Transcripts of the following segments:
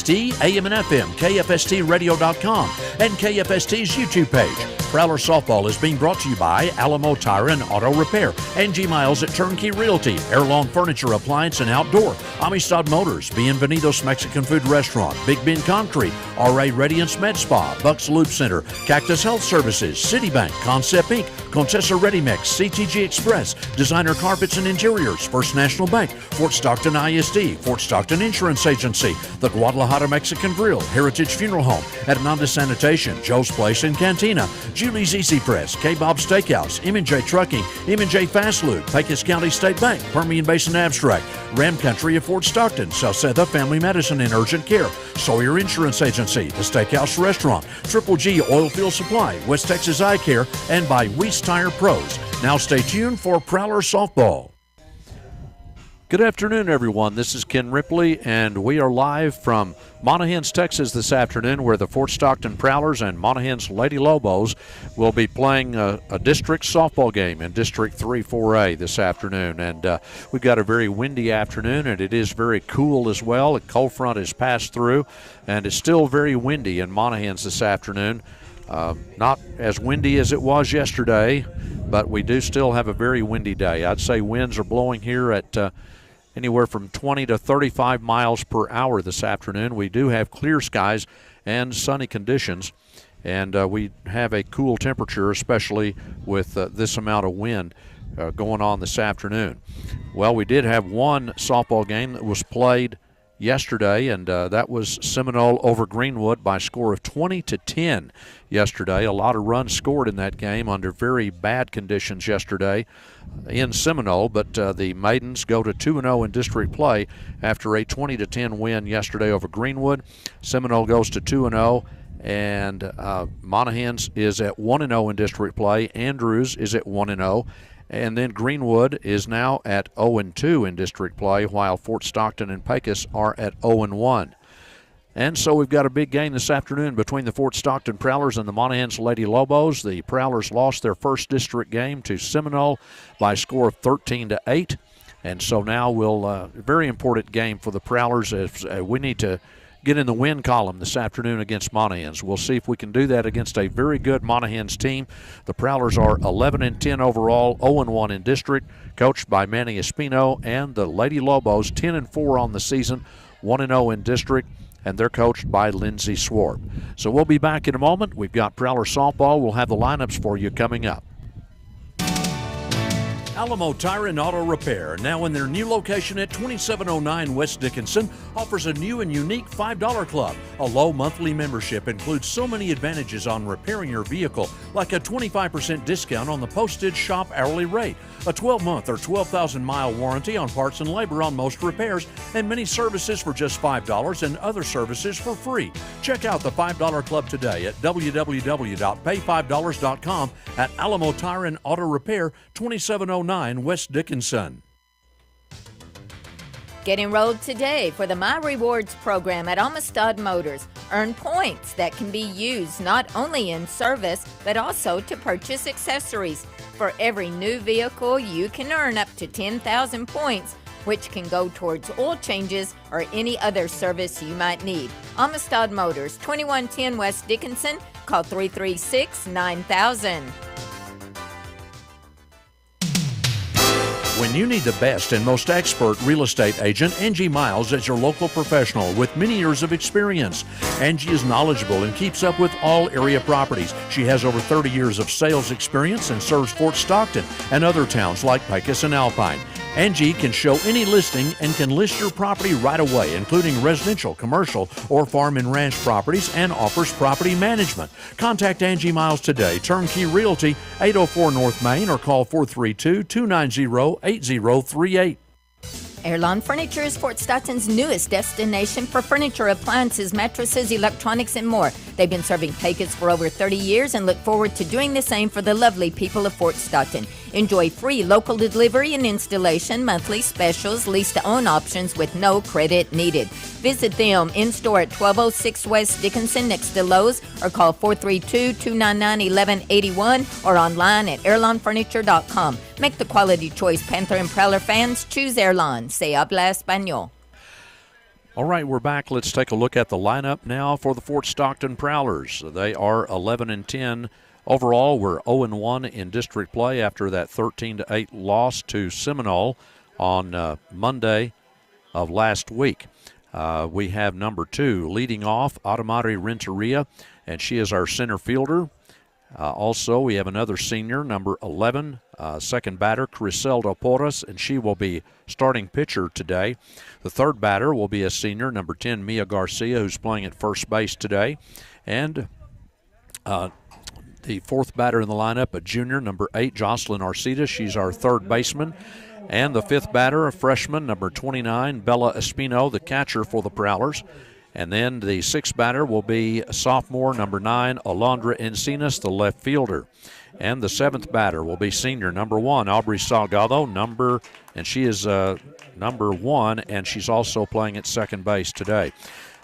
KFST, AM and FM, KFSTradio.com, and KFST's YouTube page. Prowler Softball is being brought to you by Alamo Tire and Auto Repair, Angie Miles at Turnkey Realty, Airlawn Furniture, Appliance and Outdoor, Amistad Motors, Bienvenidos Mexican Food Restaurant, Big Ben Concrete, RA Radiance Med Spa, Bucks Loop Center, Cactus Health Services, Citibank, Concept Inc., Contessa Ready Mix, CTG Express, Designer Carpets and Interiors, First National Bank, Fort Stockton ISD, Fort Stockton Insurance Agency, the Guadalajara Mexican Grill, Heritage Funeral Home, Adenanda Sanitation, Joe's Place and Cantina, Julie's Easy Press, K-Bob Steakhouse, M&J Trucking, M&J Fast Lube, Pecos County State Bank, Permian Basin Abstract, Ram Country of Fort Stockton, Salceda Family Medicine and Urgent Care, Sawyer Insurance Agency, the Steakhouse Restaurant, Triple G Oilfield Supply, West Texas Eye Care, and by Weiss Tire Pros. Now stay tuned for Prowler Softball. Good afternoon, everyone. This is Ken Ripley, and we are live from Monahans, Texas this afternoon, where the Fort Stockton Prowlers and Monahans Lady Lobos will be playing a district softball game in District 3-4A this afternoon. And we've got a very windy afternoon, and it is very cool as well. A cold front has passed through, and it's still very windy in Monahans this afternoon. Not as windy as it was yesterday, but we do still have a very windy day. I'd say winds are blowing here at anywhere from 20 to 35 miles per hour this afternoon. We do have clear skies and sunny conditions, and we have a cool temperature, especially with this amount of wind going on this afternoon. Well, we did have one softball game that was played yesterday, and that was Seminole over Greenwood by a score of 20-10 yesterday. A lot of runs scored in that game under very bad conditions yesterday in Seminole, but the Maidens go to 2-0 in district play after a 20-10 win yesterday over Greenwood. Seminole goes to 2-0, and Monahans is at 1-0 in district play. Andrews is at 1-0. And then Greenwood is now at 0-2 in district play, while Fort Stockton and Pecos are at 0-1. And so we've got a big game this afternoon between the Fort Stockton Prowlers and the Monahans Lady Lobos. The Prowlers lost their first district game to Seminole by a score of 13-8. And so now very important game for the Prowlers as we need to get in the win column this afternoon against Monahans. We'll see if we can do that against a very good Monahans team. The Prowlers are 11-10 overall, 0-1 in district, coached by Manny Espino, and the Lady Lobos 10-4 on the season, 1-0 in district, and they're coached by Lindsey Swart. So we'll be back in a moment. We've got Prowler softball. We'll have the lineups for you coming up. Alamo Tire and Auto Repair, now in their new location at 2709 West Dickinson, offers a new and unique $5 club. A low monthly membership includes so many advantages on repairing your vehicle, like a 25% discount on the posted shop hourly rate, a 12-month or 12,000-mile warranty on parts and labor on most repairs, and many services for just $5 and other services for free. Check out the $5 club today at www.pay5dollars.com at Alamo Tire and Auto Repair, 2709 West Dickinson. Get enrolled today for the My Rewards program at Amistad Motors. Earn points that can be used not only in service, but also to purchase accessories. For every new vehicle, you can earn up to 10,000 points, which can go towards oil changes or any other service you might need. Amistad Motors, 2110 West Dickinson. Call 336-9000. When you need the best and most expert real estate agent, Angie Miles is your local professional with many years of experience. Angie is knowledgeable and keeps up with all area properties. She has over 30 years of sales experience and serves Fort Stockton and other towns like Pecos and Alpine. Angie can show any listing and can list your property right away, including residential, commercial, or farm and ranch properties, and offers property management. Contact Angie Miles today, Turnkey Realty, 804 North Main, or call 432-290-8038. Airlawn Furniture is Fort Stockton's newest destination for furniture, appliances, mattresses, electronics, and more. They've been serving Pecos for over 30 years and look forward to doing the same for the lovely people of Fort Stockton. Enjoy free local delivery and installation, monthly specials, lease-to-own options with no credit needed. Visit them in-store at 1206 West Dickinson next to Lowe's, or call 432-299-1181 or online at airlawnfurniture.com. Make the quality choice. Panther and Prowler fans, choose Airlawn. Se habla español. All right, we're back. Let's take a look at the lineup now for the Fort Stockton Prowlers. They are 11-10. Overall, we're 0-1 in district play after that 13-8 loss to Seminole on Monday of last week. We have number 2 leading off, Adamari Renteria, and she is our center fielder. Also, we have another senior, number 11, second batter, Criselda Porras, and she will be starting pitcher today. The third batter will be a senior, number 10, Mia Garcia, who's playing at first base today. And the fourth batter in the lineup, a junior, number 8, Jocelyn Arcita. She's our third baseman. And the fifth batter, a freshman, number 29, Bella Espino, the catcher for the Prowlers. And then the sixth batter will be sophomore, number 9, Alondra Encinas, the left fielder. And the seventh batter will be senior, number 1, Aubrey Salgado, and she is number 1, and she's also playing at second base today.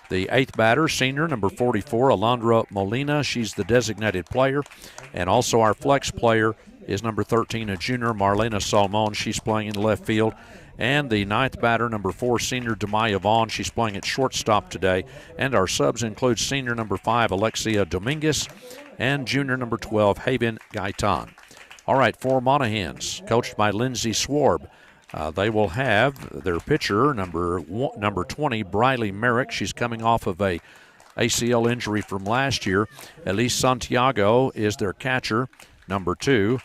The eighth batter, senior, number 44, Alondra Molina. She's the designated player. And also our flex player is number 13, a junior, Marlena Salmon. She's playing in left field. And the ninth batter, number 4, senior Demaya Vaughn. She's playing at shortstop today. And our subs include senior number 5, Alexia Dominguez, and junior number 12, Haven Gaitan. All right, for Monahans, coached by Lindsay Swarb. They will have their pitcher, number 20, Briley Merrick. She's coming off of a ACL injury from last year. Elise Santiago is their catcher, number 2.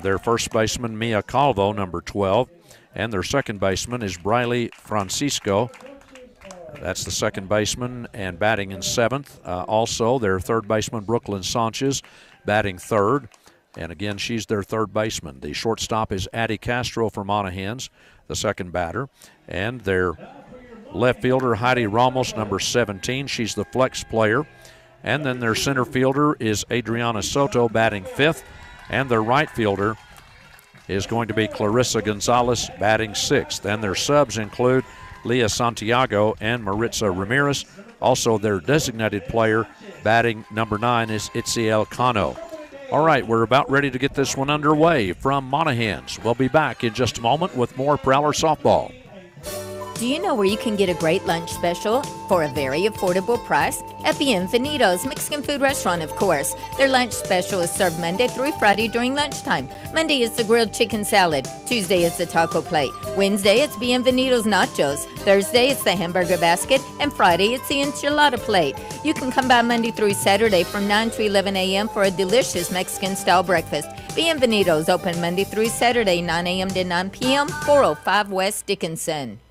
Their first baseman, Mia Calvo, number 12. And their second baseman is Briley Francisco. That's the second baseman and batting in seventh. Also, their third baseman, Brooklyn Sanchez, batting third. And again, she's their third baseman. The shortstop is Addie Castro for Monahans, the second batter. And their left fielder, Heidi Ramos, number 17. She's the flex player. And then their center fielder is Adriana Soto, batting fifth. And their right fielder is going to be Clarissa Gonzalez, batting sixth. And their subs include Leah Santiago and Maritza Ramirez. Also, their designated player, batting number 9, is Itziel Cano. All right, we're about ready to get this one underway from Monahans. We'll be back in just a moment with more Prowler softball. Do you know where you can get a great lunch special for a very affordable price? At Bienvenido's Mexican food restaurant, of course. Their lunch special is served Monday through Friday during lunchtime. Monday is the grilled chicken salad. Tuesday is the taco plate. Wednesday, it's Bienvenido's nachos. Thursday, it's the hamburger basket. And Friday, it's the enchilada plate. You can come by Monday through Saturday from 9 to 11 a.m. for a delicious Mexican-style breakfast. Bienvenido's open Monday through Saturday, 9 a.m. to 9 p.m., 405 West Dickinson.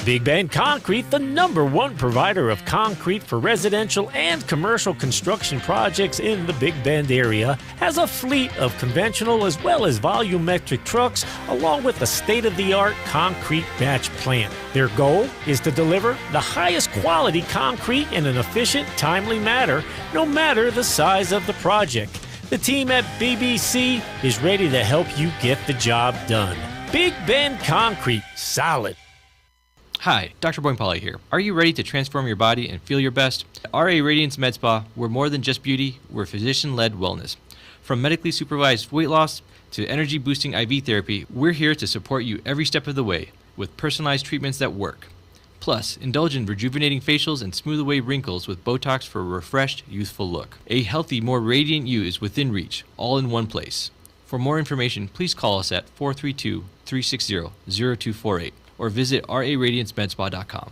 Big Bend Concrete, the #1 provider of concrete for residential and commercial construction projects in the Big Bend area, has a fleet of conventional as well as volumetric trucks, along with a state-of-the-art concrete batch plant. Their goal is to deliver the highest quality concrete in an efficient, timely manner, no matter the size of the project. The team at BBC is ready to help you get the job done. Big Bend Concrete, solid. Hi, Dr. Boyne-Polly here. Are you ready to transform your body and feel your best? At RA Radiance Med Spa, we're more than just beauty, we're physician-led wellness. From medically supervised weight loss to energy-boosting IV therapy, we're here to support you every step of the way with personalized treatments that work. Plus, indulge in rejuvenating facials and smooth away wrinkles with Botox for a refreshed, youthful look. A healthy, more radiant you is within reach, all in one place. For more information, please call us at 432-360-0248. or visit raradiancemedspa.com.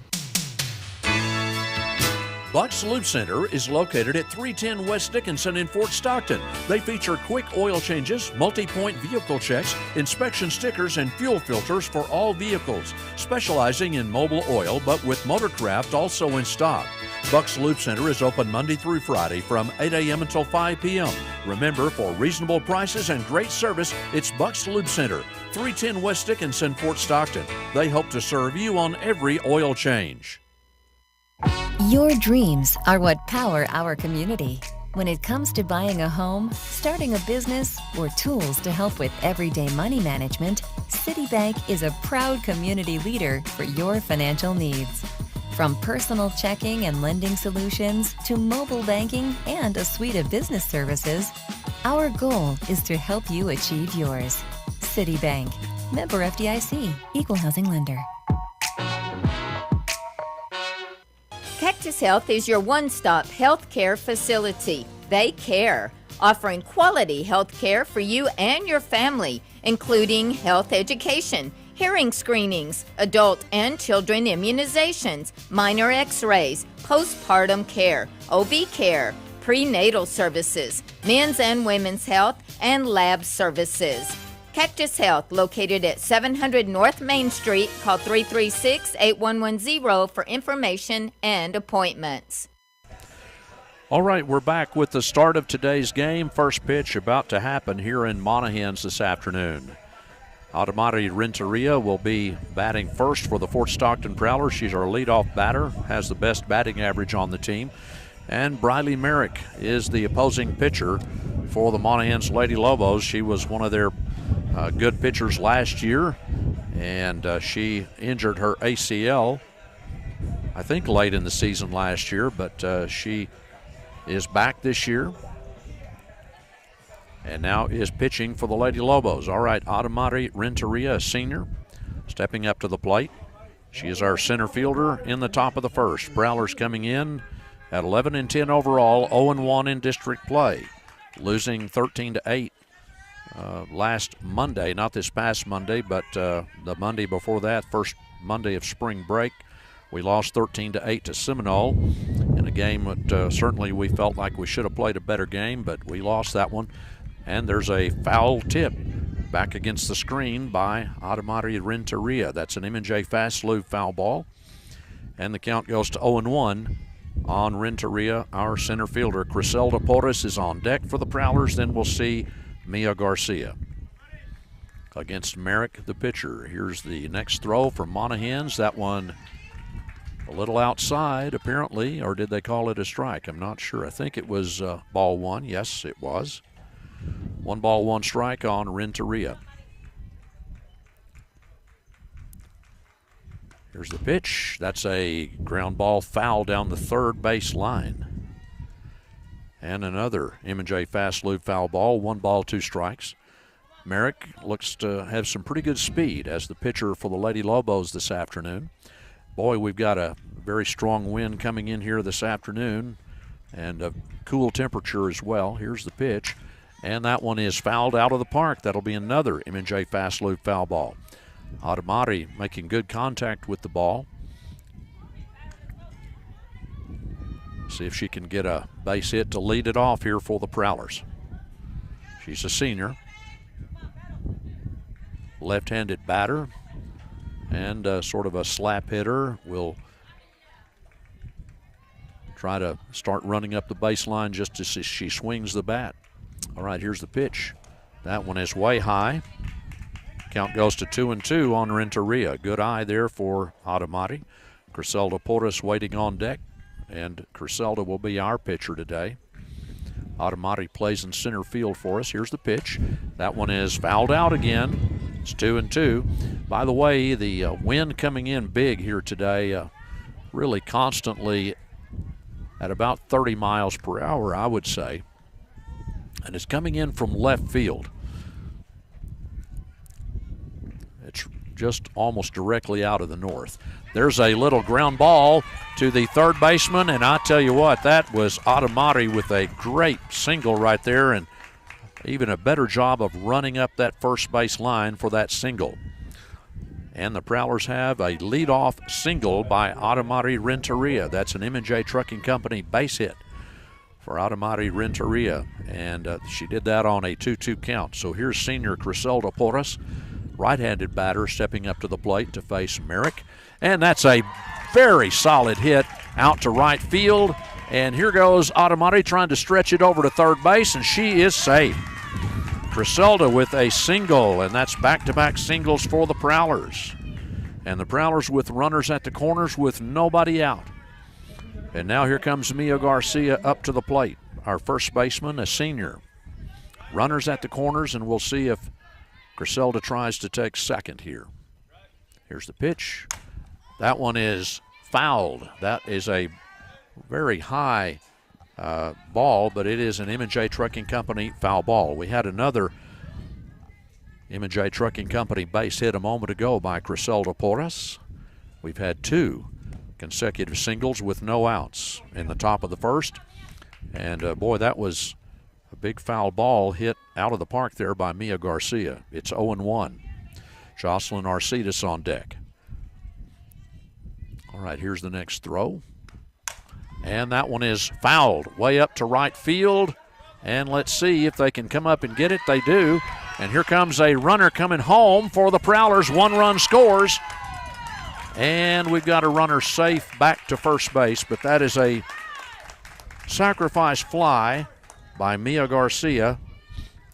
Buck's Loop Center is located at 310 West Dickinson in Fort Stockton. They feature quick oil changes, multi-point vehicle checks, inspection stickers, and fuel filters for all vehicles, specializing in mobile oil but with Motorcraft also in stock. Buck's Loop Center is open Monday through Friday from 8 a.m. until 5 p.m. Remember, for reasonable prices and great service, it's Buck's Loop Center, 310 West Dickinson, Fort Stockton. They hope to serve you on every oil change. Your dreams are what power our community. When it comes to buying a home, starting a business, or tools to help with everyday money management, Citibank is a proud community leader for your financial needs. From personal checking and lending solutions to mobile banking and a suite of business services, our goal is to help you achieve yours. Citibank, member FDIC, equal housing lender. Cactus Health is your one-stop healthcare facility. They care, offering quality health care for you and your family, including health education, hearing screenings, adult and children immunizations, minor x-rays, postpartum care, OB care, prenatal services, men's and women's health, and lab services. Cactus Health, located at 700 North Main Street. Call 336-8110 for information and appointments. All right, we're back with the start of today's game. First pitch about to happen here in Monahans this afternoon. Adamari Renteria will be batting first for the Fort Stockton Prowlers. She's our leadoff batter, has the best batting average on the team. And Briley Merrick is the opposing pitcher for the Monahans Lady Lobos. She was one of their good pitchers last year, and she injured her ACL, I think, late in the season last year, but she is back this year and now is pitching for the Lady Lobos. All right, Adamari Renteria, a senior, stepping up to the plate. She is our center fielder in the top of the first. Prowlers coming in at 11-10 overall, 0-1 in district play, losing 13-8 last Monday, not this past Monday, but the Monday before that, first Monday of spring break. We lost 13-8 to Seminole in a game that certainly we felt like we should have played a better game, but we lost that one. And there's a foul tip back against the screen by Adamari Renteria. That's an M&J Fast Lube foul ball. And the count goes to 0-1 on Renteria, our center fielder. Criselda Porras is on deck for the Prowlers. Then we'll see Mia Garcia against Merrick, the pitcher. Here's the next throw for Monahans. That one a little outside, apparently, or did they call it a strike? I'm not sure. I think it was ball one. Yes, it was. 1 ball, 1 strike on Renteria. Here's the pitch. That's a ground ball foul down the third base line. And another M&J Fast Lube foul ball. 1 ball, 2 strikes. Merrick looks to have some pretty good speed as the pitcher for the Lady Lobos this afternoon. Boy, we've got a very strong wind coming in here this afternoon and a cool temperature as well. Here's the pitch. And that one is fouled out of the park. That'll be another M&J Fast Lube foul ball. Adamari making good contact with the ball. See if she can get a base hit to lead it off here for the Prowlers. She's a senior. Left-handed batter and sort of a slap hitter. Will try to start running up the baseline just as she swings the bat. All right, here's the pitch. That one is way high. Count goes to 2-2 on Renteria. Good eye there for Adamari. Criselda Porras waiting on deck, and Criselda will be our pitcher today. Adamari plays in center field for us. Here's the pitch. That one is fouled out again. It's 2-2. By the way, the wind coming in big here today, really constantly at about 30 miles per hour, I would say. And it's coming in from left field. It's just almost directly out of the north. There's a little ground ball to the third baseman, and I tell you what, that was Adamari with a great single right there, and even a better job of running up that first base line for that single. And the Prowlers have a leadoff single by Adamari Renteria. That's an M&J Trucking Company base hit for Adamari Renteria, and she did that on a 2-2 count. So here's senior Criselda Porras, right-handed batter, stepping up to the plate to face Merrick, and that's a very solid hit out to right field. And here goes Adamari trying to stretch it over to third base, and she is safe. Criselda with a single, and that's back-to-back singles for the Prowlers. And the Prowlers with runners at the corners with nobody out. And now here comes Mia Garcia up to the plate, our first baseman, a senior. Runners at the corners, and we'll see if Criselda tries to take second here. Here's the pitch. That one is fouled. That is a very high ball, but it is an M&J Trucking Company foul ball. We had another M&J Trucking Company base hit a moment ago by Criselda Porras. We've had 2 consecutive singles with no outs in the top of the first. And, boy, that was a big foul ball hit out of the park there by Mia Garcia. It's 0-1. Jocelyn Arcides on deck. All right, here's the next throw. And that one is fouled way up to right field. And let's see if they can come up and get it. They do. And here comes a runner coming home for the Prowlers. 1 run scores. And we've got a runner safe back to first base. But that is a sacrifice fly by Mia Garcia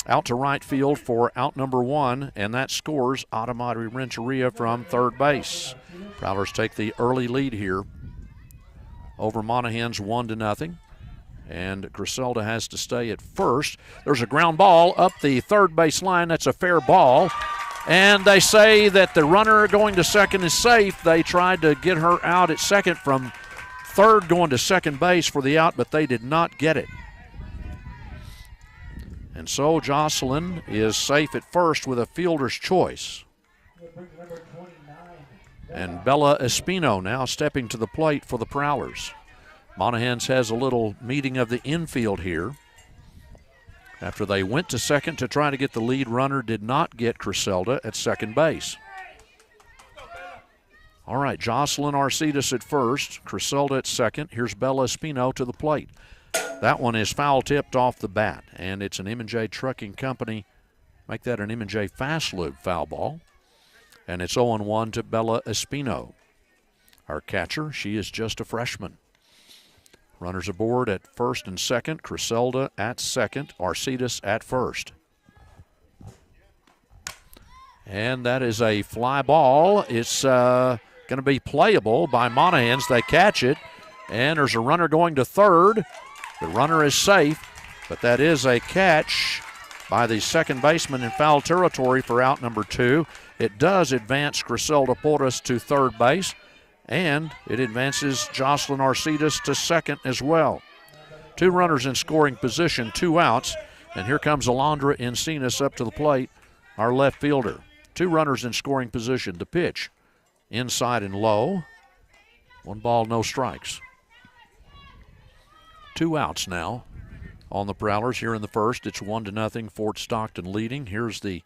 out to right field for out number 1, and that scores Adamari Renteria from third base. Prowlers take the early lead here over Monahans 1-0, and Griselda has to stay at first. There's a ground ball up the third base line. That's a fair ball, and they say that the runner going to second is safe. They tried to get her out at second from third going to second base for the out, but they did not get it. And so Jocelyn is safe at first with a fielder's choice. And Bella Espino now stepping to the plate for the Prowlers. Monahans has a little meeting of the infield here. After they went to second to try to get the lead runner, did not get Griselda at second base. All right, Jocelyn Arcides at first, Griselda at second. Here's Bella Espino to the plate. That one is foul tipped off the bat, and it's an M&J Trucking Company. Make that an M&J Fast Lube foul ball. And it's 0-1 to Bella Espino. Our catcher, she is just a freshman. Runners aboard at first and second. Griselda at second. Arcides at first. And that is a fly ball. It's going to be playable by Monahans. They catch it, and there's a runner going to third. The runner is safe, but that is a catch by the second baseman in foul territory for out number 2. It does advance Griselda Porras to third base, and it advances Jocelyn Arcides to second as well. 2 runners in scoring position, 2 outs, and here comes Alondra Encinas up to the plate, our left fielder. 2 runners in scoring position. The pitch inside and low. 1 ball, no strikes. 2 outs now on the Prowlers here in the first. It's 1-0, Fort Stockton leading. Here's the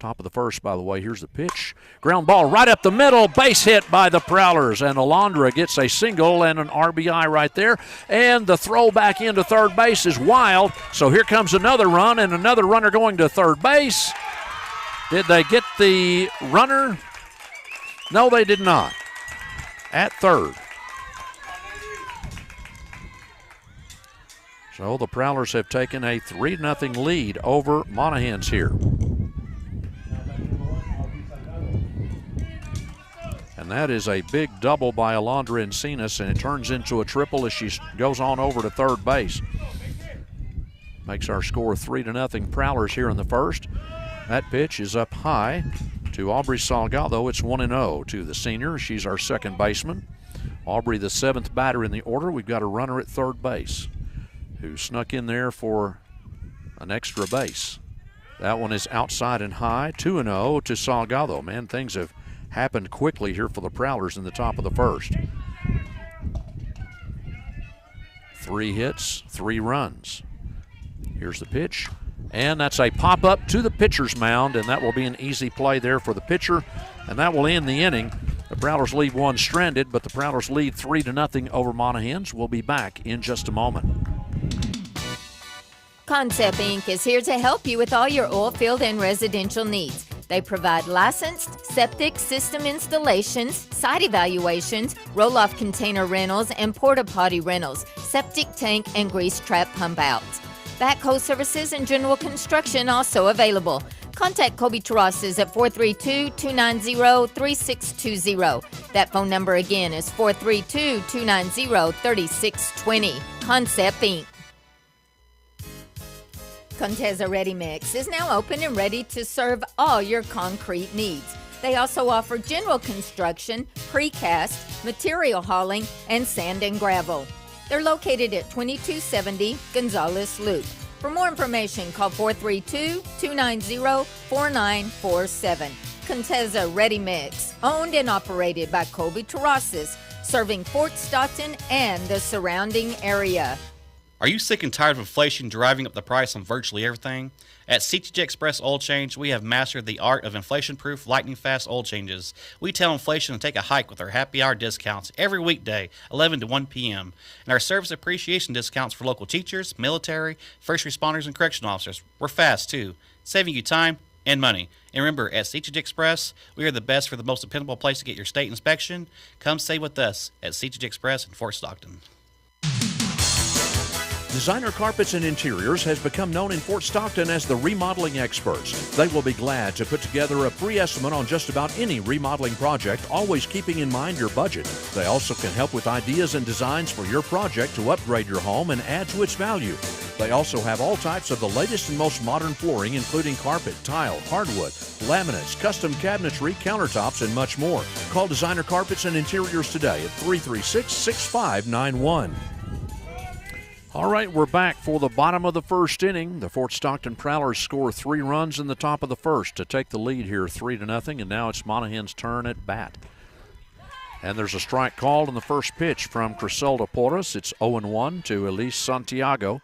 top of the first, by the way. Here's the pitch. Ground ball right up the middle. Base hit by the Prowlers. And Alondra gets a single and an RBI right there. And the throw back into third base is wild. So here comes another run and another runner going to third base. Did they get the runner? No, they did not. At third. So the Prowlers have taken a 3-0 lead over Monahans here. And that is a big double by Alondra Encinas, and it turns into a triple as she goes on over to third base. Makes our score 3-0 Prowlers here in the first. That pitch is up high to Aubrey Salgado. It's 1-0 to the senior. She's our second baseman. Aubrey, the 7th batter in the order. We've got a runner at third base who snuck in there for an extra base. That one is outside and high, 2-0 to Salgado. Man, things have happened quickly here for the Prowlers in the top of the first. 3 hits, 3 runs. Here's the pitch, and that's a pop-up to the pitcher's mound, and that will be an easy play there for the pitcher, and that will end the inning. The Prowlers leave 1 stranded, but the Prowlers lead 3-0 over Monahans. We'll be back in just a moment. Concept Inc. is here to help you with all your oil field and residential needs. They provide licensed septic system installations, site evaluations, roll-off container rentals, and porta-potty rentals, septic tank and grease trap pump outs. Backhoe services and general construction also available. Contact Kobe Terraces at 432-290-3620. That phone number again is 432-290-3620. Concept Inc. Contessa Ready Mix is now open and ready to serve all your concrete needs. They also offer general construction, precast, material hauling, and sand and gravel. They're located at 2270 Gonzales Loop. For more information, call 432-290-4947. Contessa Ready Mix, owned and operated by Kobe Terraces. serving Fort Stockton and the surrounding area. Are you sick and tired of inflation driving up the price on virtually everything? At CTJ Express Oil Change, we have mastered the art of inflation-proof, lightning-fast oil changes. We tell inflation to take a hike with our happy hour discounts every weekday, 11 to 1 p.m., and our service appreciation discounts for local teachers, military, first responders, and correctional officers. We're fast, too, saving you time and money. And remember, at CTJ Express, we are the best for the most dependable place to get your state inspection. Come save with us at CTJ Express in Fort Stockton. Designer Carpets and Interiors has become known in Fort Stockton as the remodeling experts. They will be glad to put together a free estimate on just about any remodeling project, always keeping in mind your budget. They also can help with ideas and designs for your project to upgrade your home and add to its value. They also have all types of the latest and most modern flooring, including carpet, tile, hardwood, laminates, custom cabinetry, countertops, and much more. Call Designer Carpets and Interiors today at 336-6591. All right, we're back for the bottom of the first inning. The Fort Stockton Prowlers score 3 runs in the top of the first to take the lead here 3-0, and now it's Monahans' turn at bat. And there's a strike called on the first pitch from Criselda Porras. It's 0-1 to Elise Santiago,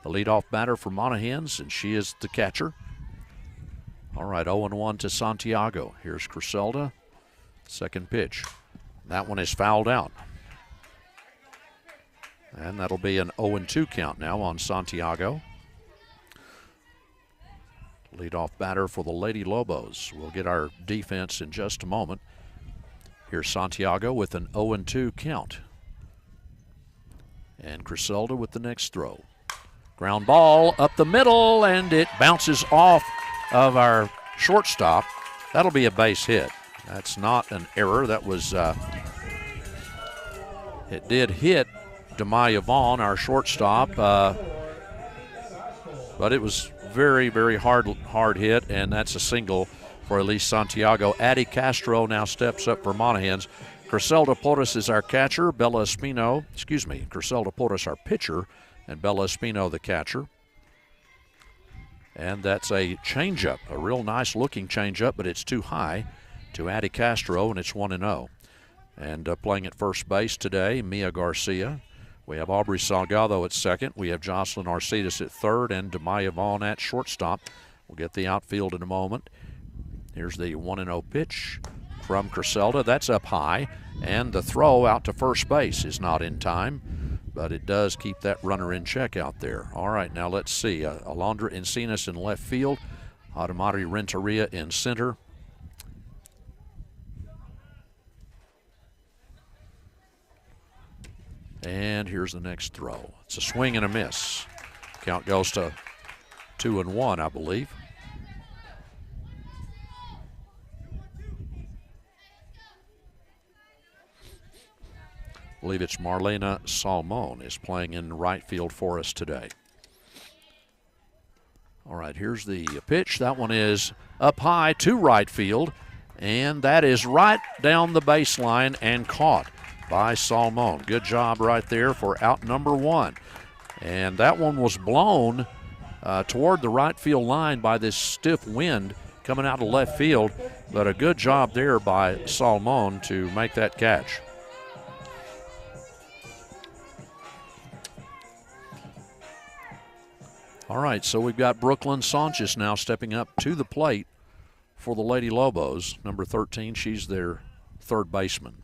the leadoff batter for Monahans, and she is the catcher. All right, 0-1 to Santiago. Here's Criselda. Second pitch. That one is fouled out. And that'll be an 0-2 count now on Santiago. Leadoff batter for the Lady Lobos. We'll get our defense in just a moment. Here's Santiago with an 0-2 count. And Criselda with the next throw. Ground ball up the middle, and it bounces off of our shortstop. That'll be a base hit. That's not an error. That was, it did hit Demaya Vaughn, our shortstop, but it was very, very hard hit, and that's a single for Elise Santiago. Addie Castro now steps up for Monahans. Criselda Porras is our catcher. Criselda Porras our pitcher, and Bella Espino the catcher. And that's a changeup, a real nice looking changeup, but it's too high to Addie Castro, and it's 1-0. And playing at first base today, Mia Garcia. We have Aubrey Salgado at second. We have Jocelyn Arcides at third and Demaya Vaughn at shortstop. We'll get the outfield in a moment. Here's the 1-0 pitch from Criselda. That's up high, and the throw out to first base is not in time, but it does keep that runner in check out there. All right, now let's see. Alondra Encinas in left field. Adamari Renteria in center. And here's the next throw. It's a swing and a miss. Count goes to 2-1, I believe. I believe it's Marlena Salmon is playing in right field for us today. All right, here's the pitch. That one is up high to right field, and that is right down the baseline and caught by Salmon. Good job right there for out number 1. And that one was blown toward the right field line by this stiff wind coming out of left field, but a good job there by Salmon to make that catch. All right, so we've got Brooklyn Sanchez now stepping up to the plate for the Lady Lobos. Number 13, she's their third baseman.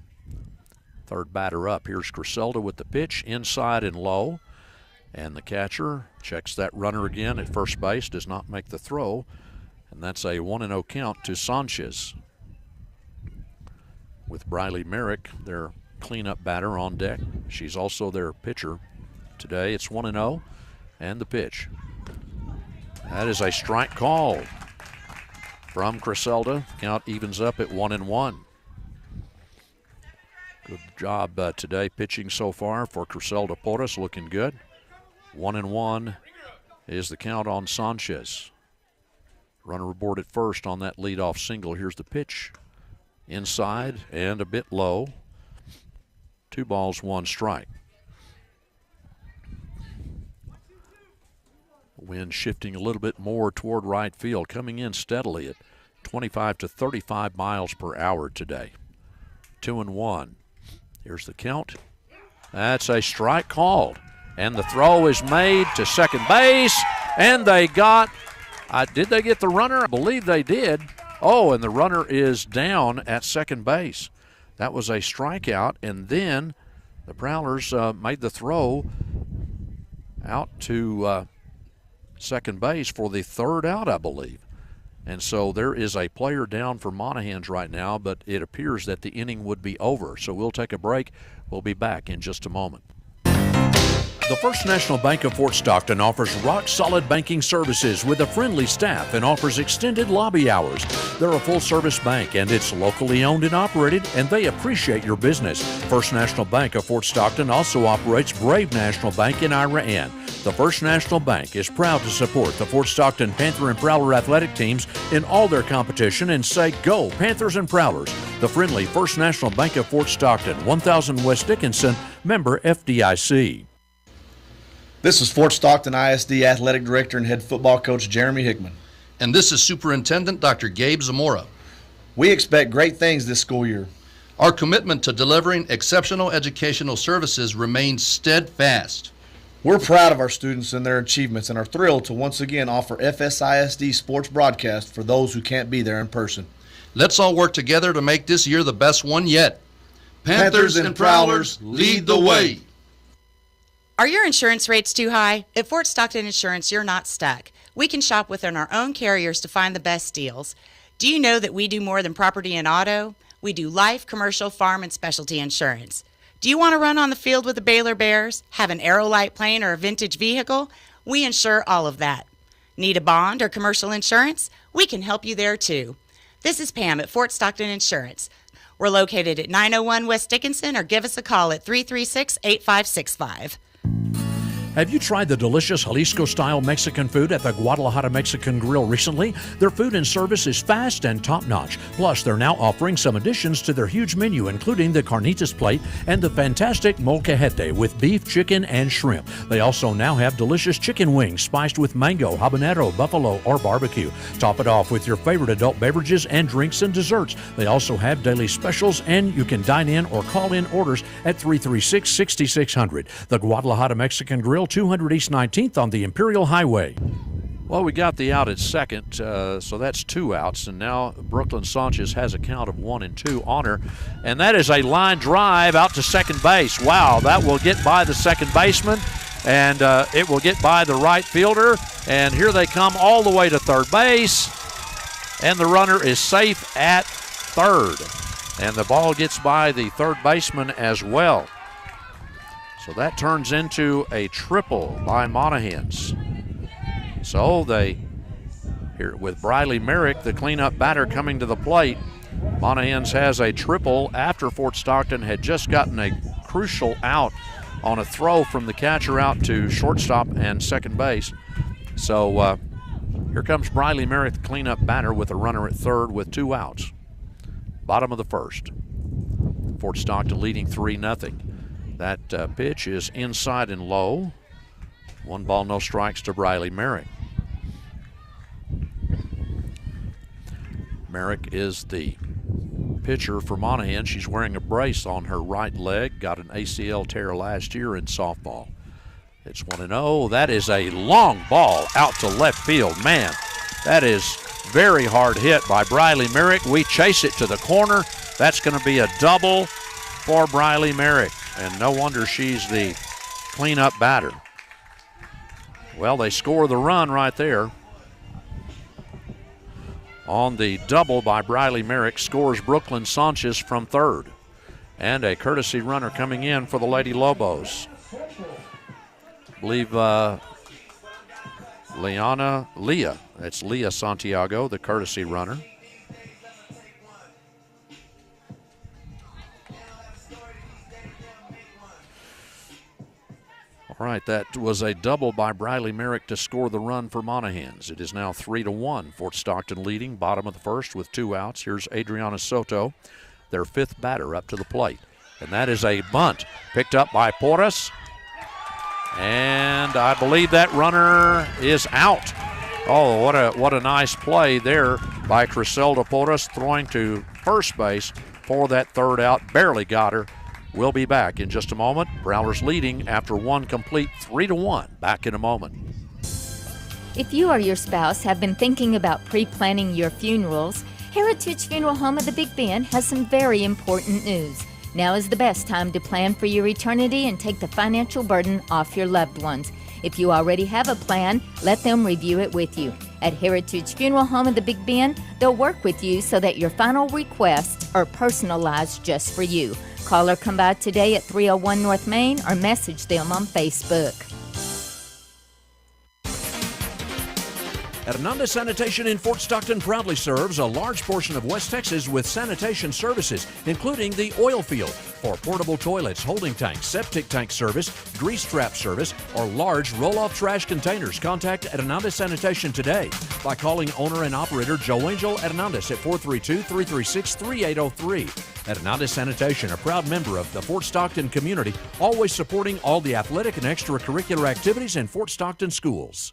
Third batter up. Here's Criselda with the pitch, inside and low. And the catcher checks that runner again at first base, does not make the throw. And that's a 1-0 count to Sanchez. With Briley Merrick, their cleanup batter, on deck. She's also their pitcher today. It's 1-0, and the pitch. That is a strike call from Criselda. Count evens up at 1-1. Good job today pitching so far for Criselda Porras, looking good. 1-1 is the count on Sanchez. Runner aboard at first on that leadoff single. Here's the pitch. Inside and a bit low. 2 balls, 1 strike. Wind shifting a little bit more toward right field, coming in steadily at 25 to 35 miles per hour today. 2-1. Here's the count. That's a strike called. And the throw is made to second base. And they got, did they get the runner? I believe they did. Oh, and the runner is down at second base. That was a strikeout. And then the Prowlers made the throw out to second base for the third out, I believe. And so there is a player down for Monahans right now, but it appears that the inning would be over. So we'll take a break. We'll be back in just a moment. The First National Bank of Fort Stockton offers rock-solid banking services with a friendly staff and offers extended lobby hours. They're a full-service bank, and it's locally owned and operated, and they appreciate your business. First National Bank of Fort Stockton also operates Brave National Bank in Ira Ann. The First National Bank is proud to support the Fort Stockton Panther and Prowler athletic teams in all their competition and say, go Panthers and Prowlers. The friendly First National Bank of Fort Stockton, 1000 West Dickinson, member FDIC. This is Fort Stockton ISD Athletic Director and Head Football Coach Jeremy Hickman. And this is Superintendent Dr. Gabe Zamora. We expect great things this school year. Our commitment to delivering exceptional educational services remains steadfast. We're proud of our students and their achievements and are thrilled to once again offer FSISD sports broadcast for those who can't be there in person. Let's all work together to make this year the best one yet. Panthers and Prowlers, lead the way. Are your insurance rates too high? At Fort Stockton Insurance, you're not stuck. We can shop within our own carriers to find the best deals. Do you know that we do more than property and auto? We do life, commercial, farm, and specialty insurance. Do you want to run on the field with the Baylor Bears? Have an Aerolite plane or a vintage vehicle? We insure all of that. Need a bond or commercial insurance? We can help you there too. This is Pam at Fort Stockton Insurance. We're located at 901 West Dickinson, or give us a call at 336-8565. Have you tried the delicious Jalisco-style Mexican food at the Guadalajara Mexican Grill recently? Their food and service is fast and top-notch. Plus, they're now offering some additions to their huge menu, including the carnitas plate and the fantastic molcajete with beef, chicken, and shrimp. They also now have delicious chicken wings spiced with mango, habanero, buffalo, or barbecue. Top it off with your favorite adult beverages and drinks and desserts. They also have daily specials, and you can dine in or call in orders at 336-6600. The Guadalajara Mexican Grill, 200 East 19th on the Imperial Highway. Well, we got the out at second, so that's two outs, and now Brooklyn Sanchez has a count of 1 and 2 on her, and that is a line drive out to second base. Wow, that will get by the second baseman, and it will get by the right fielder, and here they come all the way to third base, and the runner is safe at third, and the ball gets by the third baseman as well. So that turns into a triple by Monahans. So they, here with Briley Merrick, the cleanup batter, coming to the plate. Monahans has a triple after Fort Stockton had just gotten a crucial out on a throw from the catcher out to shortstop and second base. So here comes Briley Merrick, the cleanup batter, with a runner at third with 2 outs. Bottom of the first. Fort Stockton leading 3-0. That pitch is inside and low. 1 ball, no strikes to Briley Merrick. Merrick is the pitcher for Monahan. She's wearing a brace on her right leg. Got an ACL tear last year in softball. It's 1-0. That is a long ball out to left field. Man, that is very hard hit by Briley Merrick. We chase it to the corner. That's going to be a double for Briley Merrick. And no wonder she's the cleanup batter. Well, they score the run right there. On the double by Briley Merrick, scores Brooklyn Sanchez from third. And a courtesy runner coming in for the Lady Lobos. I believe Leah. That's Leah Santiago, the courtesy runner. All right, that was a double by Briley Merrick to score the run for Monahans. It is now 3-1. Fort Stockton leading, bottom of the first with 2 outs. Here's Adriana Soto, their 5th batter, up to the plate. And that is a bunt picked up by Porras. And I believe that runner is out. Oh, what a nice play there by Criselda Porras, throwing to first base for that 3rd out. Barely got her We'll be back in just a moment. Prowlers leading after one complete 3-1. Back in a moment. If you or your spouse have been thinking about pre-planning your funerals, Heritage Funeral Home of the Big Bend has some very important news. Now is the best time to plan for your eternity and take the financial burden off your loved ones. If you already have a plan, let them review it with you. At Heritage Funeral Home of the Big Bend, they'll work with you so that your final requests are personalized just for you. Call or come by today at 301 North Main or message them on Facebook. Hernandez Sanitation in Fort Stockton proudly serves a large portion of West Texas with sanitation services, including the oil field for portable toilets, holding tanks, septic tank service, grease trap service, or large roll-off trash containers. Contact Hernandez Sanitation today by calling owner and operator Joe Angel Hernandez at 432-336-3803. Hernandez Sanitation, a proud member of the Fort Stockton community, always supporting all the athletic and extracurricular activities in Fort Stockton schools.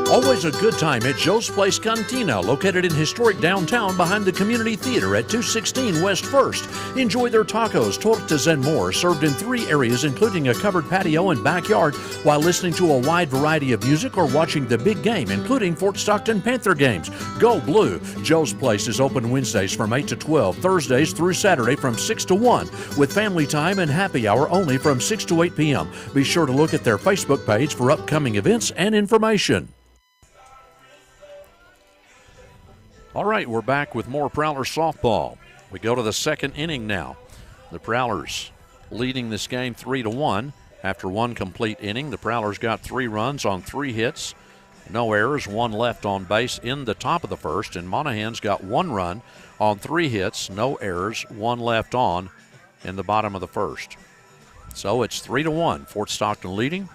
Always a good time at Joe's Place Cantina, located in historic downtown behind the Community Theater at 216 West 1st. Enjoy their tacos, tortas, and more, served in 3 areas, including a covered patio and backyard, while listening to a wide variety of music or watching the big game, including Fort Stockton Panther games. Go Blue! Joe's Place is open Wednesdays from 8 to 12, Thursdays through Saturday from 6 to 1, with family time and happy hour only from 6 to 8 p.m. Be sure to look at their Facebook page for upcoming events and information. All right, we're back with more Prowler softball. We go to the second inning now. The Prowlers leading this game 3-1 after one complete inning. The Prowlers got 3 runs on 3 hits, no errors, 1 left on base in the top of the first, and Monahans got 1 run on 3 hits, no errors, 1 left on in the bottom of the first. So it's 3-1, Fort Stockton leading.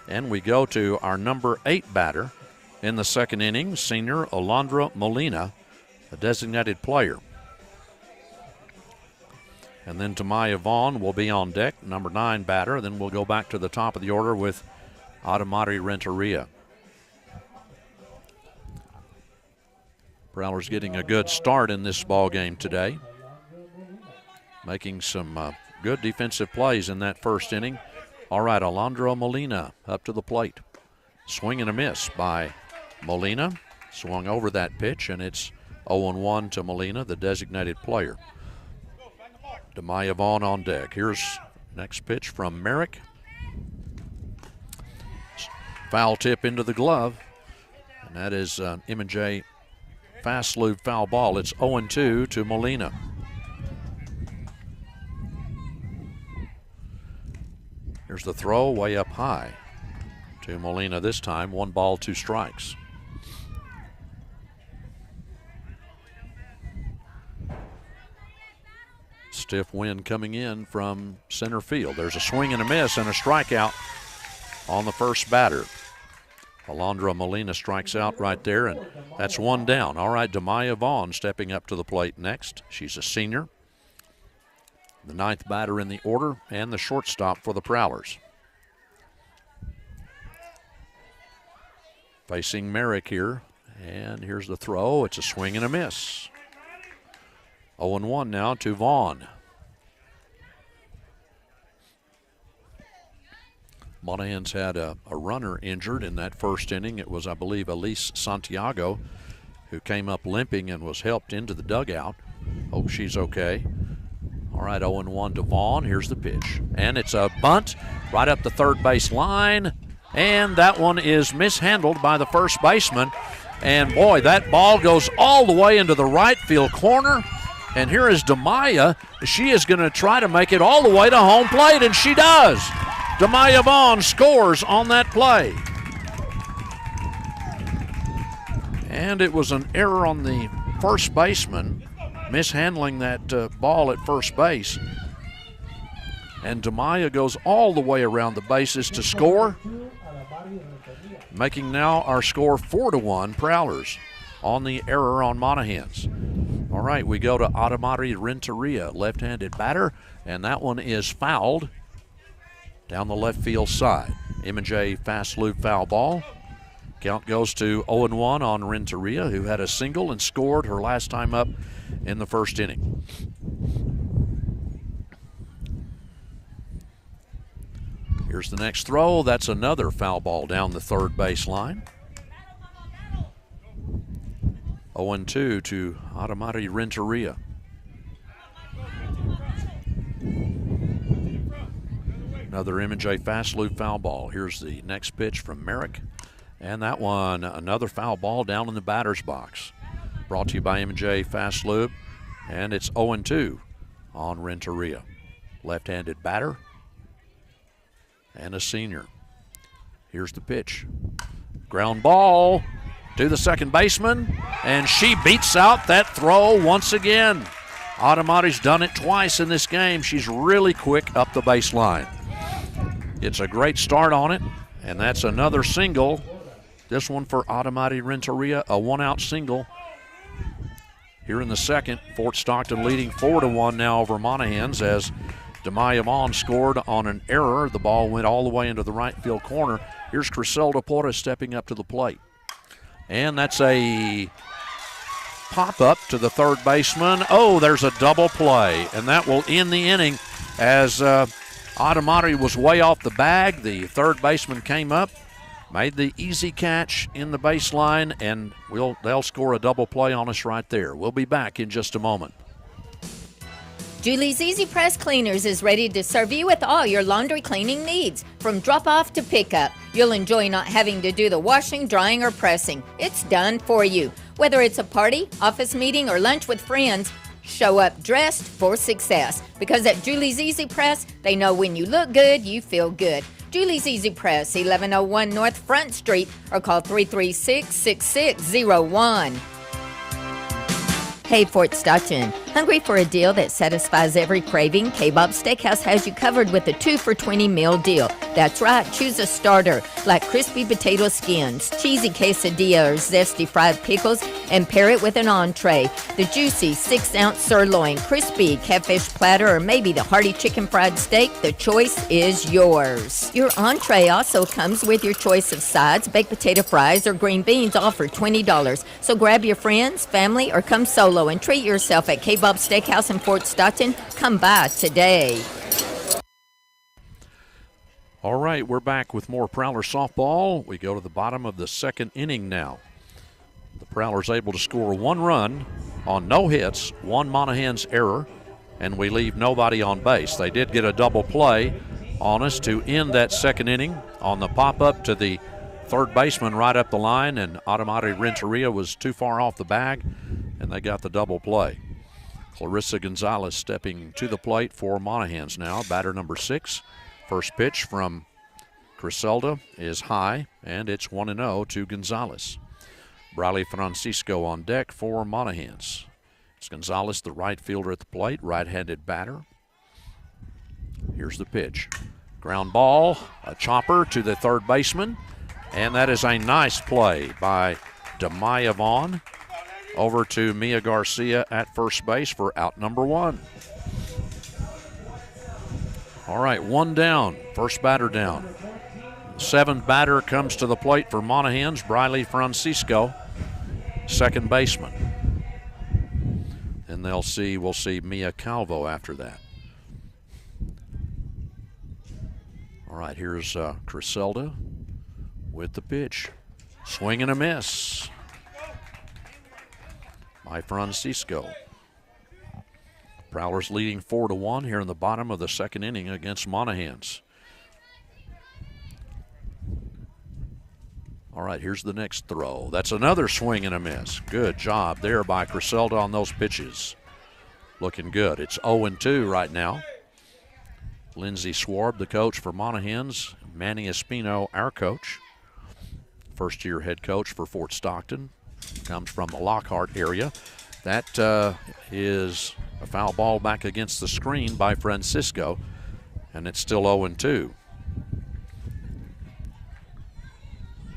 And we go to our number 8 batter in the second inning, senior Alondra Molina, a designated player. And then Tamaya Vaughn will be on deck, number 9 batter. Then we'll go back to the top of the order with Adamari Renteria. Prowlers getting a good start in this ball game today, making some good defensive plays in that first inning. All right, Alondra Molina up to the plate. Swing and a miss by Molina. Swung over that pitch, and it's 0-1 to Molina, the designated player. Demaya Vaughn on deck. Here's next pitch from Merrick. Foul tip into the glove, and that is an M&J fast loop foul ball. It's 0-2 to Molina. Here's the throw way up high to Molina this time. 1 ball, 2 strikes. Stiff wind coming in from center field. There's a swing and a miss and a strikeout on the first batter. Alondra Molina strikes out right there, and that's 1 down. All right, Demaya Vaughn stepping up to the plate next. She's a senior, the 9th batter in the order, and the shortstop for the Prowlers. Facing Merrick here, and here's the throw. It's a swing and a miss. 0-1 now to Vaughn. Monahans had a runner injured in that first inning. It was, I believe, Elise Santiago, who came up limping and was helped into the dugout. Hope she's okay. All right, 0-1 to Vaughn. Here's the pitch. And it's a bunt right up the third base line. And that one is mishandled by the first baseman. And boy, that ball goes all the way into the right field corner. And here is Demaya. She is going to try to make it all the way to home plate, and she does. Demaya Vaughn scores on that play. And it was an error on the first baseman, mishandling that ball at first base. And Demaya goes all the way around the bases to score, making now our score 4-1 Prowlers on the error on Monahans. All right, we go to Adamari Renteria, left-handed batter, and that one is fouled down the left field side. M&J fast loop foul ball. Count goes to 0-1 on Renteria, who had a single and scored her last time up in the first inning. Here's the next throw. That's another foul ball down the third baseline. 0-2 to Adamari Renteria. Another MJ fast loop foul ball. Here's the next pitch from Merrick. And that one, another foul ball down in the batter's box. Brought to you by MJ Fast Loop. And it's 0-2 on Renteria. Left-handed batter and a senior. Here's the pitch. Ground ball to the second baseman, and she beats out that throw once again. Adamari's done it twice in this game. She's really quick up the baseline. It's a great start on it, and that's another single. This one for Adamari Renteria, a one-out single. Here in the second, Fort Stockton leading 4-1 now over Monahans as Demaya Vaughn scored on an error. The ball went all the way into the right field corner. Here's Criselda Porta stepping up to the plate. And that's a pop-up to the third baseman. Oh, there's a double play, and that will end the inning as Adamari was way off the bag. The third baseman came up, made the easy catch in the baseline, and they'll score a double play on us right there. We'll be back in just a moment. Julie's Easy Press Cleaners is ready to serve you with all your laundry cleaning needs. From drop-off to pickup, you'll enjoy not having to do the washing, drying, or pressing. It's done for you. Whether it's a party, office meeting, or lunch with friends, show up dressed for success. Because at Julie's Easy Press, they know when you look good, you feel good. Julie's Easy Press, 1101 North Front Street, or call 336-6601. Hey, Fort Stockton. Hungry for a deal that satisfies every craving? K-Bob Steakhouse has you covered with a 2-for-20 meal deal. That's right, choose a starter like crispy potato skins, cheesy quesadilla or zesty fried pickles, and pair it with an entree. The juicy 6-ounce sirloin, crispy catfish platter, or maybe the hearty chicken fried steak. The choice is yours. Your entree also comes with your choice of sides, baked potato fries, or green beans, all for $20. So grab your friends, family, or come solo and treat yourself at K-Bob Steakhouse in Fort Stockton. Come by today. All right, we're back with more Prowler softball. We go to the bottom of the second inning now. The Prowlers able to score one run on no hits, one Monahans error, and we leave nobody on base. They did get a double play on us to end that second inning on the pop-up to the third baseman right up the line, and Adamari Renteria was too far off the bag, and they got the double play. Clarissa Gonzalez stepping to the plate for Monahans now, batter number 6. First pitch from Criselda is high, and it's 1-0 to Gonzalez. Briley Francisco on deck for Monahans. It's Gonzalez, the right fielder at the plate, right-handed batter. Here's the pitch. Ground ball, a chopper to the third baseman, and that is a nice play by Demaya Vaughn over to Mia Garcia at first base for out number 1. All right, one down, first batter down. Seventh batter comes to the plate for Monahans, Briley Francisco, second baseman. And we'll see Mia Calvo after that. All right, here's Criselda with the pitch. Swing and a miss by Francisco. Prowlers leading 4-1 here in the bottom of the second inning against Monahans. All right, here's the next throw. That's another swing and a miss. Good job there by Criselda on those pitches. Looking good. It's 0-2 right now. Lindsey Swarb, the coach for Monahans. Manny Espino, our coach. First-year head coach for Fort Stockton. Comes from the Lockhart area. That is a foul ball back against the screen by Francisco, and it's still 0-2.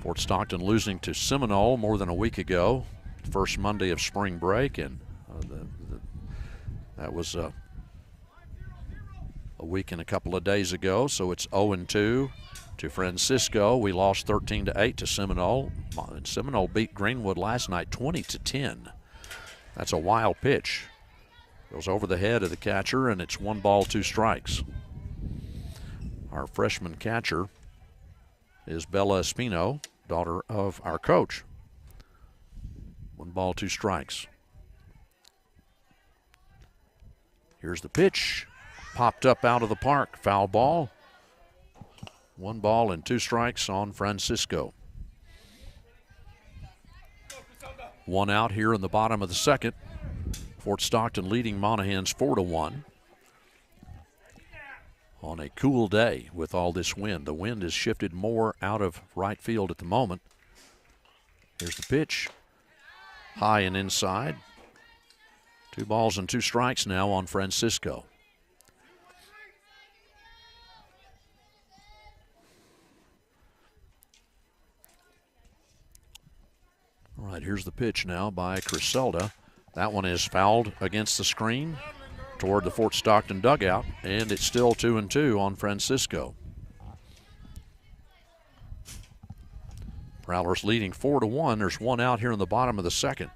Fort Stockton losing to Seminole more than a week ago, first Monday of spring break, and that was a week and a couple of days ago, so it's 0-2 to Francisco. We lost 13-8 to Seminole. Seminole beat Greenwood last night 20-10. That's a wild pitch. Goes over the head of the catcher, and it's 1 ball, 2 strikes. All Our freshman catcher is Bella Espino, daughter of our coach. 1 ball, 2 strikes. Here's the pitch. Popped up out of the park. Foul ball. 1 ball and 2 strikes on Francisco. 1 out here in the bottom of the second. Fort Stockton leading Monahans 4-1. On a cool day with all this wind. The wind has shifted more out of right field at the moment. Here's the pitch. High and inside. 2 balls and 2 strikes now on Francisco. All right, here's the pitch now by Criselda. That one is fouled against the screen toward the Fort Stockton dugout, and it's still 2-2 on Francisco. Prowlers leading 4-1. There's 1 out here in the bottom of the second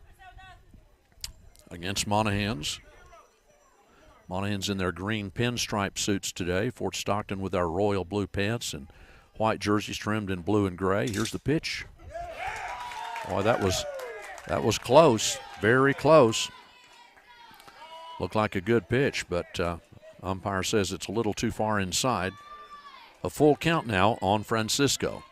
against Monahans. Monahans in their green pinstripe suits today. Fort Stockton with our royal blue pants and white jerseys trimmed in blue and gray. Here's the pitch. Boy, that was close, very close. Looked like a good pitch, but umpire says it's a little too far inside. A full count now on Francisco.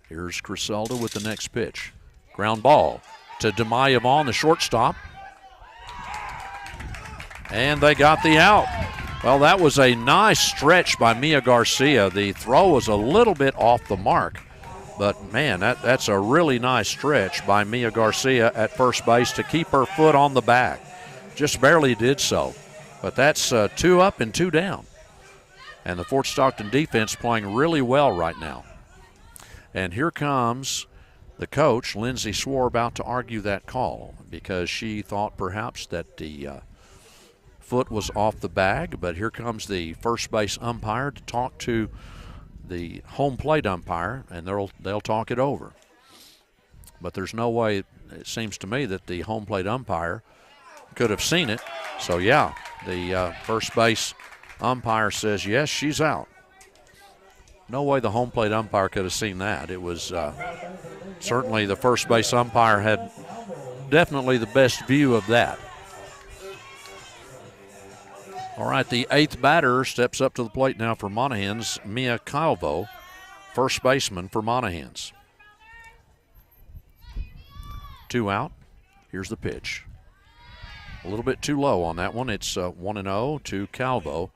Here's Criselda with the next pitch. Ground ball to DeMaia, the shortstop. And they got the out. Well, that was a nice stretch by Mia Garcia. The throw was a little bit off the mark. But, man, that's a really nice stretch by Mia Garcia at first base to keep her foot on the bag. Just barely did so. But that's 2 up and 2 down. And the Fort Stockton defense playing really well right now. And here comes the coach, Lindsay Swore, about to argue that call because she thought perhaps that the foot was off the bag. But here comes the first base umpire to talk to the home plate umpire, and they'll talk it over. But there's no way, it seems to me, that the home plate umpire could have seen it. So, yeah, the first base umpire says, yes, she's out. No way the home plate umpire could have seen that. It was certainly the first base umpire had definitely the best view of that. All right, the 8th batter steps up to the plate now for Monahans, Mia Calvo, first baseman for Monahans. 2 out. Here's the pitch. A little bit too low on that one. It's 1-0 to Calvo.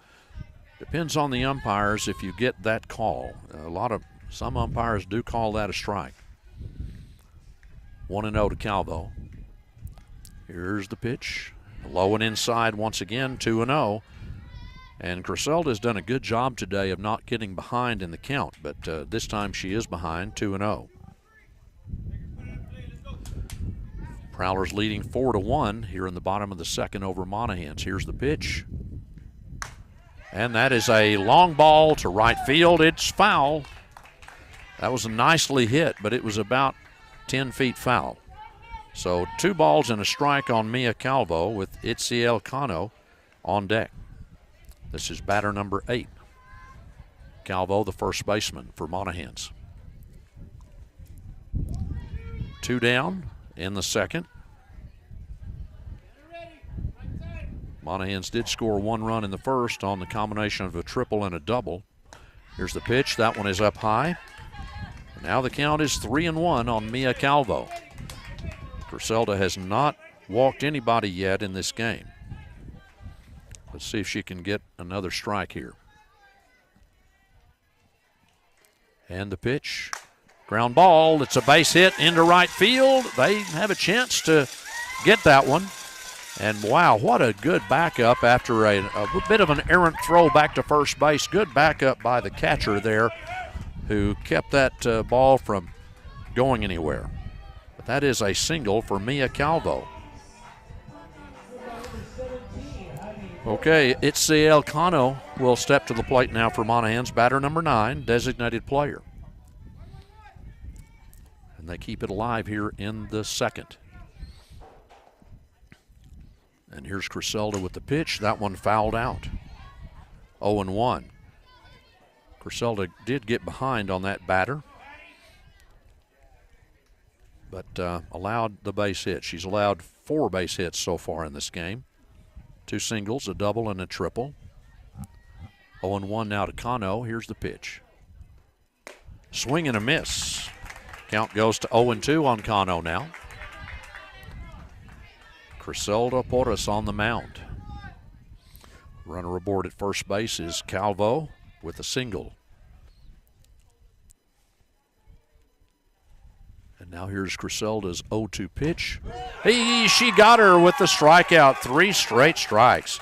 Depends on the umpires if you get that call. Some umpires do call that a strike. 1-0 to Calvo. Here's the pitch. Low and inside once again, 2-0. And Criselda has done a good job today of not getting behind in the count, but this time she is behind, 2-0. Prowlers leading 4-1 here in the bottom of the second over Monahans. Here's the pitch. And that is a long ball to right field. It's foul. That was nicely hit, but it was about 10 feet foul. So 2 balls and a strike on Mia Calvo with Itziel Cano on deck. This is batter number 8. Calvo, the first baseman for Monahans. 2 down in the second. Monahans did score 1 run in the first on the combination of a triple and a double. Here's the pitch. That one is up high. Now the count is 3-1 on Mia Calvo. Criselda has not walked anybody yet in this game. Let's see if she can get another strike here. And the pitch. Ground ball. It's a base hit into right field. They have a chance to get that one. And wow, what a good backup after a bit of an errant throw back to first base. Good backup by the catcher there who kept that ball from going anywhere. But that is a single for Mia Calvo. Okay, Itziel Cano will step to the plate now for Monahans, batter number 9, designated player. And they keep it alive here in the second. And here's Griselda with the pitch. That one fouled out. 0-1. Griselda did get behind on that batter, but allowed the base hit. She's allowed 4 base hits so far in this game. 2 singles, a double, and a triple. 0-1 now to Cano. Here's the pitch. Swing and a miss. Count goes to 0-2 on Cano now. Griselda Porras on the mound. Runner aboard at first base is Calvo with a single. And now here's Griselda's 0-2 pitch. She got her with the strikeout. 3 straight strikes.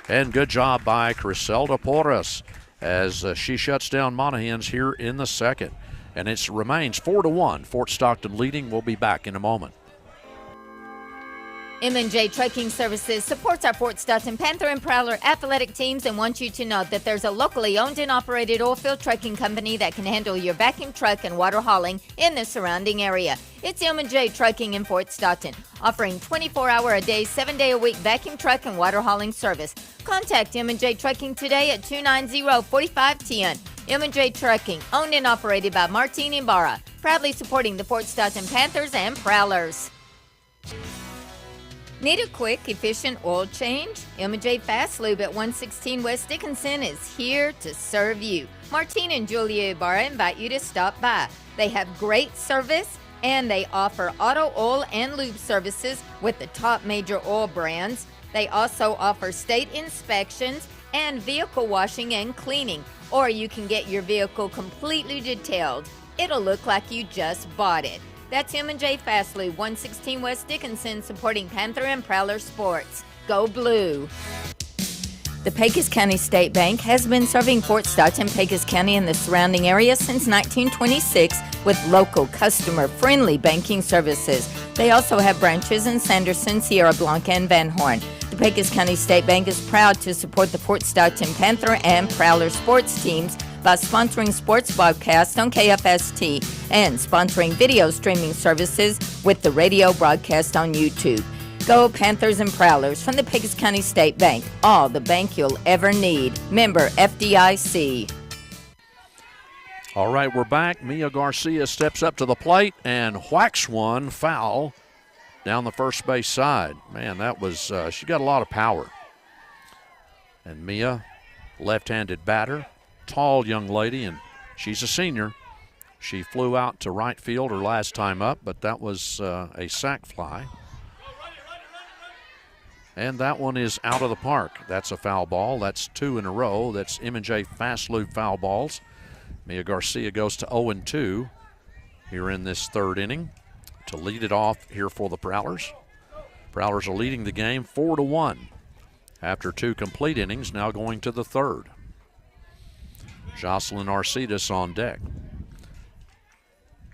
And good job by Griselda Porras as she shuts down Monahans here in the second. And it remains 4-1. Fort Stockton leading. We'll be back in a moment. M&J Trucking Services supports our Fort Stockton Panther and Prowler athletic teams and wants you to know that there's a locally owned and operated oilfield trucking company that can handle your vacuum truck and water hauling in the surrounding area. It's M&J Trucking in Fort Stockton, offering 24-hour-a-day, 7-day-a-week vacuum truck and water hauling service. Contact M&J Trucking today at 290-4510. M&J Trucking, owned and operated by Martin Ibarra, proudly supporting the Fort Stockton Panthers and Prowlers. Need a quick, efficient oil change? M&J Fast Lube at 116 West Dickinson is here to serve you. Martine and Julia Ibarra invite you to stop by. They have great service, and they offer auto oil and lube services with the top major oil brands. They also offer state inspections and vehicle washing and cleaning, or you can get your vehicle completely detailed. It'll look like you just bought it. That's M&J Fast Lube, 116 West Dickinson, supporting Panther and Prowler sports. Go Blue! The Pecos County State Bank has been serving Fort Stockton, Pecos County, and the surrounding area since 1926 with local customer-friendly banking services. They also have branches in Sanderson, Sierra Blanca, and Van Horn. The Pecos County State Bank is proud to support the Fort Stockton Panther and Prowler sports teams by sponsoring sports broadcasts on KFST and sponsoring video streaming services with the radio broadcast on YouTube. Go Panthers and Prowlers from the Pecos County State Bank. All the bank you'll ever need. Member FDIC. All right, we're back. Mia Garcia steps up to the plate and whacks one foul down the first base side. Man, that was, she got a lot of power. And Mia, left-handed batter, tall young lady, and she's a senior. She flew out to right field her last time up, but that was a sac fly. And that one is out of the park. That's a foul ball. That's 2 in a row. That's M&J Fast Lube foul balls. Mia Garcia goes to 0-2 here in this third inning to lead it off here for the Prowlers. Prowlers are leading the game 4-1 after 2 complete innings, now going to the third. Jocelyn Arcidas on deck.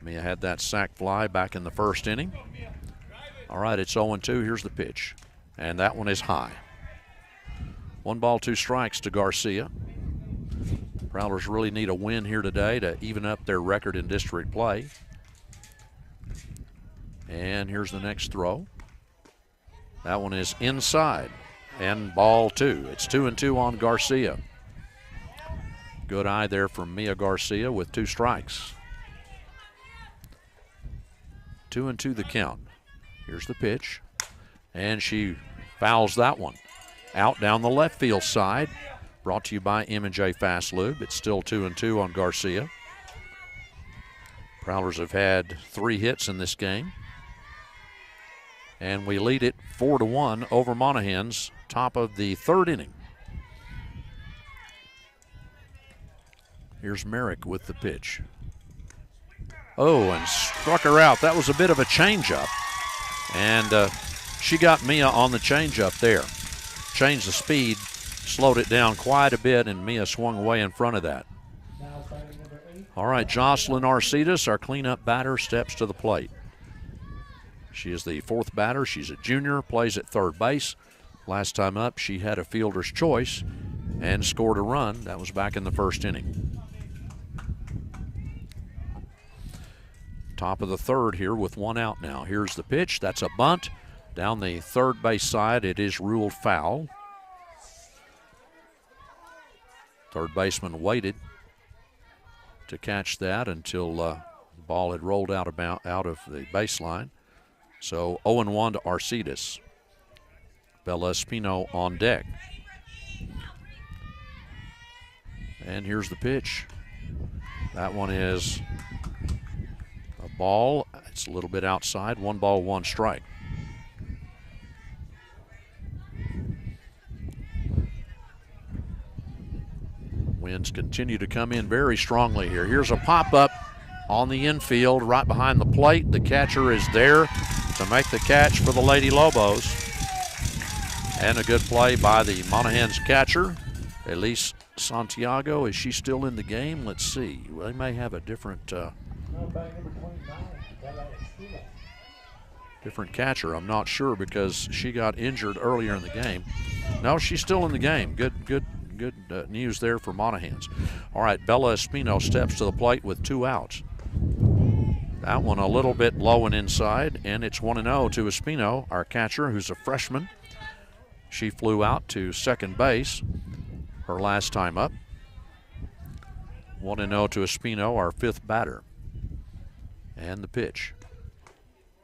Mia had that sac fly back in the first inning. All right, it's 0-2. Here's the pitch. And that one is high. 1 ball, 2 strikes to Garcia. Prowlers really need a win here today to even up their record in district play. And here's the next throw. That one is inside. And ball 2. It's 2-2 on Garcia. Good eye there from Mia Garcia with 2 strikes. 2-2 the count. Here's the pitch. And she fouls that one. Out down the left field side. Brought to you by M&J Fast Lube. It's still 2-2 on Garcia. Prowlers have had 3 hits in this game. And we lead it 4-1 over Monahans, top of the third inning. Here's Merrick with the pitch. Oh, and struck her out. That was a bit of a changeup. And she got Mia on the changeup there. Changed the speed, slowed it down quite a bit, and Mia swung away in front of that. All right, Jocelyn Arcidas, our cleanup batter, steps to the plate. She is the 4th batter. She's a junior, plays at third base. Last time up, she had a fielder's choice and scored a run. That was back in the first inning. Top of the third here with 1 out now. Here's the pitch. That's a bunt. Down the third base side, it is ruled foul. Third baseman waited to catch that until the ball had rolled out of the baseline. So 0-1 to Arcides. Bella Espino on deck. And here's the pitch. That one is a ball. It's a little bit outside. 1 ball, 1 strike. Winds continue to come in very strongly here. Here's a pop-up on the infield right behind the plate. The catcher is there to make the catch for the Lady Lobos. And a good play by the Monahans catcher, Elise Santiago. Is she still in the game? Let's see. They may have a different catcher. I'm not sure because she got injured earlier in the game. No, she's still in the game. Good news there for Monahans. All right, Bella Espino steps to the plate with 2 outs. That one a little bit low and inside, and it's 1-0 to Espino, our catcher, who's a freshman. She flew out to second base her last time up. 1-0 to Espino, our 5th batter. And the pitch.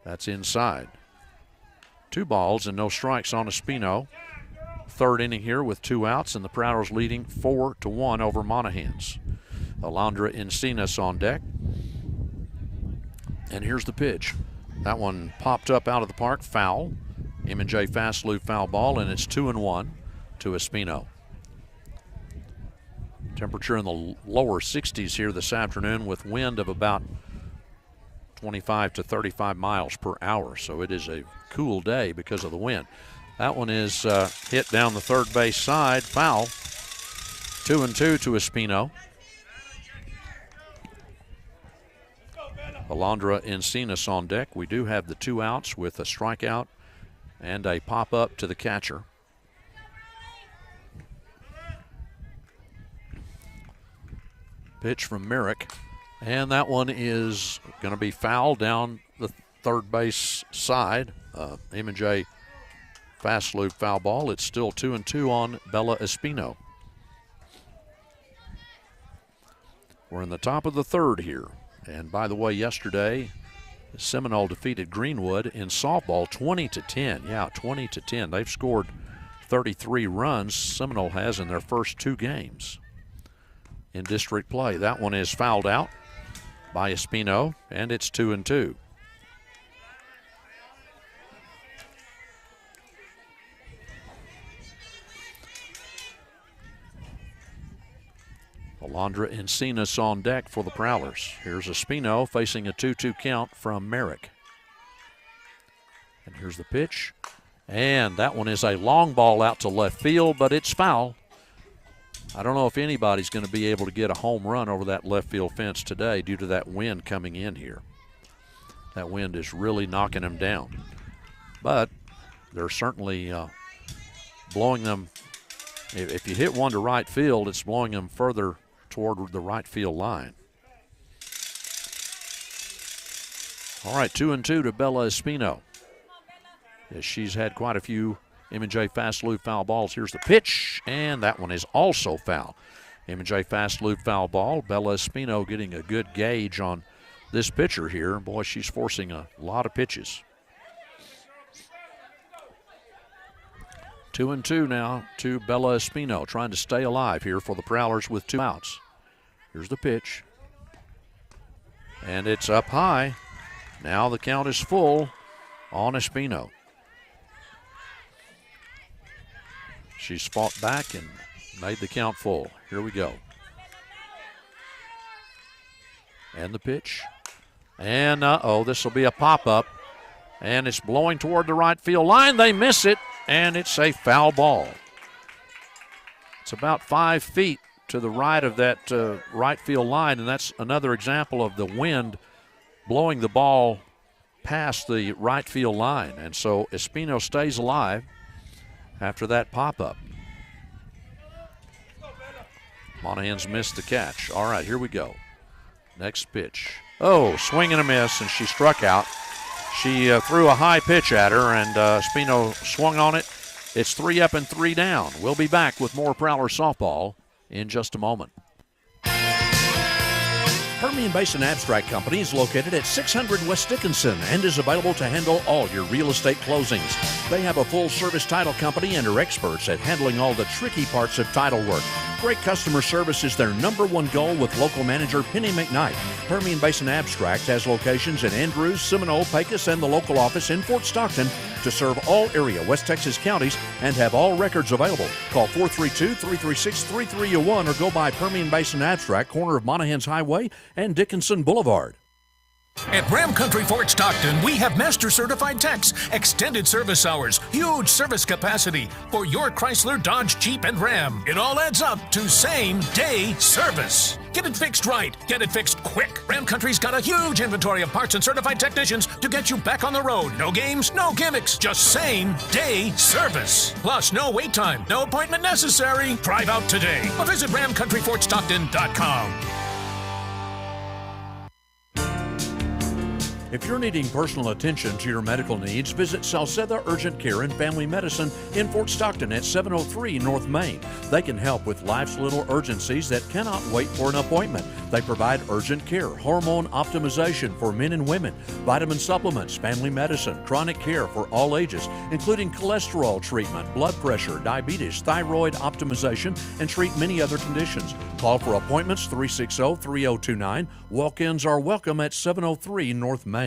That's inside. 2 balls and no strikes on Espino. Third inning here with 2 outs, and the Prowlers leading 4-1 over Monahans. Alondra Encinas on deck. And here's the pitch. That one popped up out of the park, foul. M&J fast loop foul ball, and it's 2-1 to Espino. Temperature in the lower 60s here this afternoon with wind of about 25 to 35 miles per hour. So it is a cool day because of the wind. That one is hit down the third base side, foul. 2-2 to Espino. Alondra Encinas on deck. We do have the 2 outs with a strikeout and a pop-up to the catcher. Pitch from Merrick, and that one is going to be foul down the third base side. M&J fast loop foul ball. It's still 2-2 on Bella Espino. We're in the top of the third here. And by the way, yesterday, Seminole defeated Greenwood in softball 20-10. Yeah, 20-10. They've scored 33 runs, Seminole has, in their first 2 games in district play. That one is fouled out by Espino, and it's 2-2. Alondra Encinas on deck for the Prowlers. Here's Espino facing a 2-2 count from Merrick. And here's the pitch. And that one is a long ball out to left field, but it's foul. I don't know if anybody's going to be able to get a home run over that left field fence today due to that wind coming in here. That wind is really knocking them down. But they're certainly blowing them. If you hit one to right field, it's blowing them further toward the right field line. All right, 2-2 to Bella Espino. As she's had quite a few M&J fast loop foul balls. Here's the pitch, and that one is also foul. M&J fast loop foul ball. Bella Espino getting a good gauge on this pitcher here. Boy, she's forcing a lot of pitches. 2-2 now to Bella Espino, trying to stay alive here for the Prowlers with 2 outs. Here's the pitch. And it's up high. Now the count is full on Espino. She's fought back and made the count full. Here we go. And the pitch. And this will be a pop-up. And it's blowing toward the right field line. They miss it, and it's a foul ball. It's about 5 feet to the right of that right field line, and that's another example of the wind blowing the ball past the right field line. And so Espino stays alive after that pop-up. Monahans missed the catch. All right, here we go. Next pitch. Oh, swing and a miss, and she struck out. She threw a high pitch at her, and Spino swung on it. It's 3 up and 3 down. We'll be back with more Prowler softball in just a moment. Permian Basin Abstract Company is located at 600 West Dickinson and is available to handle all your real estate closings. They have a full-service title company and are experts at handling all the tricky parts of title work. Great customer service is their number one goal with local manager Penny McKnight. Permian Basin Abstract has locations in Andrews, Seminole, Pecos, and the local office in Fort Stockton to serve all area West Texas counties and have all records available. Call 432-336-3301 or go by Permian Basin Abstract, corner of Monahans Highway and Dickinson Boulevard. At Ram Country Fort Stockton, we have master certified techs, extended service hours, huge service capacity for your Chrysler, Dodge, Jeep, and Ram. It all adds up to same-day service. Get it fixed right. Get it fixed quick. Ram Country's got a huge inventory of parts and certified technicians to get you back on the road. No games, no gimmicks, just same-day service. Plus, no wait time, no appointment necessary. Drive out today or visit RamCountryFortStockton.com. If you're needing personal attention to your medical needs, visit Salceda Urgent Care and Family Medicine in Fort Stockton at 703 North Main. They can help with life's little urgencies that cannot wait for an appointment. They provide urgent care, hormone optimization for men and women, vitamin supplements, family medicine, chronic care for all ages, including cholesterol treatment, blood pressure, diabetes, thyroid optimization, and treat many other conditions. Call for appointments 360-3029. Walk-ins are welcome at 703 North Main.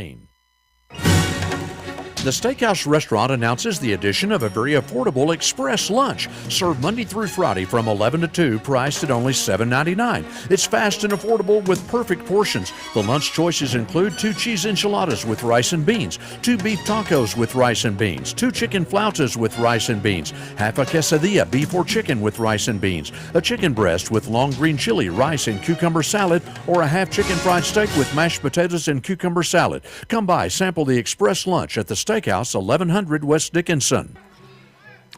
The Steakhouse Restaurant announces the addition of a very affordable express lunch, served Monday through Friday from 11 to 2, priced at only $7.99. It's fast and affordable with perfect portions. The lunch choices include 2 cheese enchiladas with rice and beans, 2 beef tacos with rice and beans, 2 chicken flautas with rice and beans, half a quesadilla, beef or chicken with rice and beans, a chicken breast with long green chili, rice and cucumber salad, or a half chicken fried steak with mashed potatoes and cucumber salad. Come by, sample the express lunch at the Steakhouse, 1100 West Dickinson.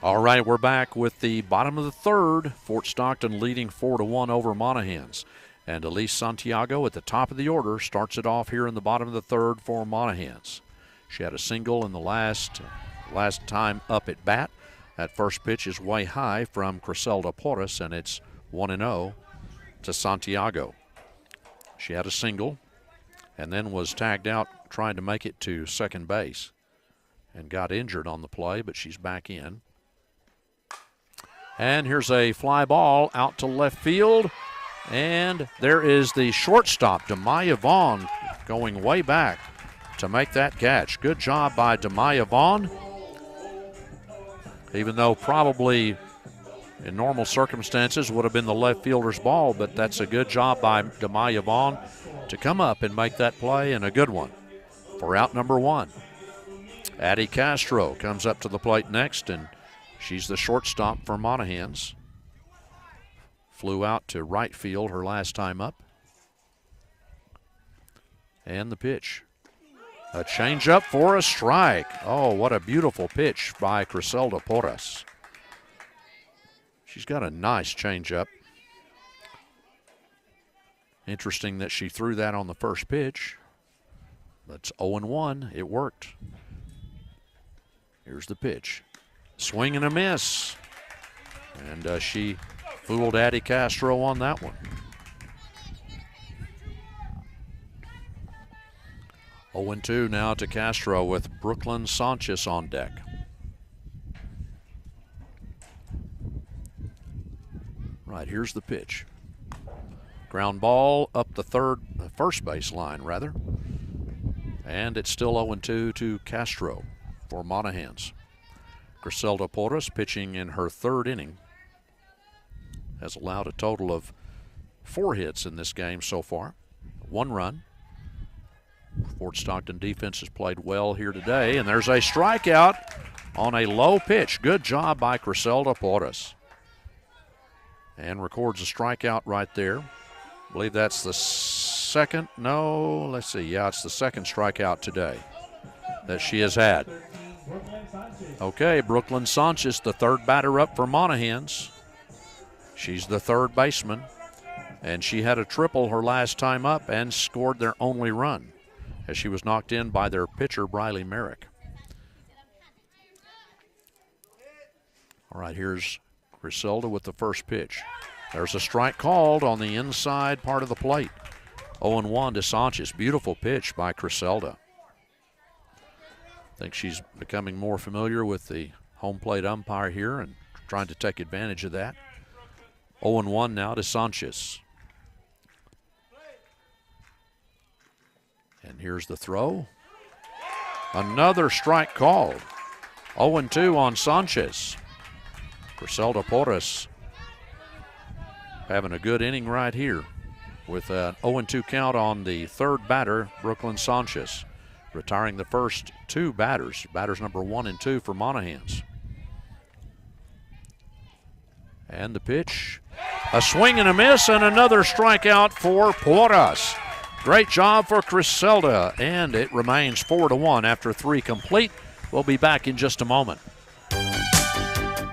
All right, we're back with the bottom of the third. Fort Stockton leading 4-1 over Monahans. And Elise Santiago at the top of the order starts it off here in the bottom of the third for Monahans. She had a single in the last time up at bat. That first pitch is way high from Criselda Porras, and it's 1-0 to Santiago. She had a single and then was tagged out trying to make it to second base and got injured on the play, but she's back in. And here's a fly ball out to left field. And there is the shortstop, Demaya Vaughn, going way back to make that catch. Good job by Demaya Vaughn. Even though probably in normal circumstances would have been the left fielder's ball, but that's a good job by Demaya Vaughn to come up and make that play, and a good one for out number one. Addie Castro comes up to the plate next, and she's the shortstop for Monahans. Flew out to right field her last time up. And the pitch. A changeup for a strike. Oh, what a beautiful pitch by Criselda Porras. She's got a nice changeup. Interesting that she threw that on the first pitch. That's 0-1. It worked. Here's the pitch. Swing and a miss. And she fooled Addie Castro on that one. 0-2 now to Castro with Brooklyn Sanchez on deck. Right, here's the pitch. Ground ball up the first base line, rather. And it's still 0-2 to Castro for Monahans. Criselda Porras pitching in her third inning. Has allowed a total of 4 hits in this game so far. 1 run. Fort Stockton defense has played well here today, and there's a strikeout on a low pitch. Good job by Criselda Porras. And records a strikeout right there. I believe that's the second. No, let's see. Yeah, it's the second strikeout today that she has had. Okay, Brooklyn Sanchez, the third batter up for Monahans. She's the third baseman, and she had a triple her last time up and scored their only run. as she was knocked in by their pitcher, Briley Merrick. All right, here's Griselda with the first pitch. There's a strike called on the inside part of the plate. 0-1 to Sanchez. Beautiful pitch by Griselda. I think she's becoming more familiar with the home plate umpire here and trying to take advantage of that. 0-1 now to Sanchez. And here's the throw. Another strike called. 0-2 on Sanchez. Griselda Porras having a good inning right here with an 0-2 count on the third batter, Brooklyn Sanchez, retiring the first two batters, number 1 and 2 for Monahans. And the pitch, a swing and a miss, and another strikeout for Porras. Great job for Griselda, and it remains 4-1 after 3 complete. We'll be back in just a moment.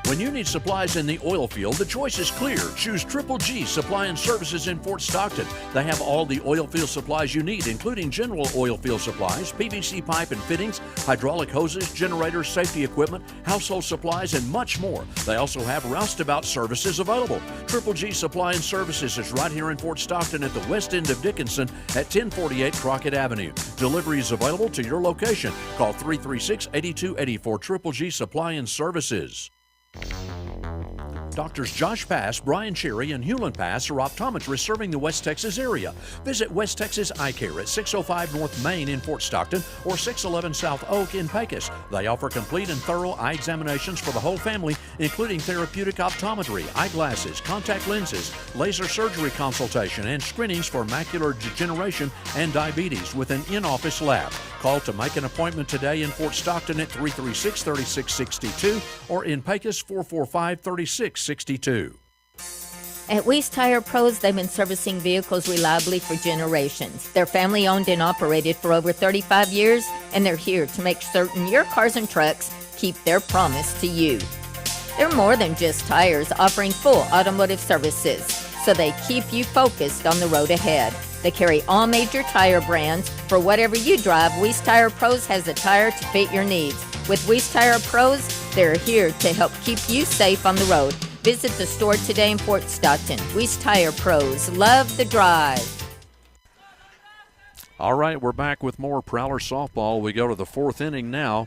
When you need supplies in the oil field, the choice is clear. Choose Triple G Supply and Services in Fort Stockton. They have all the oil field supplies you need, including general oil field supplies, PVC pipe and fittings, hydraulic hoses, generators, safety equipment, household supplies, and much more. They also have roustabout services available. Triple G Supply and Services is right here in Fort Stockton at the west end of Dickinson at 1048 Crockett Avenue. Delivery is available to your location. Call 336-8280 Triple G Supply and Services. Doctors Josh Pass, Brian Cherry, and Hewlin Pass are optometrists serving the West Texas area. Visit West Texas Eye Care at 605 North Main in Fort Stockton or 611 South Oak in Pecos. They offer complete and thorough eye examinations for the whole family, including therapeutic optometry, eyeglasses, contact lenses, laser surgery consultation, and screenings for macular degeneration and diabetes with an in-office lab. Call to make an appointment today in Fort Stockton at 336-3662 or in Pecos 445-3662. At Weiss Tire Pros, they've been servicing vehicles reliably for generations. They're family owned and operated for over 35 years, and they're here to make certain your cars and trucks keep their promise to you. They're more than just tires, offering full automotive services, so they keep you focused on the road ahead. They carry all major tire brands. For whatever you drive, Weiss Tire Pros has a tire to fit your needs. With Weiss Tire Pros, they're here to help keep you safe on the road. Visit the store today in Fort Stockton. Weiss Tire Pros. Love the drive. All right, we're back with more Prowler softball. We go to the 4th inning now,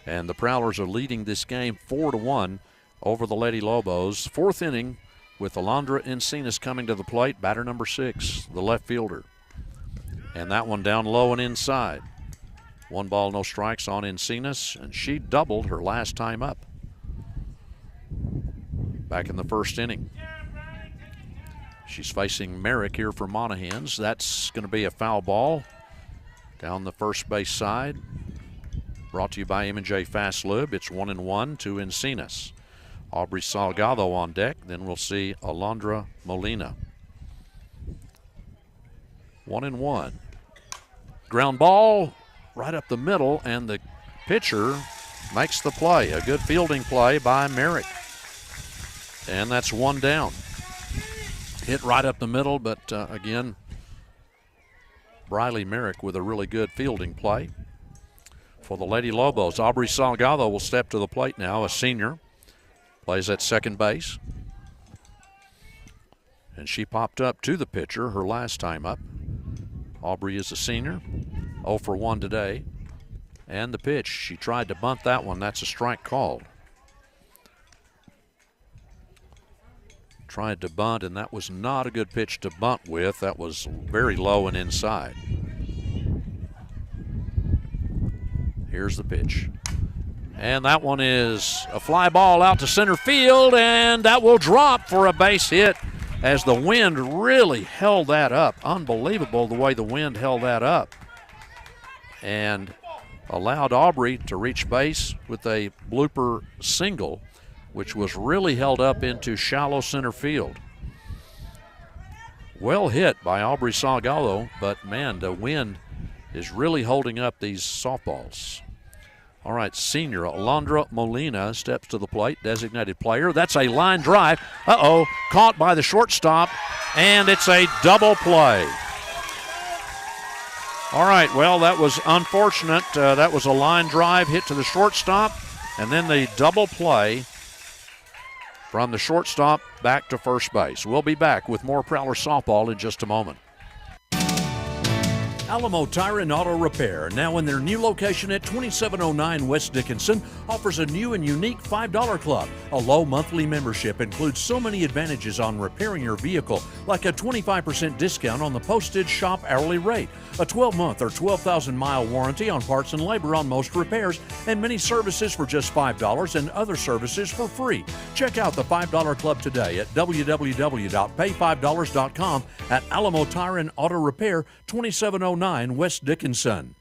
and the Prowlers are leading this game 4-1 over the Lady Lobos. 4th inning with Alondra Encinas coming to the plate, batter number 6, the left fielder. And that one down low and inside. 1 ball, no strikes on Encinas, and she doubled her last time up back in the 1st inning. She's facing Merrick here for Monahans. That's going to be a foul ball down the first base side. Brought to you by M&J Fast Lube. It's 1-1 to Encinas. Aubrey Salgado on deck. Then we'll see Alondra Molina. 1-1. Ground ball right up the middle, and the pitcher makes the play. A good fielding play by Merrick. And that's 1 down. Hit right up the middle, but again, Briley Merrick with a really good fielding play. For the Lady Lobos, Aubrey Salgado will step to the plate now, a senior. Plays at second base. And she popped up to the pitcher her last time up. Aubrey is a senior, 0 for 1 today. And the pitch, she tried to bunt that one. That's a strike called. Tried to bunt, and that was not a good pitch to bunt with. That was very low and inside. Here's the pitch. And that one is a fly ball out to center field, and that will drop for a base hit as the wind really held that up. Unbelievable the way the wind held that up. And allowed Aubrey to reach base with a blooper single, which was really held up into shallow center field. Well hit by Aubrey Salgado, but man, the wind is really holding up these softballs. All right, senior Alondra Molina steps to the plate, designated player. That's a line drive. Caught by the shortstop, and it's a double play. All right, well, that was unfortunate. That was a line drive hit to the shortstop, and then the double play from the shortstop back to first base. We'll be back with more Prowler softball in just a moment. Alamo Tire and Auto Repair, now in their new location at 2709 West Dickinson, offers a new and unique $5 club. A low monthly membership includes so many advantages on repairing your vehicle, like a 25% discount on the posted shop hourly rate, a 12-month or 12,000-mile warranty on parts and labor on most repairs, and many services for just $5 and other services for free. Check out the $5 club today at www.pay5dollars.com at Alamo Tire and Auto Repair, 2709 West Dickinson.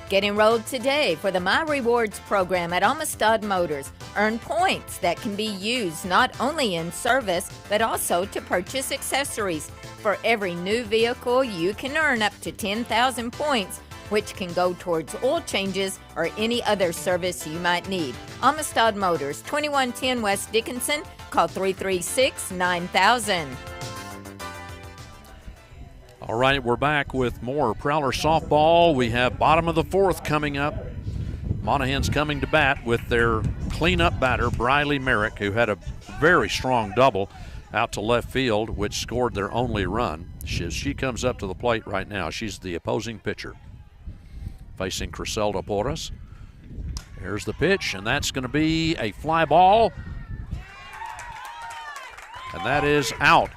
Get enrolled today for the My Rewards program at Amistad Motors. Earn points that can be used not only in service, but also to purchase accessories. For every new vehicle, you can earn up to 10,000 points, which can go towards oil changes or any other service you might need. Amistad Motors, 2110 West Dickinson. Call 336-9000. All right, we're back with more Prowler softball. We have bottom of the fourth coming up. Monahans coming to bat with their cleanup batter, Briley Merrick, who had a very strong double out to left field, which scored their only run. She comes up to the plate right now. She's the opposing pitcher. Facing Criselda Porras. Here's the pitch, and that's going to be a fly ball. And that is out.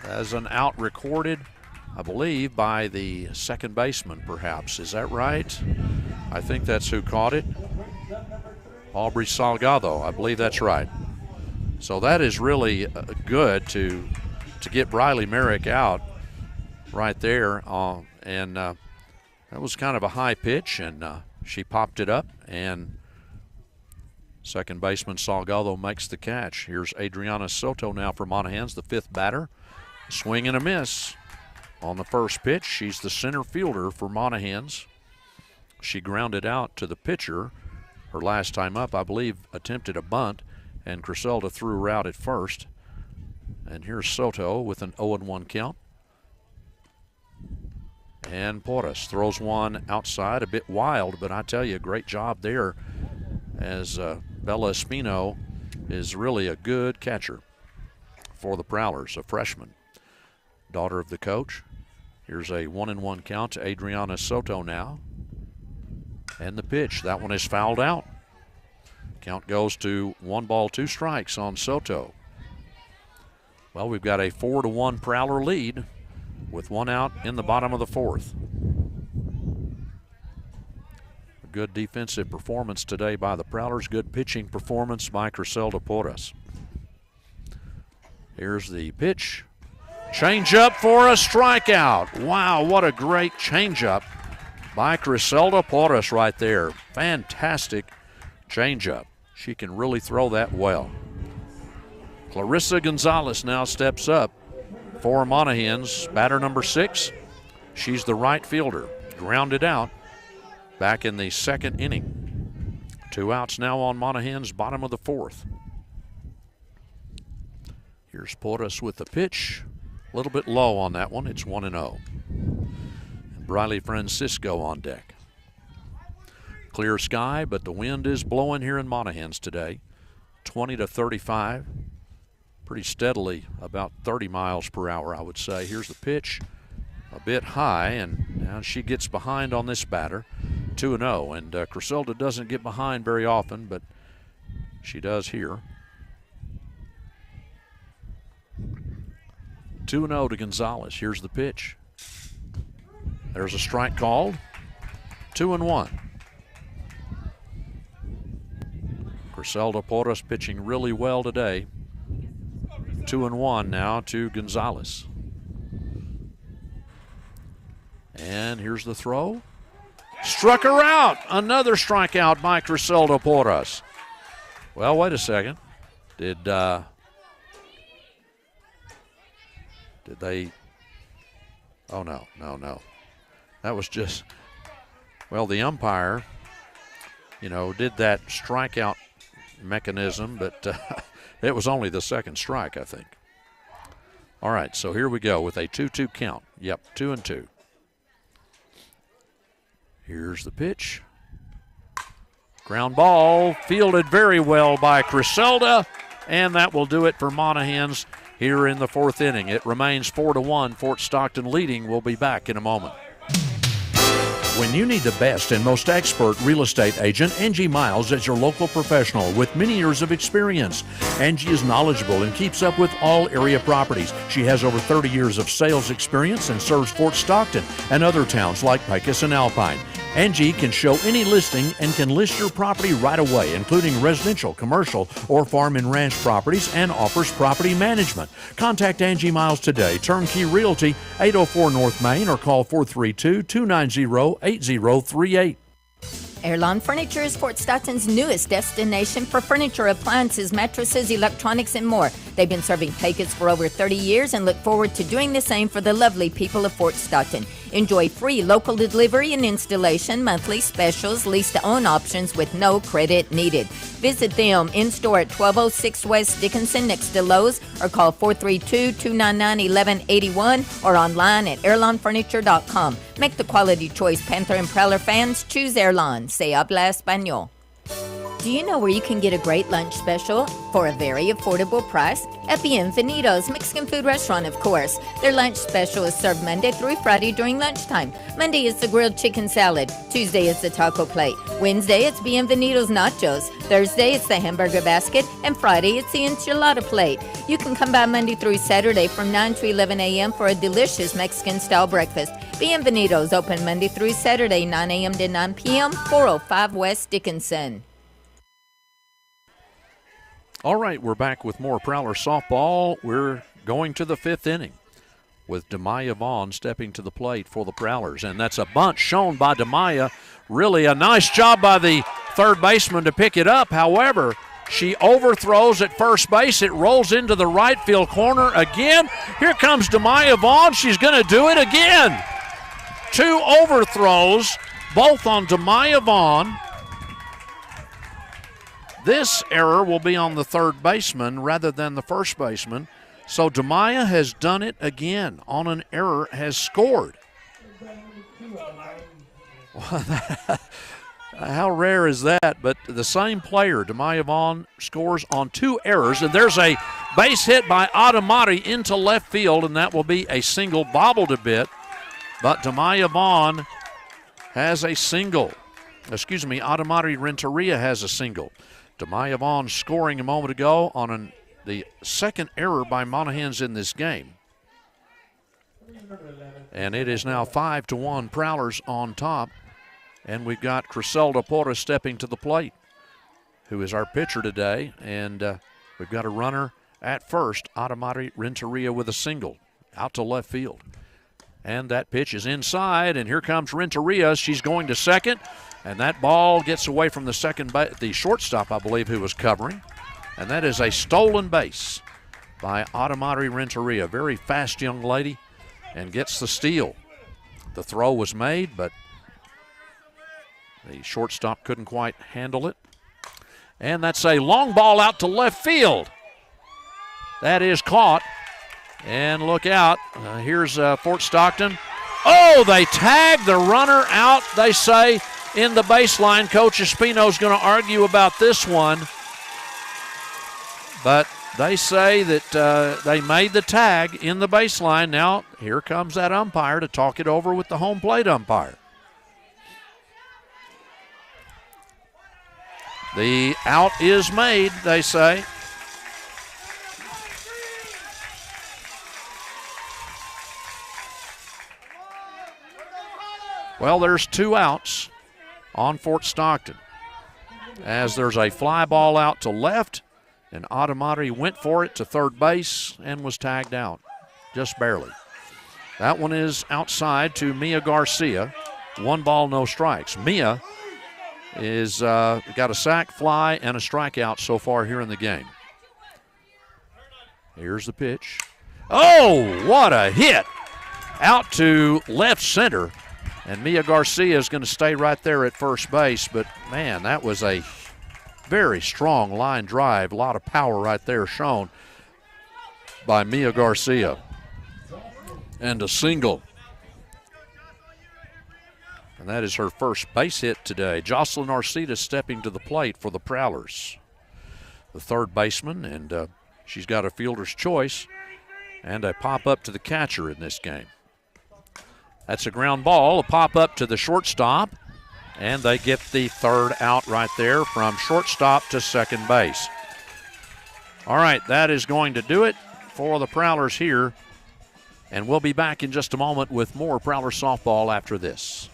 As an out recorded, I believe, by the second baseman, perhaps. Is that right? I think that's who caught it. Aubrey Salgado, I believe that's right. So that is really good to get Briley Merrick out right there. And that was kind of a high pitch, and she popped it up, and second baseman Salgado makes the catch. Here's Adriana Soto now for Monahans, the fifth batter. Swing and a miss. On the first pitch, she's the center fielder for Monahans. She grounded out to the pitcher. Her last time up, I believe, attempted a bunt, and Criselda threw her out at first. And here's Soto with an 0-1 count. And Porras throws one outside, a bit wild, but I tell you, great job there, as Bella Espino is really a good catcher for the Prowlers, a freshman, daughter of the coach. Here's a 1-1 count to Adriana Soto now. And the pitch, that one is fouled out. Count goes to 1 ball, 2 strikes on Soto. Well, we've got a 4-1 Prowler lead with one out in the bottom of the fourth. A good defensive performance today by the Prowlers. Good pitching performance by Criselda Porras. Here's the pitch. Change up for a strikeout. Wow, what a great changeup by Criselda Porras right there. Fantastic changeup. She can really throw that well. Clarissa Gonzalez now steps up for Monahans, batter number 6. She's the right fielder. Grounded out back in the second inning. 2 outs now on Monahans, bottom of the fourth. Here's Porras with the pitch. A little bit low on that one. It's 1-0. And Briley Francisco on deck. Clear sky, but the wind is blowing here in Monahans today. 20 to 35. Pretty steadily, about 30 miles per hour, I would say. Here's the pitch. A bit high, and now she gets behind on this batter. 2-0. And Criselda doesn't get behind very often, but she does here. 2-0 to Gonzalez. Here's the pitch. There's a strike called. 2-1. Criselda Porras pitching really well today. 2-1 now to Gonzalez. And here's the throw. Struck her out. Another strikeout by Criselda Porras. Well, wait a second. Did they? Oh, no. That was just, well, the umpire, did that strikeout mechanism, but it was only the second strike, I think. All right, so here we go with a 2-2 count. Yep, 2-2. Here's the pitch. Ground ball fielded very well by Criselda, and that will do it for Monahans here in the fourth inning. It remains 4-1. Fort Stockton leading. We'll be back in a moment. When you need the best and most expert real estate agent, Angie Miles is your local professional with many years of experience. Angie is knowledgeable and keeps up with all area properties. She has over 30 years of sales experience and serves Fort Stockton and other towns like Pecos and Alpine. Angie can show any listing and can list your property right away, including residential, commercial, or farm and ranch properties, and offers property management. Contact Angie Miles today, Turnkey Realty, 804 North Main, or call 432-290-8038. Airlawn Furniture is Fort Stockton's newest destination for furniture, appliances, mattresses, electronics, and more. They've been serving Pecos for over 30 years and look forward to doing the same for the lovely people of Fort Stockton. Enjoy free local delivery and installation, monthly specials, lease-to-own options with no credit needed. Visit them in-store at 1206 West Dickinson next to Lowe's, or call 432-299-1181, or online at airlawnfurniture.com. Make the quality choice. Panther and Prowler fans, choose Airlawn. Se habla español. Do you know where you can get a great lunch special for a very affordable price? At Bienvenidos Mexican food restaurant, of course. Their lunch special is served Monday through Friday during lunchtime. Monday is the grilled chicken salad. Tuesday is the taco plate. Wednesday, it's Bienvenidos nachos. Thursday, it's the hamburger basket. And Friday, it's the enchilada plate. You can come by Monday through Saturday from 9 to 11 a.m. for a delicious Mexican-style breakfast. Bienvenidos open Monday through Saturday, 9 a.m. to 9 p.m., 405 West Dickinson. All right, we're back with more Prowler softball. We're going to the fifth inning with Demaya Vaughn stepping to the plate for the Prowlers. And that's a bunt shown by Demaya. Really a nice job by the third baseman to pick it up. However, she overthrows at first base. It rolls into the right field corner again. Here comes Demaya Vaughn. She's going to do it again. Two overthrows, both on Demaya Vaughn. This error will be on the third baseman rather than the first baseman. So Demaya has done it again. On an error, has scored. How rare is that? But the same player, Demaya Vaughn, scores on two errors. And there's a base hit by Adamari into left field, and that will be a single, bobbled a bit. But Demaya Vaughn has a single. Adamari Renteria has a single. Demaya Vaughn scoring a moment ago on the second error by Monahans in this game. And it is now 5-1, Prowlers on top. And we've got Criselda Porras stepping to the plate, who is our pitcher today. And we've got a runner at first, Adamari Renteria with a single out to left field. And that pitch is inside, and here comes Renteria. She's going to second. And that ball gets away from the the shortstop, I believe, who was covering. And that is a stolen base by Adamari Renteria. Very fast young lady, and gets the steal. The throw was made, but the shortstop couldn't quite handle it. And that's a long ball out to left field. That is caught. And look out. Here's Fort Stockton. Oh, they tag the runner out, they say, in the baseline. Coach Espino's going to argue about this one. But they say that they made the tag in the baseline. Now, here comes that umpire to talk it over with the home plate umpire. The out is made, they say. Well, there's two outs on Fort Stockton, as there's a fly ball out to left, and Adamari went for it to third base and was tagged out, just barely. That one is outside to Mia Garcia. 1 ball, no strikes. Mia is got a sac, fly, and a strikeout so far here in the game. Here's the pitch. Oh, what a hit! Out to left center. And Mia Garcia is going to stay right there at first base. But, man, that was a very strong line drive. A lot of power right there shown by Mia Garcia. And a single. And that is her first base hit today. Jocelyn Arcita stepping to the plate for the Prowlers. The third baseman, and she's got a fielder's choice and a pop-up to the catcher in this game. That's a ground ball, a pop-up to the shortstop, and they get the third out right there from shortstop to second base. All right, that is going to do it for the Prowlers here, and we'll be back in just a moment with more Prowler softball after this.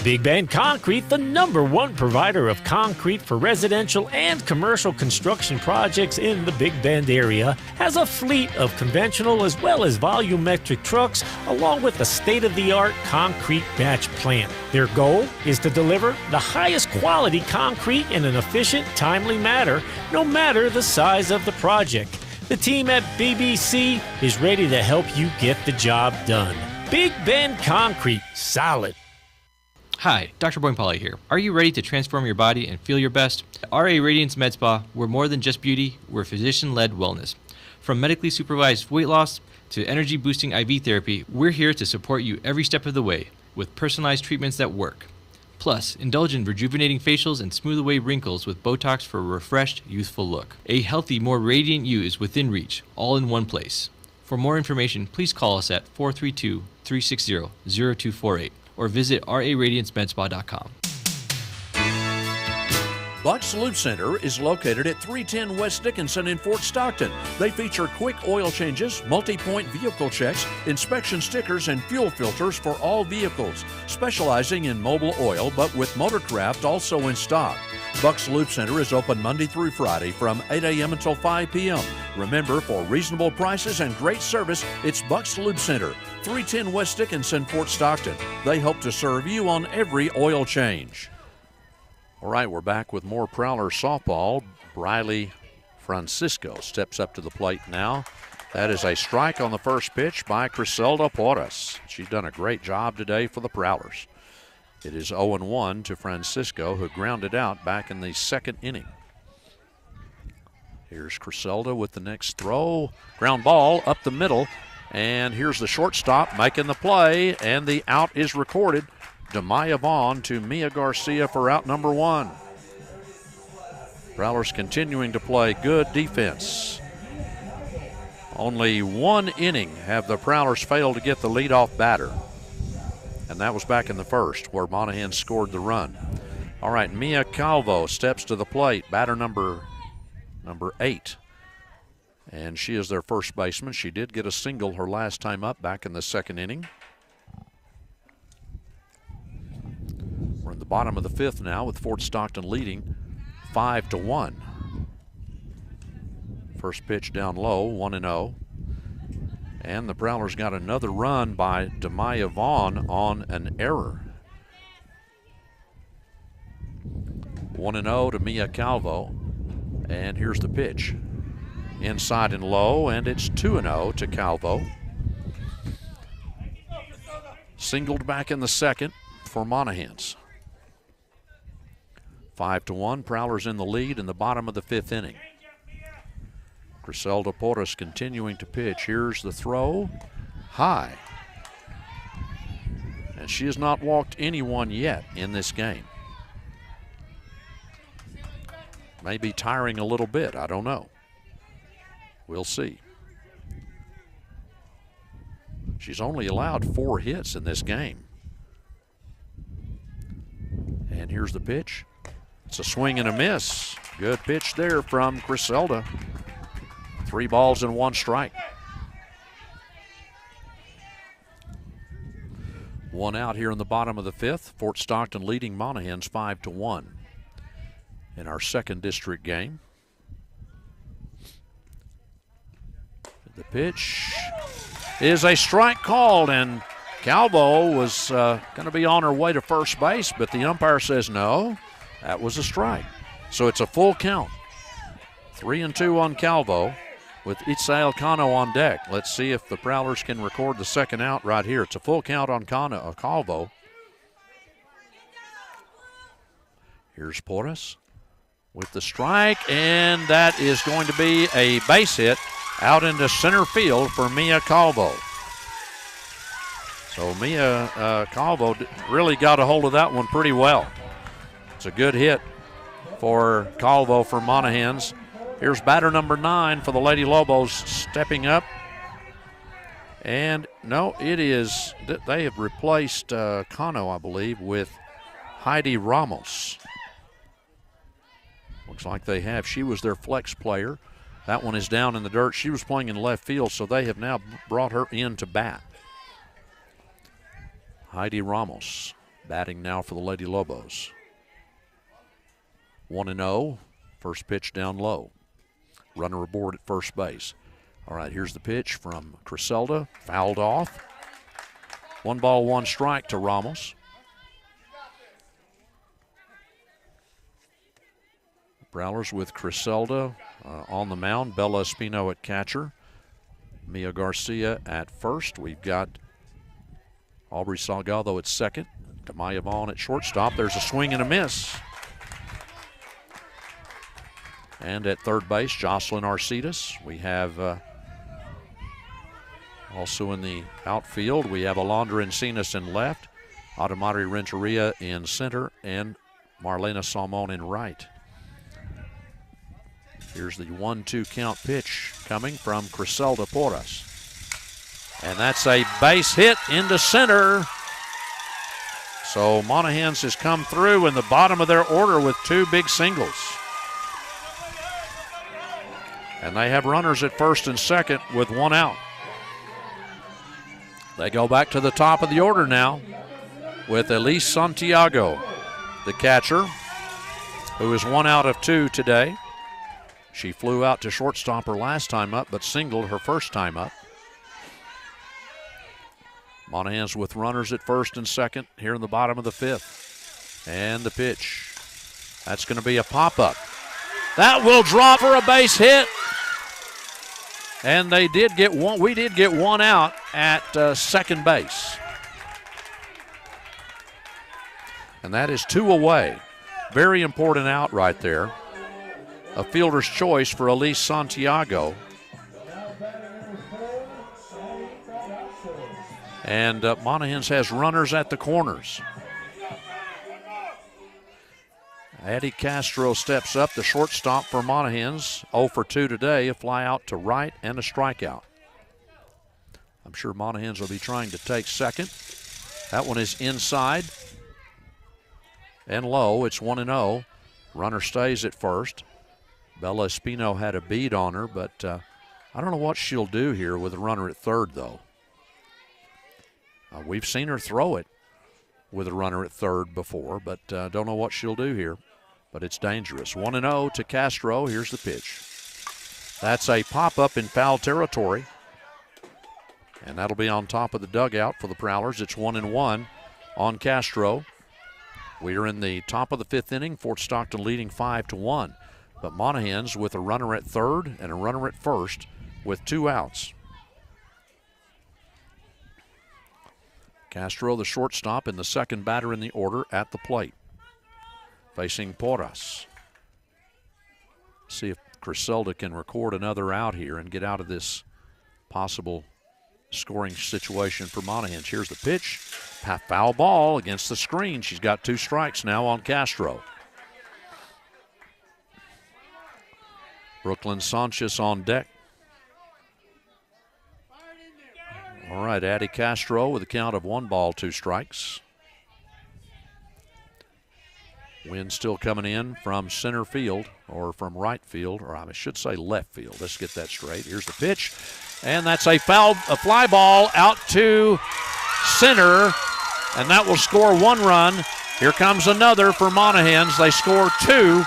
Big Bend Concrete, the #1 provider of concrete for residential and commercial construction projects in the Big Bend area, has a fleet of conventional as well as volumetric trucks, along with a state-of-the-art concrete batch plant. Their goal is to deliver the highest quality concrete in an efficient, timely manner, no matter the size of the project. The team at BBC is ready to help you get the job done. Big Bend Concrete, solid. Hi, Dr. Boyne-Polly here. Are you ready to transform your body and feel your best? At RA Radiance Med Spa, we're more than just beauty, we're physician-led wellness. From medically supervised weight loss to energy-boosting IV therapy, we're here to support you every step of the way with personalized treatments that work. Plus, indulge in rejuvenating facials and smooth away wrinkles with Botox for a refreshed, youthful look. A healthy, more radiant you is within reach, all in one place. For more information, please call us at 432-360-0248. or visit raradiancemedspa.com. Buck's Loop Center is located at 310 West Dickinson in Fort Stockton. They feature quick oil changes, multi-point vehicle checks, inspection stickers, and fuel filters for all vehicles, specializing in mobile oil but with Motorcraft also in stock. Buck's Loop Center is open Monday through Friday from 8 a.m. until 5 p.m. Remember, for reasonable prices and great service, it's Buck's Loop Center, 310 West Dickinson, Fort Stockton. They hope to serve you on every oil change. All right, we're back with more Prowler softball. Briley Francisco steps up to the plate now. That is a strike on the first pitch by Criselda Porras. She's done a great job today for the Prowlers. It is 0-1 to Francisco, who grounded out back in the second inning. Here's Criselda with the next throw. Ground ball up the middle. And here's the shortstop making the play, and the out is recorded. Demaya Vaughn to Mia Garcia for out number 1. Prowlers continuing to play good defense. Only one inning have the Prowlers failed to get the leadoff batter. And that was back in the first, where Monahans scored the run. All right, Mia Calvo steps to the plate, batter number 8. And she is their first baseman. She did get a single her last time up back in the second inning. We're in the bottom of the fifth now with Fort Stockton leading 5-1. First pitch down low, 1-0. And the Prowlers got another run by Demaya Vaughn on an error. 1-0 to Mia Calvo. And here's the pitch. Inside and low, and it's 2-0 to Calvo. Singled back in the second for Monahans. 5-1, Prowlers in the lead in the bottom of the fifth inning. Criselda Porras continuing to pitch. Here's the throw, high. And she has not walked anyone yet in this game. Maybe tiring a little bit, I don't know. We'll see. She's only allowed 4 hits in this game. And here's the pitch. It's a swing and a miss. Good pitch there from Criselda. 3 balls and 1 strike. 1 out here in the bottom of the fifth. Fort Stockton leading Monahans 5-1 in our second district game. The pitch is a strike called, and Calvo was going to be on her way to first base, but the umpire says no, that was a strike. So it's a full count. 3-2 on Calvo with Itza Elcano on deck. Let's see if the Prowlers can record the second out right here. It's a full count on Calvo. Here's Porras with the strike, and that is going to be a base hit out into center field for Mia Calvo. So Mia Calvo really got a hold of that one pretty well. It's a good hit for Calvo for Monahans. Here's batter number 9 for the Lady Lobos stepping up. And no, it is, they have replaced Cano, I believe, with Heidi Ramos. Looks like they have. She was their flex player. That one is down in the dirt. She was playing in left field, so they have now brought her in to bat. Heidi Ramos batting now for the Lady Lobos. 1-0. First pitch down low. Runner aboard at first base. All right, here's the pitch from Criselda. Fouled off. 1 ball, 1 strike to Ramos. Prowlers with Criselda on the mound. Bella Espino at catcher. Mia Garcia at first. We've got Aubrey Salgado at second. Tamaya Vaughn at shortstop. There's a swing and a miss. And at third base, Jocelyn Arcidas. We have also in the outfield, we have Alondra Encinas in left, Adamari Renteria in center, and Marlena Salmon in right. Here's the 1-2 count pitch coming from Criselda Porras. And that's a base hit into center. So Monahans has come through in the bottom of their order with 2 big singles. And they have runners at first and second with 1 out. They go back to the top of the order now with Elise Santiago, the catcher, who is 1 out of 2 today. She flew out to shortstop her last time up, but singled her first time up. Monahans with runners at first and second here in the bottom of the 5th. And the pitch. That's going to be a pop-up. That will drop for a base hit. And they did get one. We did get 1 out at second base. And that is 2 away. Very important out right there. A fielder's choice for Elise Santiago. And Monahans has runners at the corners. Addie Castro steps up, the shortstop for Monahans. 0 for 2 today, a fly out to right and a strikeout. I'm sure Monahans will be trying to take second. That one is inside and low. It's 1-0. Runner stays at first. Bella Espino had a bead on her, but I don't know what she'll do here with a runner at third, though. We've seen her throw it with a runner at third before, but don't know what she'll do here. But it's dangerous. 1-0 to Castro. Here's the pitch. That's a pop-up in foul territory. And that'll be on top of the dugout for the Prowlers. It's 1-1 on Castro. We are in the top of the 5th inning. Fort Stockton leading 5-1. But Monahans with a runner at third and a runner at first with 2 outs. Castro, the shortstop, and the second batter in the order at the plate. Facing Porras. See if Criselda can record another out here and get out of this possible scoring situation for Monahans. Here's the pitch. Foul ball against the screen. She's got 2 strikes now on Castro. Brooklyn Sanchez on deck. All right, Addie Castro with a count of 1 ball, 2 strikes. Wind still coming in from center field, or from right field, or I should say left field. Let's get that straight. Here's the pitch, and that's a fly ball out to center, and that will score 1 run. Here comes another for Monahans. They score 2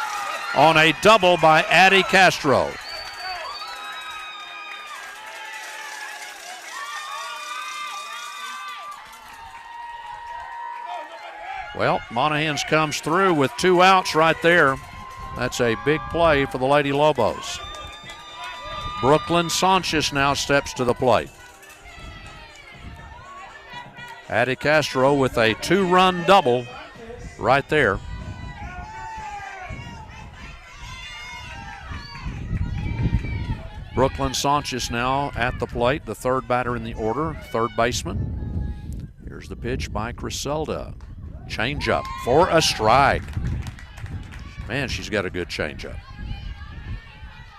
on a double by Addie Castro. Well, Monahans comes through with 2 outs right there. That's a big play for the Lady Lobos. Brooklyn Sanchez now steps to the plate. Addie Castro with a 2-run double right there. Brooklyn Sanchez now at the plate, the third batter in the order, third baseman. Here's the pitch by Griselda. Changeup for a strike. Man, she's got a good changeup.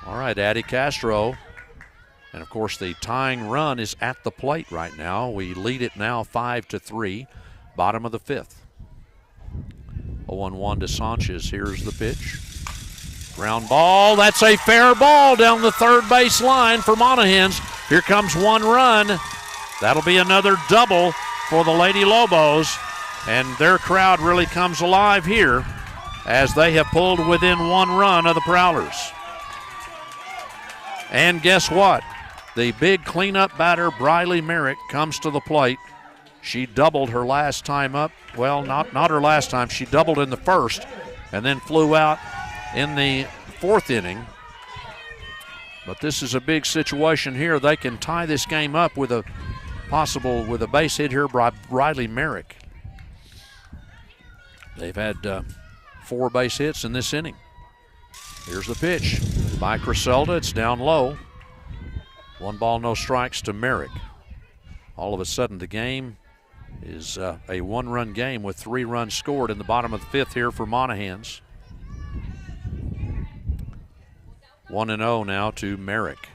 All right, Addie Castro. And, of course, the tying run is at the plate right now. We lead it now 5-3, bottom of the fifth. 0-1 to Sanchez. Here's the pitch. Ground ball. That's a fair ball down the third base line for Monahans. Here comes one run. That'll be another double for the Lady Lobos. And their crowd really comes alive here as they have pulled within one run of the Prowlers. And guess what? The big cleanup batter, Briley Merrick, comes to the plate. She doubled her last time up. Well, not her last time. She doubled in the first and then flew out in the fourth inning. But this is a big situation here. They can tie this game up with a base hit here by Briley Merrick. They've had 4 base hits in this inning. Here's the pitch by Griselda. It's down low. 1 ball, no strikes to Merrick. All of a sudden, the game is a 1-run game with 3 runs scored in the bottom of the fifth here for Monahans. 1-0 now to Merrick.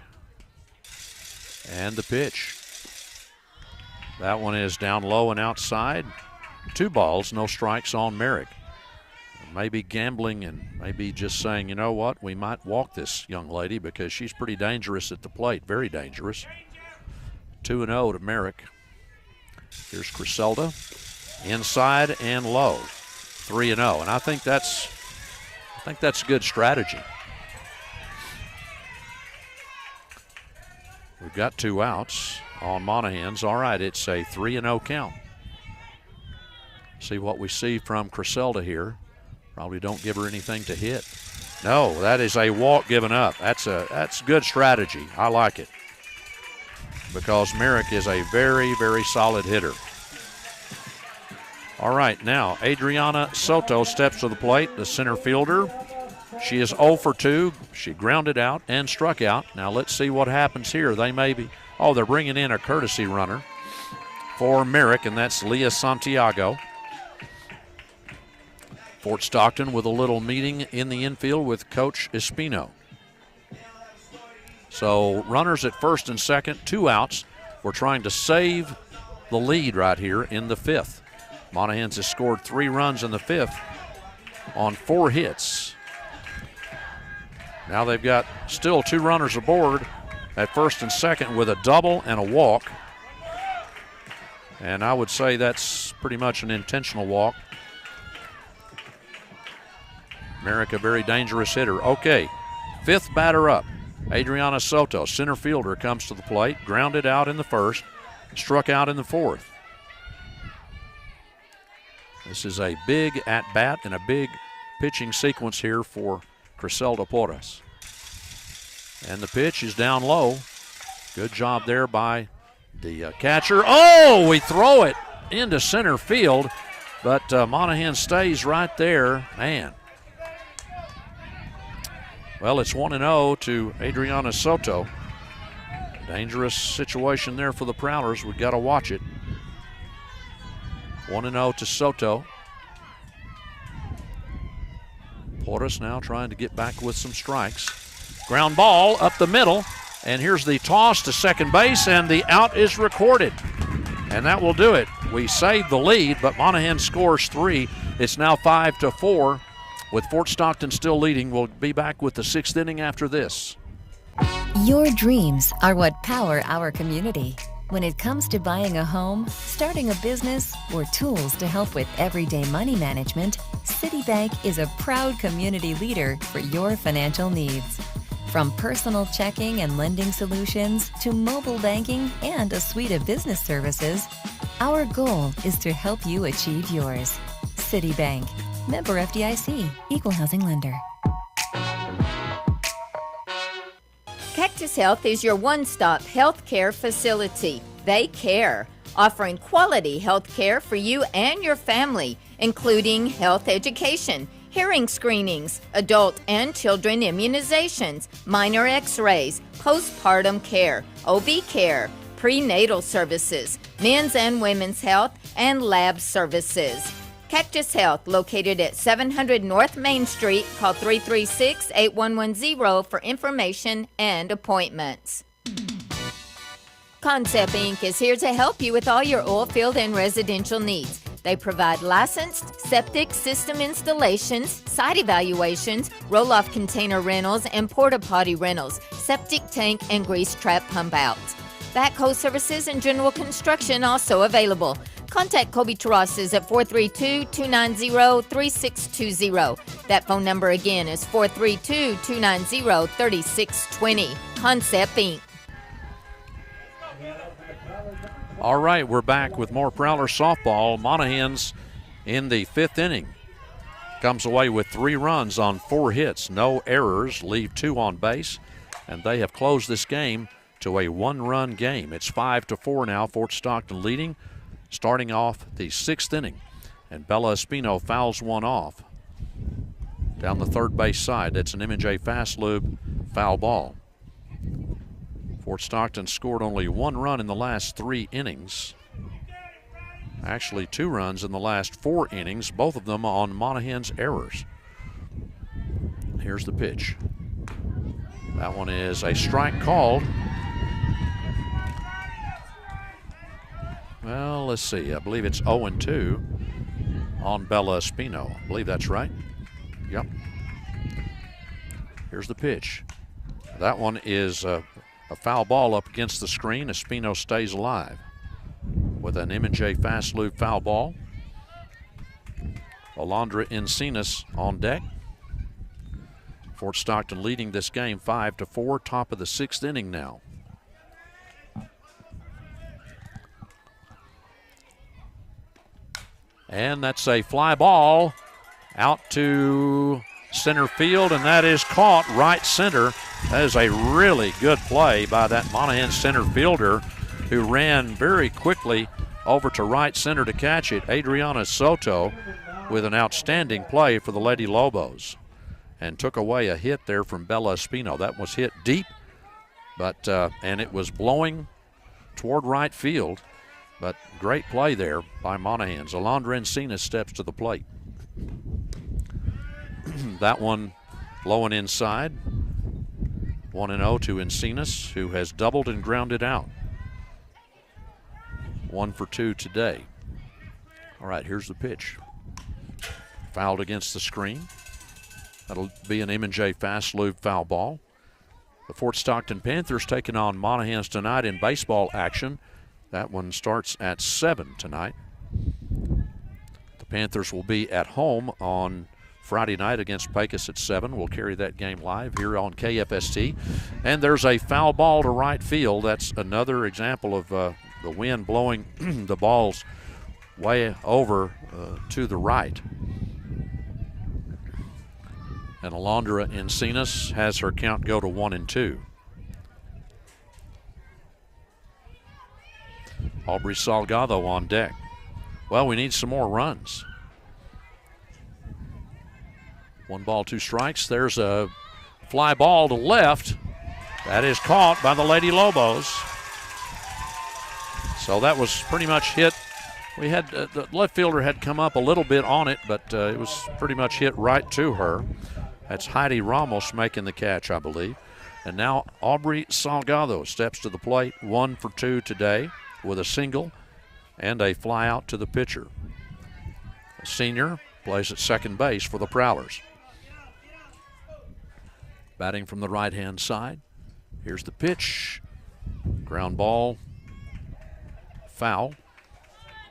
And the pitch. That one is down low and outside. 2 balls, no strikes on Merrick. Maybe gambling and maybe just saying, you know what, we might walk this young lady because she's pretty dangerous at the plate, very dangerous. 2-0 to Merrick. Here's Griselda, inside and low, 3-0, and I think that's good strategy. We've got 2 outs on Monahans. All right, it's a 3-0 count. See what we see from Griselda here. Probably don't give her anything to hit. No, that is a walk given up. That's good strategy. I like it because Merrick is a very, very solid hitter. All right, now Adriana Soto steps to the plate, the center fielder. She is 0 for 2. She grounded out and struck out. Now let's see what happens here. They're bringing in a courtesy runner for Merrick, and that's Leah Santiago. Fort Stockton with a little meeting in the infield with Coach Espino. So runners at first and second, 2 outs. We're trying to save the lead right here in the fifth. Monahans has scored 3 runs in the fifth on 4 hits. Now they've got still 2 runners aboard at first and second with a double and a walk. And I would say that's pretty much an intentional walk. Merrick, a very dangerous hitter. Okay, 5th batter up. Adriana Soto, center fielder, comes to the plate, grounded out in the first, struck out in the 4th. This is a big at-bat and a big pitching sequence here for Griselda Porras. And the pitch is down low. Good job there by the catcher. Oh, we throw it into center field, but Monahan stays right there. Man. Well, it's 1-0 to Adriana Soto. Dangerous situation there for the Prowlers. We've got to watch it. 1-0 to Soto. Porras now trying to get back with some strikes. Ground ball up the middle, and here's the toss to second base, and the out is recorded. And that will do it. We saved the lead, but Monahan scores 3. It's now 5-4. With Fort Stockton still leading, we'll be back with the 6th inning after this. Your dreams are what power our community. When it comes to buying a home, starting a business, or tools to help with everyday money management, Citibank is a proud community leader for your financial needs. From personal checking and lending solutions to mobile banking and a suite of business services, our goal is to help you achieve yours. Citibank. Member FDIC, Equal Housing Lender. Cactus Health is your one-stop healthcare facility. They care, offering quality health care for you and your family, including health education, hearing screenings, adult and children immunizations, minor x-rays, postpartum care, OB care, prenatal services, men's and women's health, and lab services. Cactus Health, located at 700 North Main Street. Call 336-8110 for information and appointments. Concept Inc. is here to help you with all your oil field and residential needs. They provide licensed septic system installations, site evaluations, roll-off container rentals, and porta-potty rentals, septic tank and grease trap pump-outs. Backhoe services and general construction also available. Contact Kobe Terraces at 432-290-3620. That phone number again is 432-290-3620. Concept Inc. All right, we're back with more Prowler softball. Monahans in the 5th inning comes away with 3 runs on 4 hits, no errors, leave 2 on base, and they have closed this game to a 1-run game. It's 5-4 now, Fort Stockton leading, starting off the 6th inning, and Bella Espino fouls one off down the third base side. That's an M&J Fast Lube foul ball. Fort Stockton scored only 1 run in the last 3 innings. Actually 2 runs in the last 4 innings, both of them on Monahans errors. Here's the pitch. That one is a strike called. Well, let's see. I believe it's 0-2 on Bella Espino. I believe that's right. Yep. Here's the pitch. That one is a foul ball up against the screen. Espino stays alive with an M&J Fast Lube foul ball. Alondra Encinas on deck. Fort Stockton leading this game 5-4, top of the 6th inning now. And that's a fly ball out to center field, and that is caught right center. That is a really good play by that Monahan center fielder who ran very quickly over to right center to catch it. Adriana Soto with an outstanding play for the Lady Lobos and took away a hit there from Bella Espino. That was hit deep, but and it was blowing toward right field, but great play there by Monahans. Alondra Encinas steps to the plate. That one low and inside. 1-0 to Encinas, who has doubled and grounded out. 1 for 2 today. All right, here's the pitch. Fouled against the screen. That'll be an M&J Fast Lube foul ball. The Fort Stockton Panthers taking on Monahans tonight in baseball action. That one starts at 7 tonight. The Panthers will be at home on Friday night against Pecos at 7. We'll carry that game live here on KFST. And there's a foul ball to right field. That's another example of the wind blowing the balls way over to the right. And Alondra Encinas has her count go to 1-2. Aubrey Salgado on deck. Well, we need some more runs. 1 ball, 2 strikes. There's a fly ball to left. That is caught by the Lady Lobos. So that was pretty much hit. We had the left fielder had come up a little bit on it, but it was pretty much hit right to her. That's Heidi Ramos making the catch, I believe. And now Aubrey Salgado steps to the plate, 1 for 2 today with a single and a fly out to the pitcher. A senior plays at second base for the Prowlers. Batting from the right-hand side. Here's the pitch. Ground ball. Foul.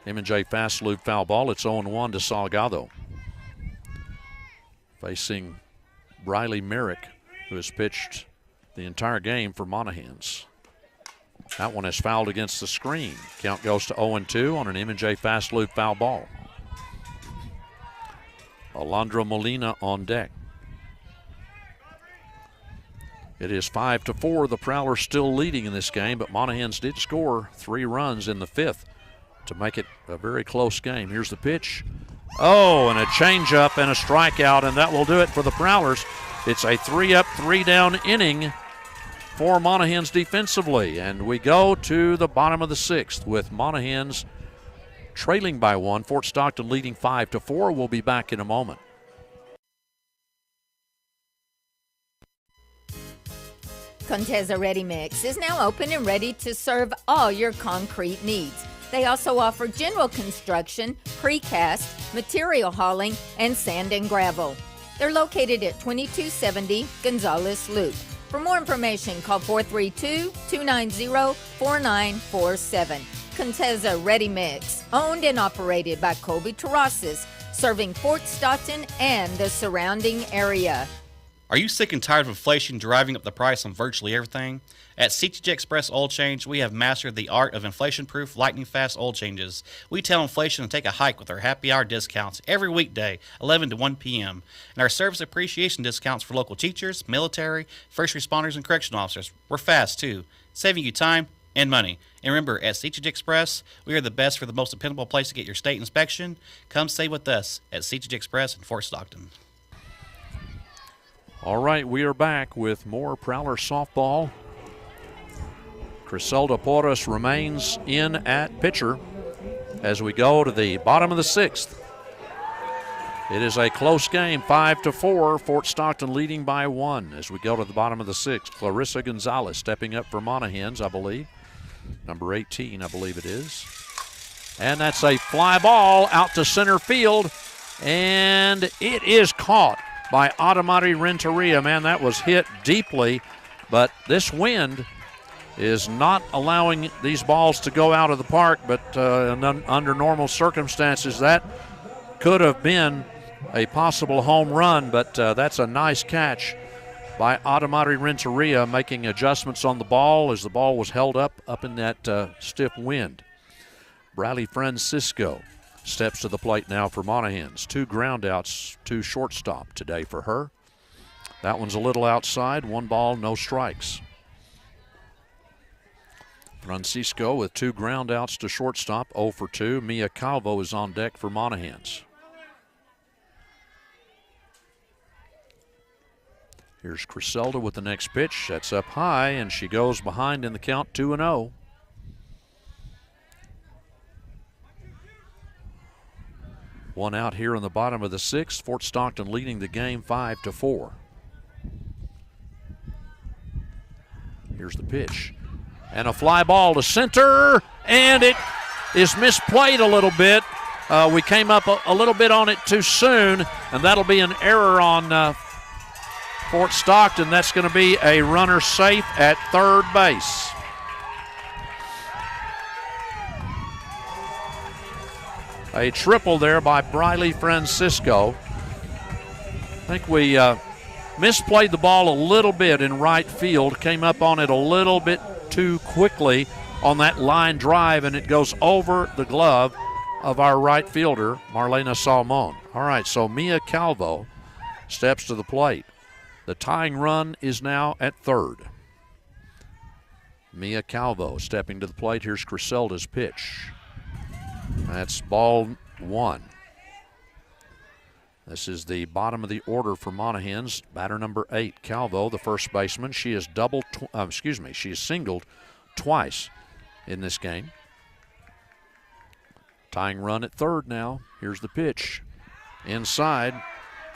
M&J Fast Lube foul ball. It's 0-1 to Salgado. Facing Briley Merrick, who has pitched the entire game for Monahans. That one is fouled against the screen. Count goes to 0-2 on an M&J Fast Lube foul ball. Alondra Molina on deck. It is 5-4. The Prowlers still leading in this game, but Monahans did score 3 runs in the 5th to make it a very close game. Here's the pitch. Oh, and a changeup and a strikeout, and that will do it for the Prowlers. It's a 3-up, 3-down inning for Monahans defensively, and we go to the bottom of the 6th with Monahans trailing by 1. Fort Stockton leading 5-4. We'll be back in a moment. Contessa Ready Mix is now open and ready to serve all your concrete needs. They also offer general construction, precast, material hauling, and sand and gravel. They're located at 2270 Gonzales Loop. For more information, call 432-290-4947. Contessa Ready Mix, owned and operated by Colby Terrasses, serving Fort Stockton and the surrounding area. Are you sick and tired of inflation driving up the price on virtually everything? At CTG Express Oil Change, we have mastered the art of inflation-proof, lightning-fast oil changes. We tell inflation to take a hike with our happy hour discounts every weekday, 11 to 1 p.m., and our service appreciation discounts for local teachers, military, first responders, and correctional officers. We're fast, too, saving you time and money. And remember, at CTG Express, we are the best for the most dependable place to get your state inspection. Come save with us at CTG Express in Fort Stockton. All right, we are back with more Prowler softball. Criselda Porras remains in at pitcher as we go to the bottom of the 6th. It is a close game, 5-4. Fort Stockton leading by 1 as we go to the bottom of the 6th. Clarissa Gonzalez stepping up for Monahans, I believe. Number 18, I believe it is. And that's a fly ball out to center field, and it is caught by Adamari Renteria. Man, that was hit deeply, but this wind is not allowing these balls to go out of the park, but under normal circumstances, that could have been a possible home run, but that's a nice catch by Adamari Renteria, making adjustments on the ball as the ball was held up in that stiff wind. Bradley Francisco steps to the plate now for Monahans. 2 groundouts, 2 shortstop today for her. That one's a little outside. 1 ball, no strikes. Francisco with 2 groundouts to shortstop, 0 for 2. Mia Calvo is on deck for Monahans. Here's Criselda with the next pitch. That's up high, and she goes behind in the count, 2-0. One out here in the bottom of the 6th. Fort Stockton leading the game 5-4. Here's the pitch. And a fly ball to center, and it is misplayed a little bit. We came up a little bit on it too soon, and that'll be an error on Fort Stockton. That's going to be a runner safe at third base. A triple there by Briley Francisco. I think we misplayed the ball a little bit in right field, came up on it a little bit too quickly on that line drive, and it goes over the glove of our right fielder, Marlena Salmon. All right, so Mia Calvo steps to the plate. The tying run is now at third. Mia Calvo stepping to the plate. Here's Criselda's pitch. That's ball 1. This is the bottom of the order for Monahans. Batter number 8, Calvo, the first baseman. She is she is singled twice in this game. Tying run at third now. Here's the pitch. Inside,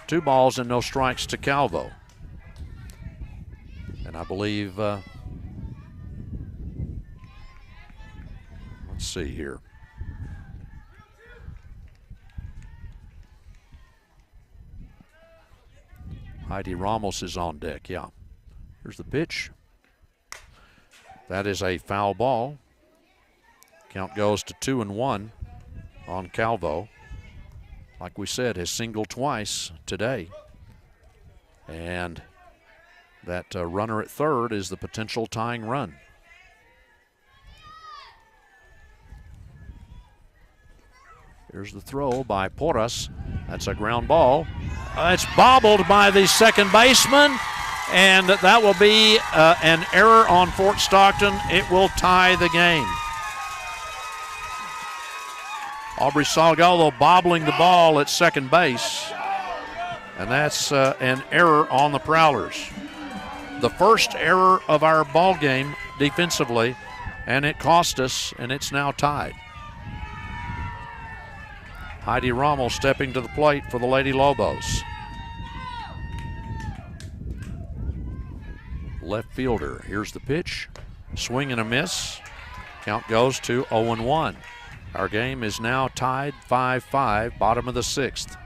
2 balls and no strikes to Calvo. And I believe, let's see here. Heidi Ramos is on deck, yeah. Here's the pitch. That is a foul ball. Count goes to 2-1 on Calvo. Like we said, has singled twice today. And that runner at third is the potential tying run. Here's the throw by Porras. That's a ground ball. It's bobbled by the second baseman, and that will be an error on Fort Stockton. It will tie the game. Aubrey Salgado bobbling the ball at second base, and that's an error on the Prowlers. The first error of our ball game defensively, and it cost us, and it's now tied. Heidi Rommel stepping to the plate for the Lady Lobos. Left fielder. Here's the pitch. Swing and a miss. Count goes to 0-1. Our game is now tied 5-5, bottom of the 6th.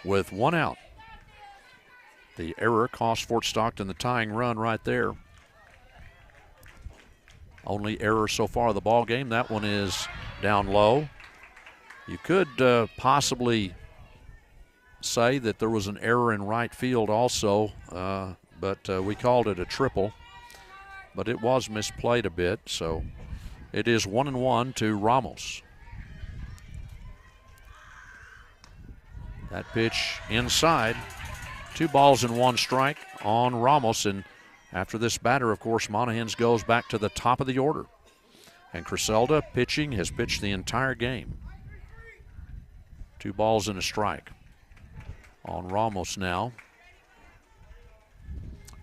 With 1 out. The error cost Fort Stockton the tying run right there. Only error so far of the ball game. That one is down low. You could possibly say that there was an error in right field also, but we called it a triple. But it was misplayed a bit, so it is 1-1 to Ramos. That pitch inside. 2 balls and 1 strike on Ramos, and after this batter, of course, Monahans goes back to the top of the order. And Criselda pitching has pitched the entire game. 2 balls and a strike on Ramos now.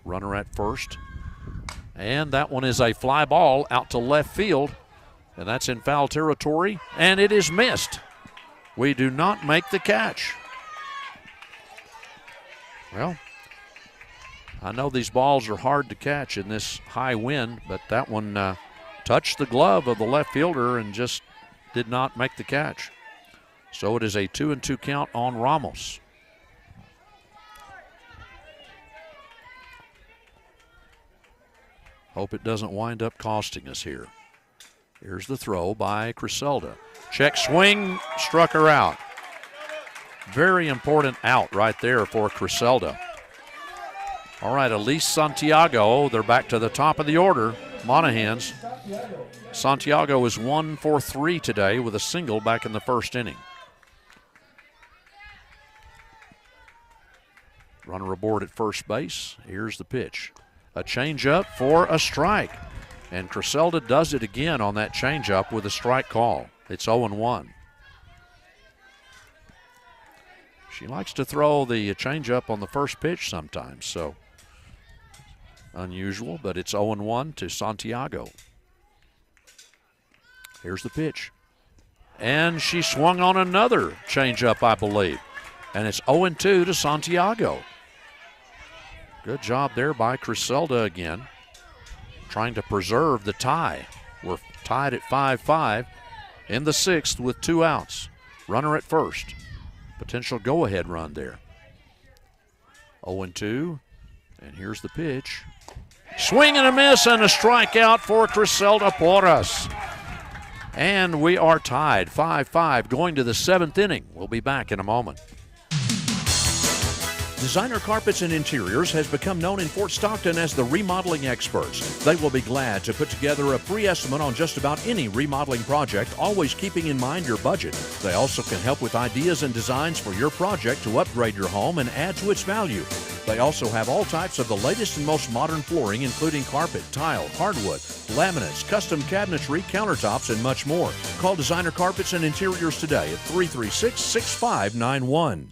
Runner at first. And that one is a fly ball out to left field. And that's in foul territory. And it is missed. We do not make the catch. Well, I know these balls are hard to catch in this high wind, but that one touched the glove of the left fielder and just did not make the catch. So it is a 2-2 count on Ramos. Hope it doesn't wind up costing us here. Here's the throw by Criselda. Check swing, struck her out. Very important out right there for Criselda. All right, Elise Santiago, they're back to the top of the order. Monahans. Santiago is 1 for 3 today with a single back in the first inning. Runner aboard at first base. Here's the pitch. A changeup for a strike. And Criselda does it again on that changeup with a strike call. It's 0-1. She likes to throw the changeup on the first pitch sometimes, so unusual, but it's 0-1 to Santiago. Here's the pitch. And she swung on another changeup, I believe. And it's 0-2 to Santiago. Good job there by Criselda again, trying to preserve the tie. We're tied at 5-5 in the 6th with 2 outs. Runner at first. Potential go-ahead run there. 0-2, and here's the pitch. Swing and a miss and a strikeout for Criselda Porras. And we are tied 5-5 going to the 7th inning. We'll be back in a moment. Designer Carpets and Interiors has become known in Fort Stockton as the remodeling experts. They will be glad to put together a free estimate on just about any remodeling project, always keeping in mind your budget. They also can help with ideas and designs for your project to upgrade your home and add to its value. They also have all types of the latest and most modern flooring, including carpet, tile, hardwood, laminates, custom cabinetry, countertops, and much more. Call Designer Carpets and Interiors today at 336-6591.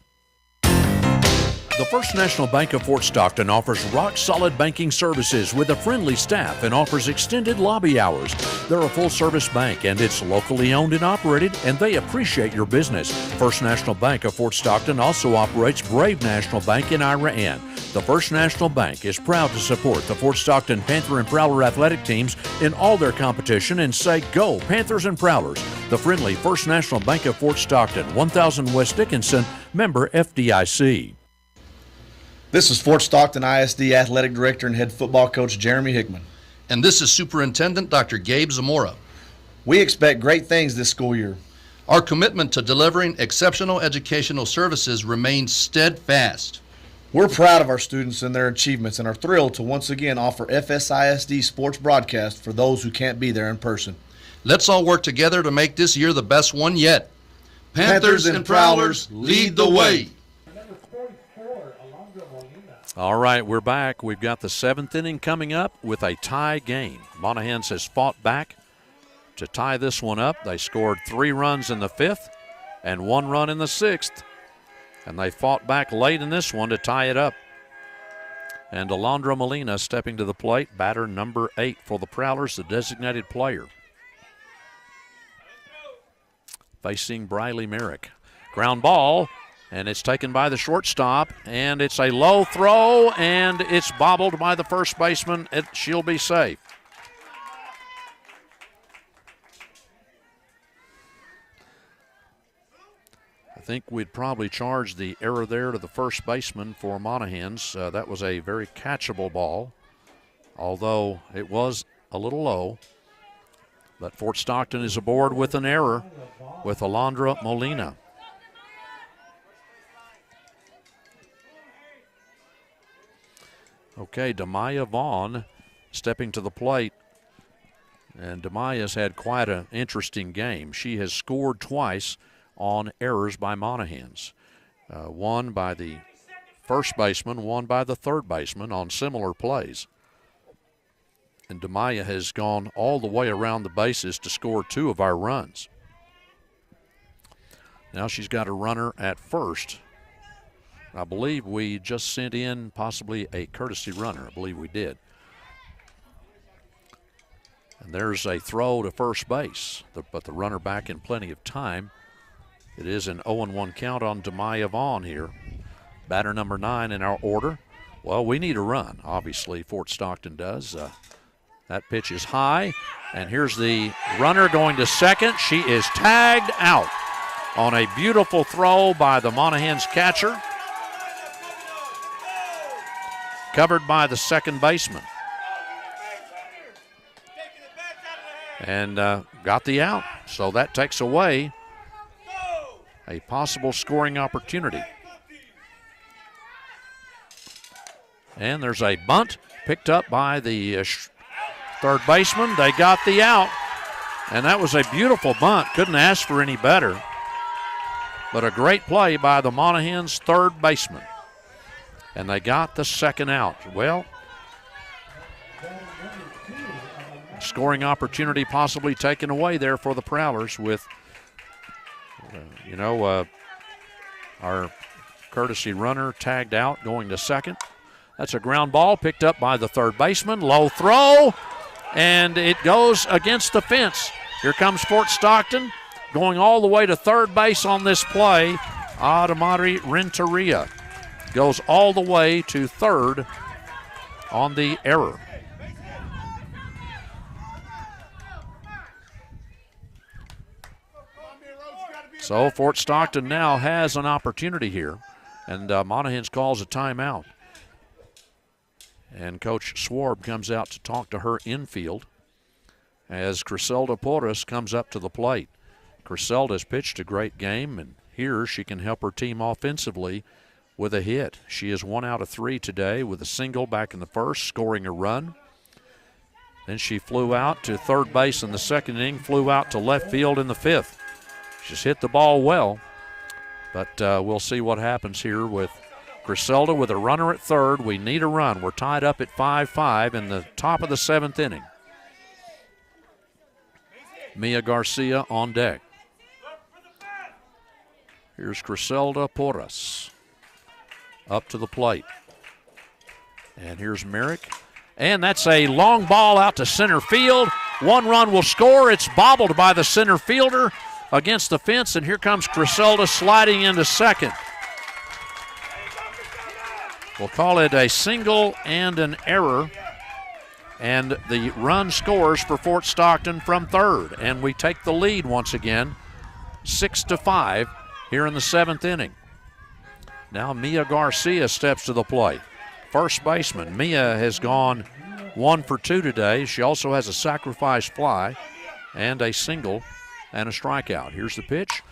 The First National Bank of Fort Stockton offers rock-solid banking services with a friendly staff and offers extended lobby hours. They're a full-service bank, and it's locally owned and operated, and they appreciate your business. First National Bank of Fort Stockton also operates Brave National Bank in Ira Ann. The First National Bank is proud to support the Fort Stockton Panther and Prowler athletic teams in all their competition and say, go Panthers and Prowlers. The friendly First National Bank of Fort Stockton, 1000 West Dickinson, member FDIC. This is Fort Stockton ISD Athletic Director and Head Football Coach Jeremy Hickman. And this is Superintendent Dr. Gabe Zamora. We expect great things this school year. Our commitment to delivering exceptional educational services remains steadfast. We're proud of our students and their achievements and are thrilled to once again offer FSISD sports broadcast for those who can't be there in person. Let's all work together to make this year the best one yet. Panthers and Prowlers, lead the way. All right, we're back. We've got the 7th inning coming up with a tie game. Monahans has fought back to tie this one up. They scored 3 runs in the 5th and 1 run in the 6th. And they fought back late in this one to tie it up. And Alondra Molina stepping to the plate, batter number 8 for the Prowlers, the designated player. facing Briley Merrick. Ground ball, and it's taken by the shortstop, and it's a low throw, and it's bobbled by the first baseman. She'll be safe. I think we'd probably charge the error there to the first baseman for Monahans. That was a very catchable ball, although it was a little low. But Fort Stockton is aboard with an error with Alondra Molina. Okay, Demaya Vaughn stepping to the plate. And Demaya's had quite an interesting game. She has scored twice on errors by Monahans. One by the first baseman, one by the third baseman on similar plays. And Demaya has gone all the way around the bases to score 2 of our runs. Now she's got a runner at first. I believe we just sent in possibly a courtesy runner. I believe we did. And there's a throw to first base, but the runner back in plenty of time. It is an 0-1 count on Demaya Vaughn here. Batter number 9 in our order. Well, we need a run. Obviously, Fort Stockton does. That pitch is high, and here's the runner going to second. She is tagged out on a beautiful throw by the Monahans catcher. Covered by the second baseman. And got the out, so that takes away a possible scoring opportunity. And there's a bunt picked up by the third baseman. They got the out, and that was a beautiful bunt. Couldn't ask for any better. But a great play by the Monahans third baseman. And they got the second out. Well, scoring opportunity possibly taken away there for the Prowlers with, our courtesy runner tagged out going to second. That's a ground ball picked up by the third baseman. Low throw, and it goes against the fence. Here comes Fort Stockton going all the way to third base on this play. Adamari Renteria goes all the way to third on the error. So Fort Stockton now has an opportunity here, and Monahans calls a timeout. And Coach Swarb comes out to talk to her infield as Criselda Porras comes up to the plate. Criselda's pitched a great game, and here she can help her team offensively with a hit. She is 1 out of 3 today with a single back in the first, scoring a run. Then she flew out to third base in the second inning, flew out to left field in the fifth. She's hit the ball well, but we'll see what happens here with Criselda with a runner at third. We need a run. We're tied up at 5-5 in the top of the 7th inning. Mia Garcia on deck. Here's Criselda Porras up to the plate. And here's Merrick. And that's a long ball out to center field. 1 run will score. It's bobbled by the center fielder against the fence, and here comes Criselda sliding into second. We'll call it a single and an error, and the run scores for Fort Stockton from third, and we take the lead once again, 6-5 here in the 7th inning. Now Mia Garcia steps to the plate. First baseman. Mia has gone 1 for 2 today. She also has a sacrifice fly and a single and a strikeout. Here's the pitch,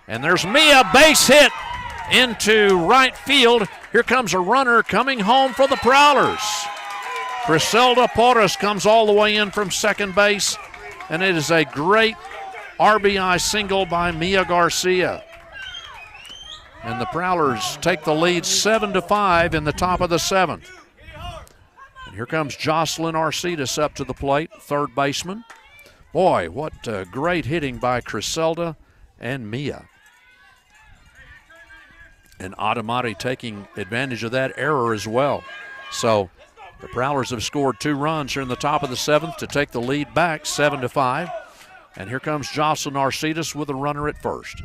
and there's Mia, base hit into right field. Here comes a runner coming home for the Prowlers. Criselda Porras comes all the way in from second base, and it is a great RBI single by Mia Garcia. And the Prowlers take the lead 7-5 in the top of the 7th. And here comes Jocelyn Arcidas up to the plate, third baseman. Boy, what great hitting by Criselda and Mia. And Adamari taking advantage of that error as well. So the Prowlers have scored 2 runs here in the top of the 7th to take the lead back 7-5. And here comes Jocelyn Arcides with a runner at first.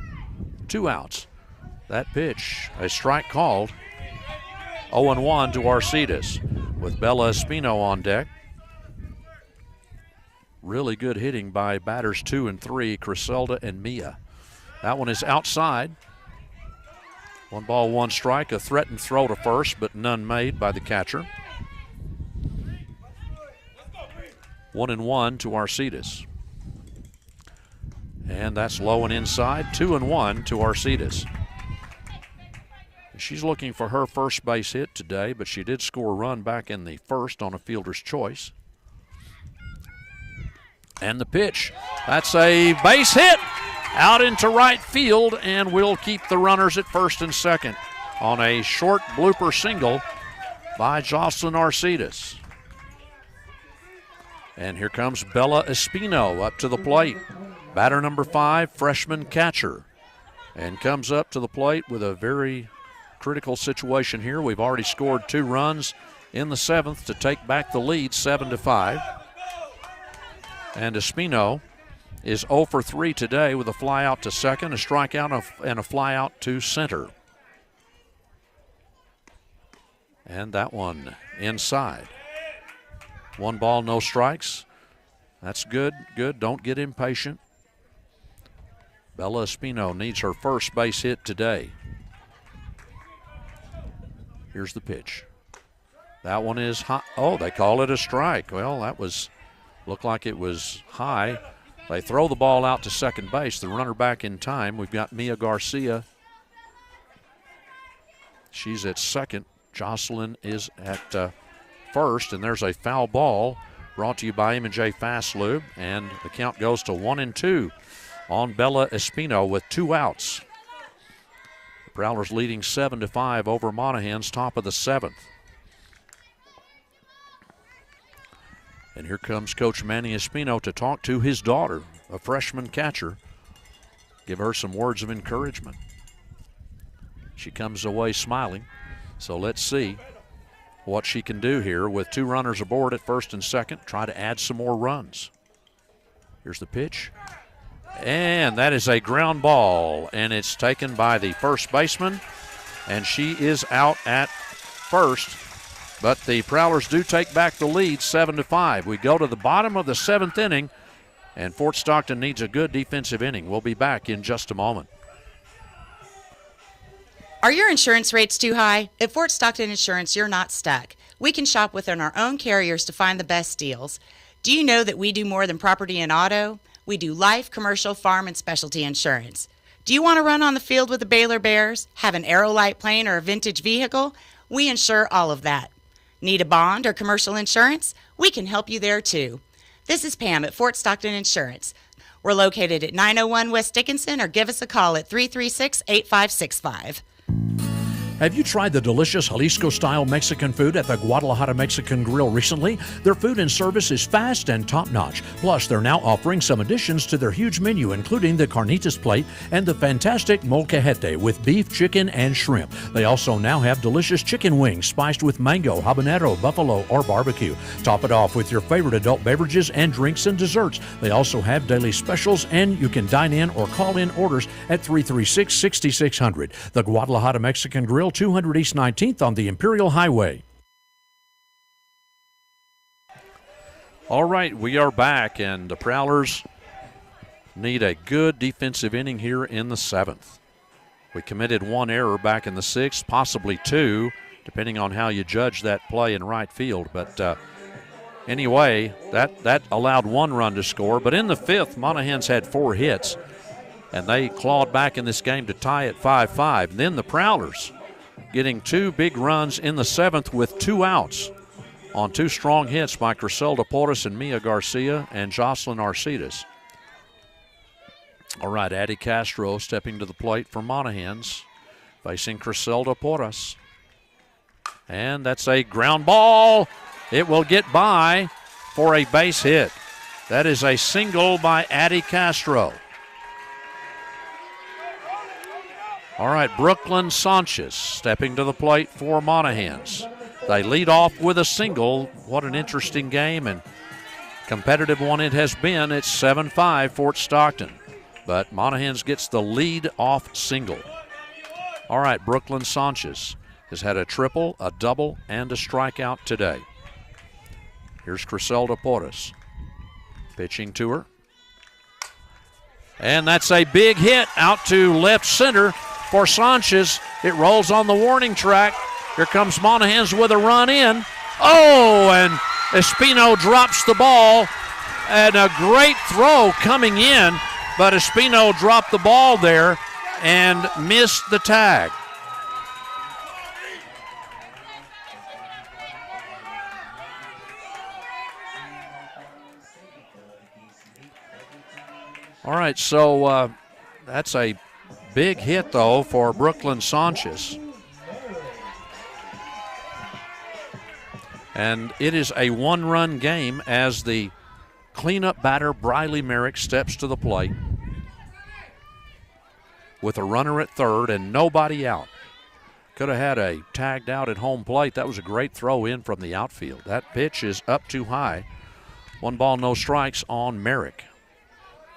2 outs. That pitch, a strike called. 0-1 to Arcides with Bella Espino on deck. Really good hitting by batters 2 and 3, Criselda and Mia. That one is outside. 1 ball, 1 strike, a threatened throw to first, but none made by the catcher. 1-1 to Arcides. And that's low and inside. 2-1 to Arcides. She's looking for her first base hit today, but she did score a run back in the first on a fielder's choice. And the pitch. That's a base hit out into right field, and we'll keep the runners at first and second on a short blooper single by Jocelyn Arcides. And here comes Bella Espino up to the plate. Batter number 5, freshman catcher. And comes up to the plate with a very critical situation here. We've already scored 2 runs in the 7th to take back the lead 7-5. And Espino is 0 for 3 today with a fly out to second, a strikeout, and a fly out to center. And that one inside. 1 ball, no strikes. That's good, good. Don't get impatient. Bella Espino needs her first base hit today. Here's the pitch. That one is high. Oh, they call it a strike. Well, that looked like it was high. They throw the ball out to second base. The runner back in time. We've got Mia Garcia. She's at second. Jocelyn is at first, and there's a foul ball brought to you by M&J Fast Lube, and the count goes to 1-2 on Bella Espino with 2 outs. The Prowlers leading 7-5 over Monahans, top of the 7th. And here comes Coach Manny Espino to talk to his daughter, a freshman catcher, give her some words of encouragement. She comes away smiling, so let's see what she can do here with 2 runners aboard at first and second, try to add some more runs. Here's the pitch. And that is a ground ball, and it's taken by the first baseman, and she is out at first. But the Prowlers do take back the lead 7-5. We go to the bottom of the 7th inning, and Fort Stockton needs a good defensive inning. We'll be back in just a moment. Are your insurance rates too high? At Fort Stockton Insurance, you're not stuck. We can shop within our own carriers to find the best deals. Do you know that we do more than property and auto? We do life, commercial, farm, and specialty insurance. Do you want to run on the field with the Baylor Bears? Have an Aerolite plane or a vintage vehicle? We insure all of that. Need a bond or commercial insurance? We can help you there too. This is Pam at Fort Stockton Insurance. We're located at 901 West Dickinson, or give us a call at 336-8565. Have you tried the delicious Jalisco-style Mexican food at the Guadalajara Mexican Grill recently? Their food and service is fast and top-notch. Plus, they're now offering some additions to their huge menu, including the carnitas plate and the fantastic molcajete with beef, chicken, and shrimp. They also now have delicious chicken wings spiced with mango, habanero, buffalo, or barbecue. Top it off with your favorite adult beverages and drinks and desserts. They also have daily specials, and you can dine in or call in orders at 336-6600. The Guadalajara Mexican Grill, 200 East 19th on the Imperial Highway. All right, we are back, and the Prowlers need a good defensive inning here in the 7th. We committed 1 error back in the 6th, possibly 2, depending on how you judge that play in right field. But anyway, that allowed 1 run to score. But in the 5th, Monahans had 4 hits, and they clawed back in this game to tie at 5-5. And then the Prowlers getting 2 big runs in the 7th with 2 outs on 2 strong hits by Criselda Porras and Mia Garcia and Jocelyn Arcides. All right, Addie Castro stepping to the plate for Monahans, facing Criselda Porras. And that's a ground ball. It will get by for a base hit. That is a single by Addie Castro. All right, Brooklyn Sanchez stepping to the plate for Monahans. They lead off with a single. What an interesting game. And Competitive one it has been. It's 7-5 Fort Stockton. But Monahans gets the lead off single. All right, Brooklyn Sanchez has had a triple, a double, and a strikeout today. Here's Criselda Porras pitching to her. And that's a big hit out to left center for Sanchez. It rolls on the warning track. Here comes Monahans with a run in. Oh, and Espino drops the ball. And a great throw coming in, but Espino dropped the ball there and missed the tag. All right, so that's a big hit, though, for Brooklyn Sanchez. And it is a one-run game as the cleanup batter, Briley Merrick, steps to the plate with a runner at third and nobody out. Could have had a tagged out at home plate. That was a great throw in from the outfield. That pitch is up too high. 1 ball, no strikes on Merrick.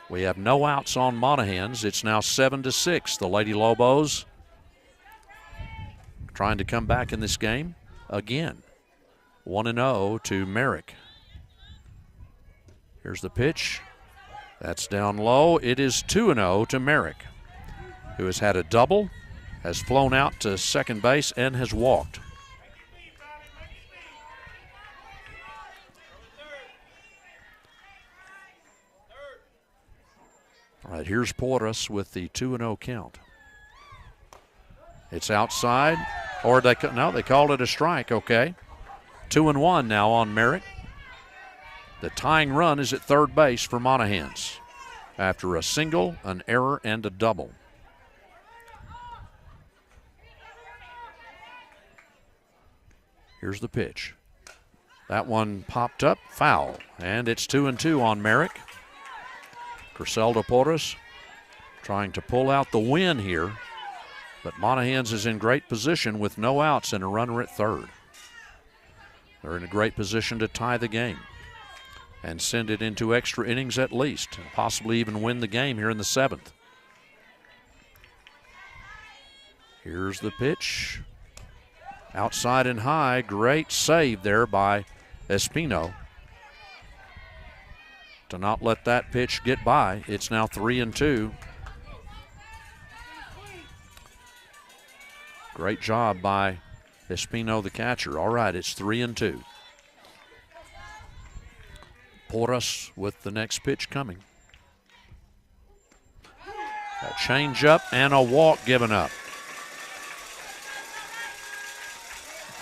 We have no outs on Monahans. It's now 7-6. The Lady Lobos trying to come back in this game again. 1-0 to Merrick. Here's the pitch. That's down low. It is 2-0 to Merrick, who has had a double, has flown out to second base, and has walked. All right, here's Porras with the 2-0 count. It's outside, or they called it a strike, okay. 2-1 now on Merrick. The tying run is at third base for Monahans after a single, an error, and a double. Here's the pitch. That one popped up, foul, and it's 2-2 on Merrick. Criselda Porras trying to pull out the win here, but Monahans is in great position with no outs and a runner at third. They're in a great position to tie the game and send it into extra innings at least, and possibly even win the game here in the 7th. Here's the pitch. Outside and high, great save there by Espino to not let that pitch get by. It's now 3-2. Great job by Espino, the catcher. All right, it's 3-2. Porras with the next pitch coming. A change-up and a walk given up.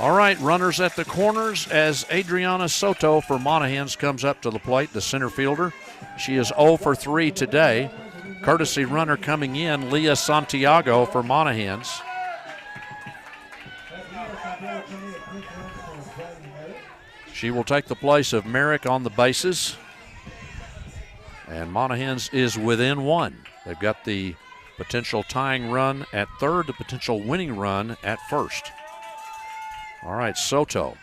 All right, runners at the corners as Adriana Soto for Monahans comes up to the plate, the center fielder. She is 0 for 3 today. Courtesy runner coming in, Leah Santiago for Monahans. She will take the place of Merrick on the bases. And Monahans is within 1. They've got the potential tying run at third, the potential winning run at first. All right, Soto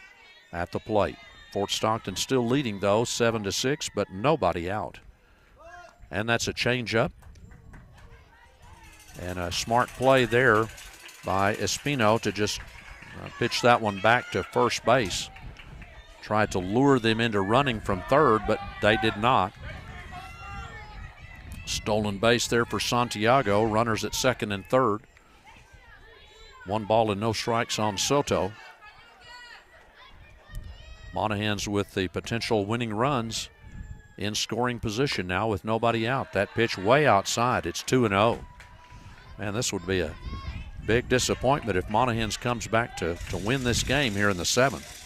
at the plate. Fort Stockton still leading, though, 7-6, but nobody out. And that's a changeup. And a smart play there by Espino to just pitch that one back to first base. Tried to lure them into running from third, but they did not. Stolen base there for Santiago. Runners at second and third. 1 ball and no strikes on Soto. Monahans with the potential winning runs in scoring position now with nobody out. That pitch way outside. It's 2-0. Man, this would be a big disappointment if Monahans comes back to win this game here in the 7th.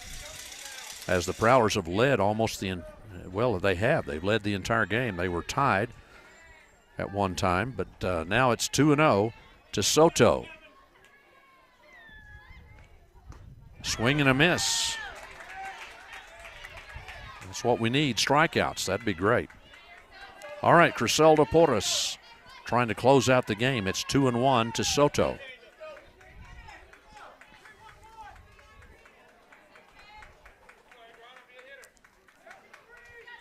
As the Prowlers have led almost they have. They've led the entire game. They were tied at one time, but now it's 2-0 to Soto. Swing and a miss. That's what we need, strikeouts. That'd be great. All right, Criselda Porras trying to close out the game. It's 2-1 to Soto.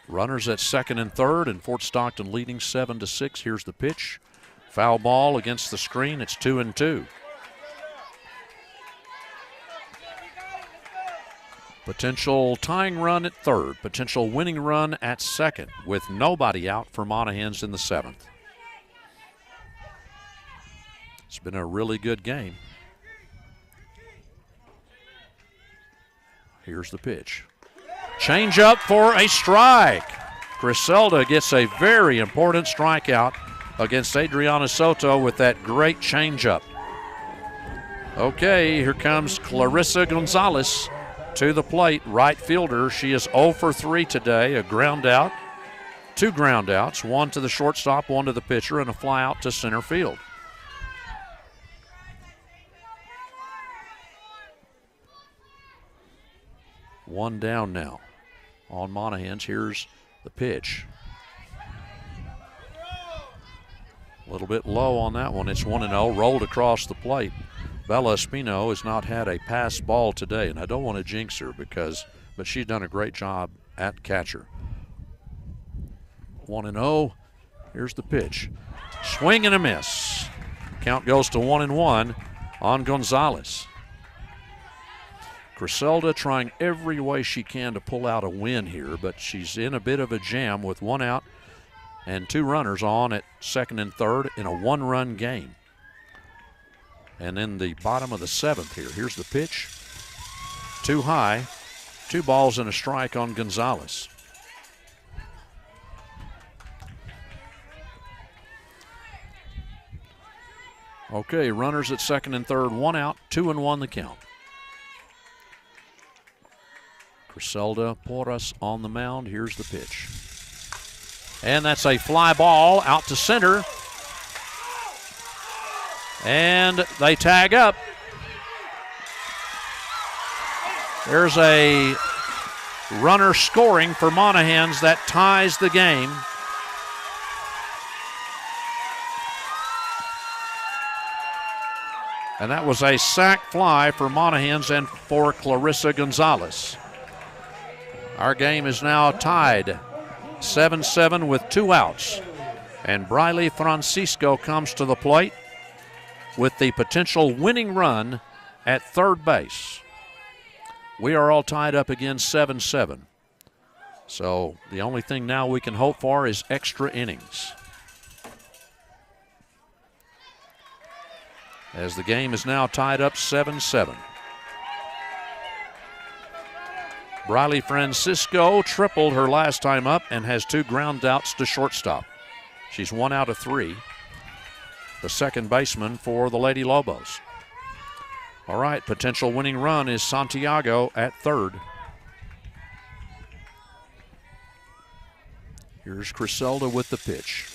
Runners at second and third, and Fort Stockton leading 7-6. Here's the pitch. Foul ball against the screen. It's 2-2. Potential tying run at third. Potential winning run at second with nobody out for Monahans in the seventh. It's been a really good game. Here's the pitch. Change up for a strike. Griselda gets a very important strikeout against Adriana Soto with that great changeup. Okay, here comes Clarissa Gonzalez to the plate, right fielder. She is 0 for 3 today, a ground out, 2 ground outs, 1 to the shortstop, 1 to the pitcher, and a fly out to center field. One down now on Monahans. Here's the pitch. A little bit low on that one. It's 1-0, rolled across the plate. Bella Espino has not had a pass ball today, and I don't want to jinx her but she's done a great job at catcher. 1-0. Here's the pitch. Swing and a miss. Count goes to 1-1 on Gonzalez. Griselda trying every way she can to pull out a win here, but she's in a bit of a jam with 1 out and 2 runners on at second and third in a 1-run game. And in the bottom of the 7th here, here's the pitch. Too high, 2 balls and a strike on Gonzalez. Okay, runners at second and third, 1 out, 2-1 the count. Griselda Porras on the mound. Here's the pitch. And that's a fly ball out to center. And they tag up. There's a runner scoring for Monahans that ties the game. And that was a sac fly for Monahans and for Clarissa Gonzalez. Our game is now tied 7-7 with 2 outs. And Briley Francisco comes to the plate with the potential winning run at third base. We are all tied up again 7-7. So the only thing now we can hope for is extra innings. As the game is now tied up 7-7. Briley Francisco tripled her last time up and has 2 ground outs to shortstop. She's 1 out of 3. The second baseman for the Lady Lobos. All right, potential winning run is Santiago at third. Here's Griselda with the pitch.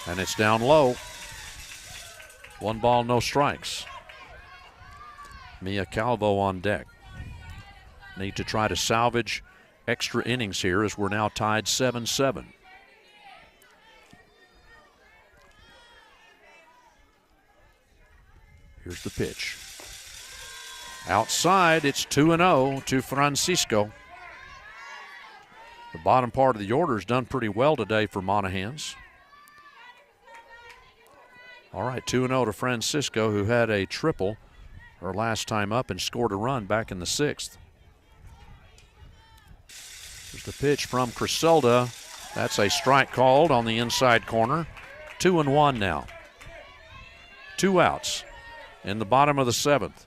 And it's down low. 1 ball, no strikes. Mia Calvo on deck. Need to try to salvage extra innings here as we're now tied 7-7. Here's the pitch. Outside, it's 2-0 to Francisco. The bottom part of the order has done pretty well today for Monahans. All right, 2-0 to Francisco, who had a triple her last time up and scored a run back in the 6th. Here's the pitch from Griselda. That's a strike called on the inside corner. 2-1 now. 2 outs in the bottom of the 7th.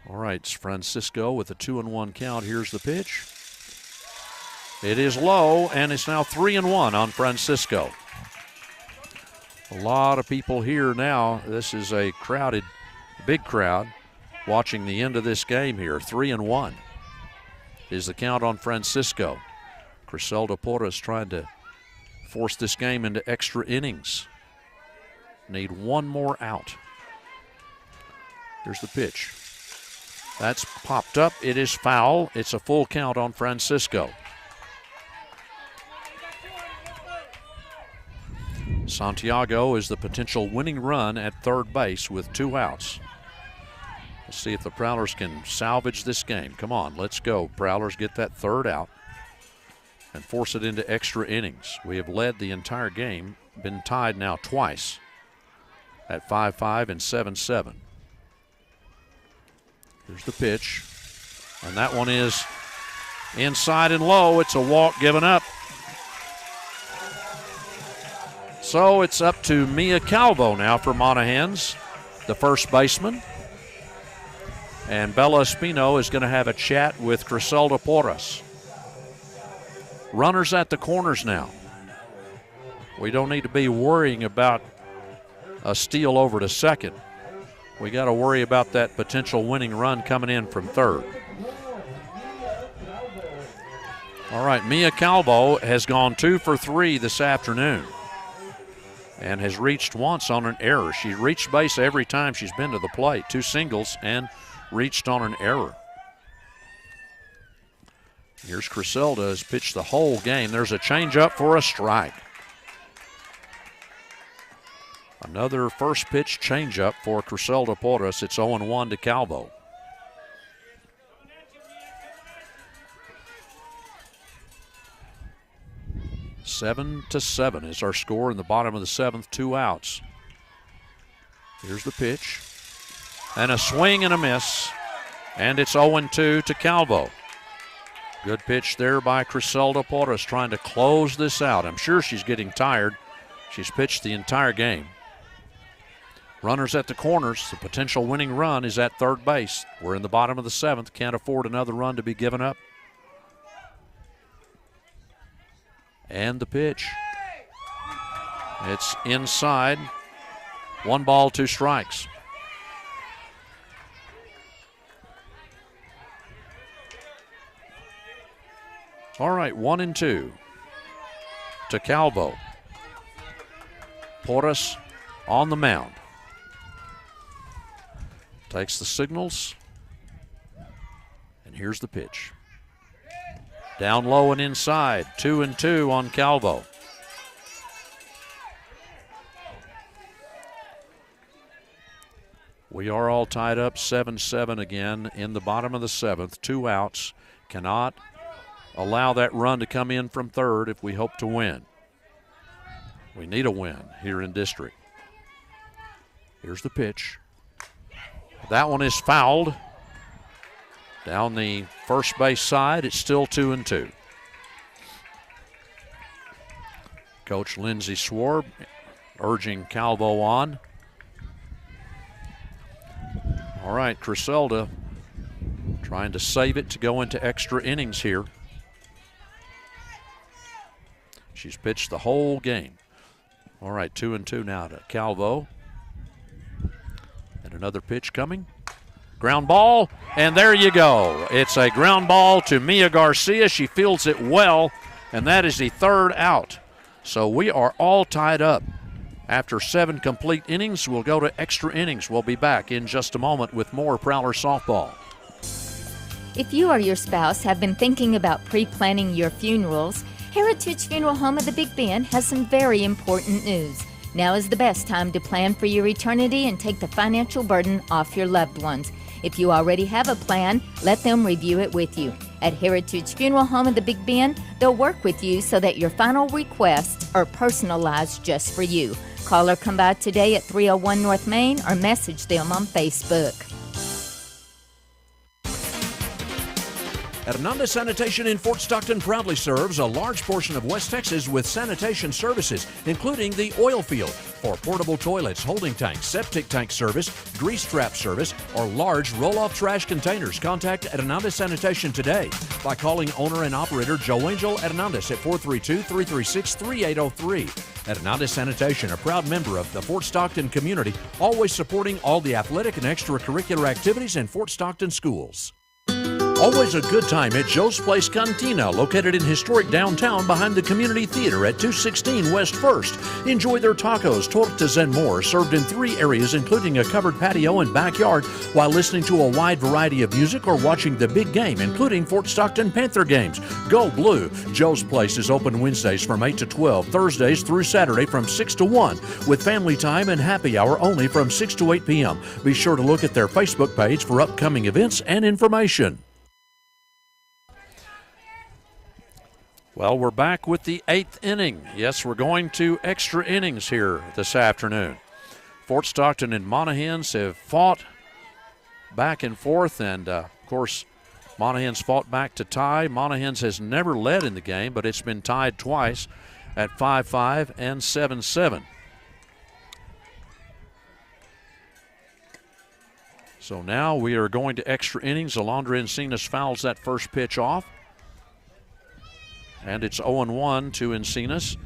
All right, it's Francisco with a 2-1 count. Here's the pitch. It is low, and it's now 3-1 on Francisco. A lot of people here now. This is a crowded, big crowd watching the end of this game here. 3-1 is the count on Francisco. Griselda Porras trying to force this game into extra innings. Need 1 more out. Here's the pitch. That's popped up. It is foul. It's a full count on Francisco. Santiago is the potential winning run at third base with 2 outs. Let's see if the Prowlers can salvage this game. Come on, let's go. Prowlers get that third out and force it into extra innings. We have led the entire game, been tied now twice at 5-5 and 7-7. Here's the pitch, and that one is inside and low. It's a walk given up. So it's up to Mia Calvo now for Monahans, the first baseman. And Bella Espino is going to have a chat with Griselda Porras. Runners at the corners now. We don't need to be worrying about a steal over to second. We got to worry about that potential winning run coming in from third. All right, Mia Calvo has gone 2 for 3 this afternoon and has reached once on an error. She's reached base every time she's been to the plate. 2 singles and reached on an error. Here's Griselda, has pitched the whole game. There's a changeup for a strike. Another first pitch changeup for Griselda Porras. It's 0-1 to Calvo. Seven to 7 is our score in the bottom of the 7th. 2 outs. Here's the pitch. And a swing and a miss. And it's 0-2 to Calvo. Good pitch there by Griselda Porras trying to close this out. I'm sure she's getting tired. She's pitched the entire game. Runners at the corners. The potential winning run is at third base. We're in the bottom of the 7th. Can't afford another run to be given up. And the pitch. It's inside. 1 ball, 2 strikes. All right, 1-2 to Calvo. Porras on the mound. Takes the signals. And here's the pitch. Down low and inside. 2-2 on Calvo. We are all tied up 7-7 again in the bottom of the 7th. 2 outs. Cannot allow that run to come in from third if we hope to win. We need a win here in district. Here's the pitch. That one is fouled. Down the first base side, it's still 2-2. Coach Lindsey Schwarb urging Calvo on. All right, Griselda trying to save it to go into extra innings here. She's pitched the whole game. All right, 2-2 now to Calvo. And another pitch coming. Ground ball, and there you go. It's a ground ball to Mia Garcia. She fields it well, and that is the 3rd out. So we are all tied up. After 7 complete innings, we'll go to extra innings. We'll be back in just a moment with more Prowler softball. If you or your spouse have been thinking about pre-planning your funerals, Heritage Funeral Home of the Big Bend has some very important news. Now is the best time to plan for your eternity and take the financial burden off your loved ones. If you already have a plan, let them review it with you. At Heritage Funeral Home of the Big Bend, they'll work with you so that your final requests are personalized just for you. Call or come by today at 301 North Main or message them on Facebook. Hernandez Sanitation in Fort Stockton proudly serves a large portion of West Texas with sanitation services, including the oil field for portable toilets, holding tanks, septic tank service, grease trap service, or large roll-off trash containers. Contact Hernandez Sanitation today by calling owner and operator Joe Angel Hernandez at 432-336-3803. Hernandez Sanitation, a proud member of the Fort Stockton community, always supporting all the athletic and extracurricular activities in Fort Stockton schools. Always a good time at Joe's Place Cantina, located in historic downtown behind the Community Theater at 216 West 1st. Enjoy their tacos, tortas, and more, served in 3 areas, including a covered patio and backyard, while listening to a wide variety of music or watching the big game, including Fort Stockton Panther games. Go Blue! Joe's Place is open Wednesdays from 8 to 12, Thursdays through Saturday from 6 to 1, with family time and happy hour only from 6 to 8 p.m. Be sure to look at their Facebook page for upcoming events and information. Well, we're back with the 8th inning. Yes, we're going to extra innings here this afternoon. Fort Stockton and Monahans have fought back and forth, and of course, Monahans fought back to tie. Monahans has never led in the game, but it's been tied twice at 5-5 and 7-7. So now we are going to extra innings. Alondra Encinas fouls that first pitch off. And it's 0-1 to Encinas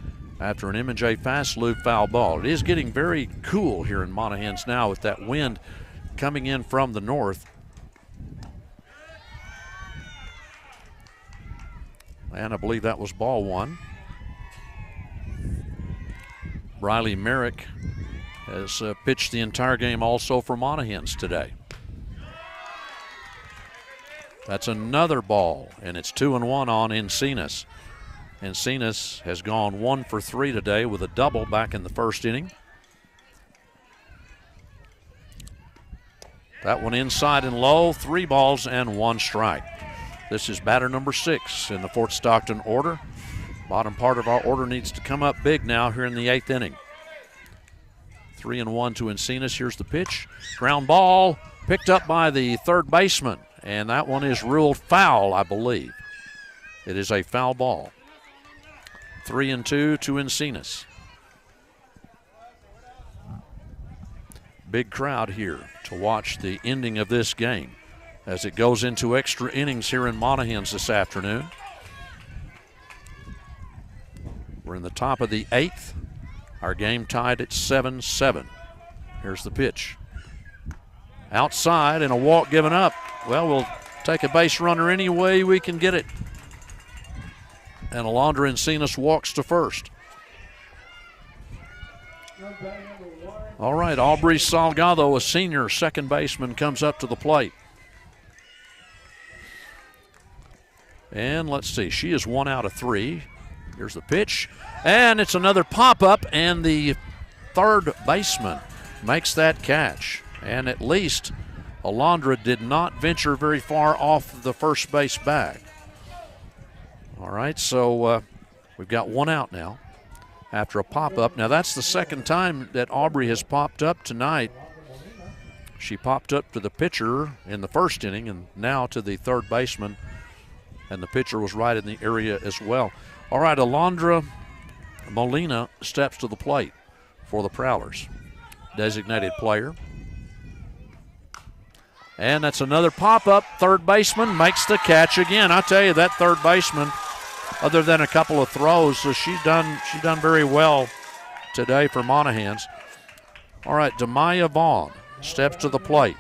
after an M&J fast loop foul ball. It is getting very cool here in Monahans now with that wind coming in from the north. And I believe that was ball 1. Briley Merrick has pitched the entire game also for Monahans today. That's another ball, and it's 2-1 on Encinas. Encinas has gone 1 for 3 today with a double back in the first inning. That one inside and low, 3 balls and 1 strike. This is batter number 6 in the Fort Stockton order. Bottom part of our order needs to come up big now here in the 8th inning. 3-1 to Encinas. Here's the pitch. Ground ball picked up by the third baseman, and that one is ruled foul, I believe. It is a foul ball. 3-2 to Encinas. Big crowd here to watch the ending of this game as it goes into extra innings here in Monahans this afternoon. We're in the top of the 8th. Our game tied at 7-7. Here's the pitch. Outside and a walk given up. Well, we'll take a base runner any way we can get it. And Alondra Encinas walks to first. All right, Aubrey Salgado, a senior second baseman, comes up to the plate. And let's see, she is 1 out of 3. Here's the pitch. And it's another pop-up, and the third baseman makes that catch. And at least Alondra did not venture very far off the first base bag. All right, so we've got 1 out now after a pop-up. Now, that's the second time that Aubrey has popped up tonight. She popped up to the pitcher in the first inning and now to the third baseman, and the pitcher was right in the area as well. All right, Alondra Molina steps to the plate for the Prowlers. Designated player. And that's another pop-up. Third baseman makes the catch again. I tell you, that third baseman, other than a couple of throws, so she's done very well today for Monahans. All right, Demaya Vaughn steps to the plate.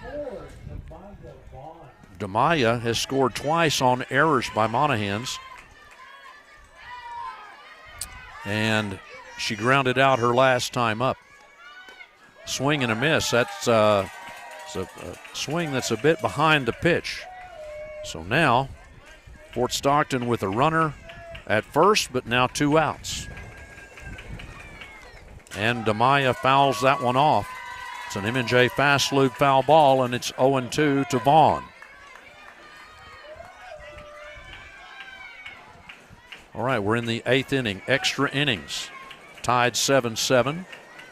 Demaya has scored twice on errors by Monahans. And she grounded out her last time up. Swing and a miss. That's a swing that's a bit behind the pitch. So now Fort Stockton with a runner at first, but now 2 outs. And Demaya fouls that one off. It's an M&J fast loop foul ball, and it's 0-2 to Vaughn. All right, we're in the 8th inning, extra innings. Tied 7-7.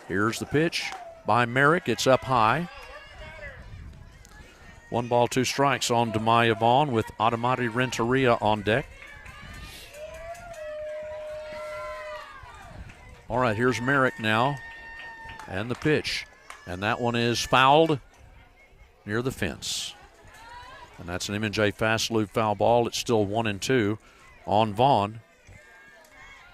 Here's the pitch by Merrick. It's up high. 1 ball, 2 strikes on Demaya Vaughn with Adamari Renteria on deck. All right, here's Merrick now. And the pitch. And that one is fouled near the fence. And that's an M&J fast loop foul ball. It's still 1-2 on Vaughn.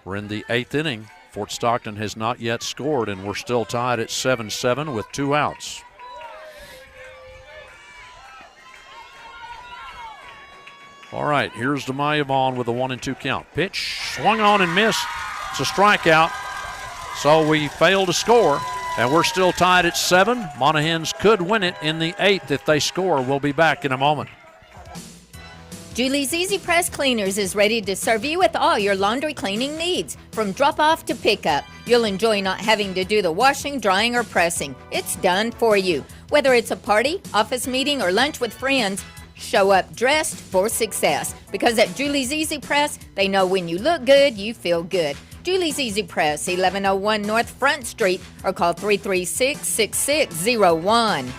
We're in the 8th inning. Fort Stockton has not yet scored, and we're still tied at 7-7 with 2 outs. All right, here's Demaya Vaughn with a 1-2 count. Pitch swung on and missed. It's a strikeout. So we failed to score, and we're still tied at 7. Monahans could win it in the 8th if they score. We'll be back in a moment. Julie's Easy Press Cleaners is ready to serve you with all your laundry cleaning needs. From drop-off to pickup, you'll enjoy not having to do the washing, drying, or pressing. It's done for you. Whether it's a party, office meeting, or lunch with friends, show up dressed for success. Because at Julie's Easy Press, they know when you look good, you feel good. Julie's Easy Press, 1101 North Front Street, or call 336-6601.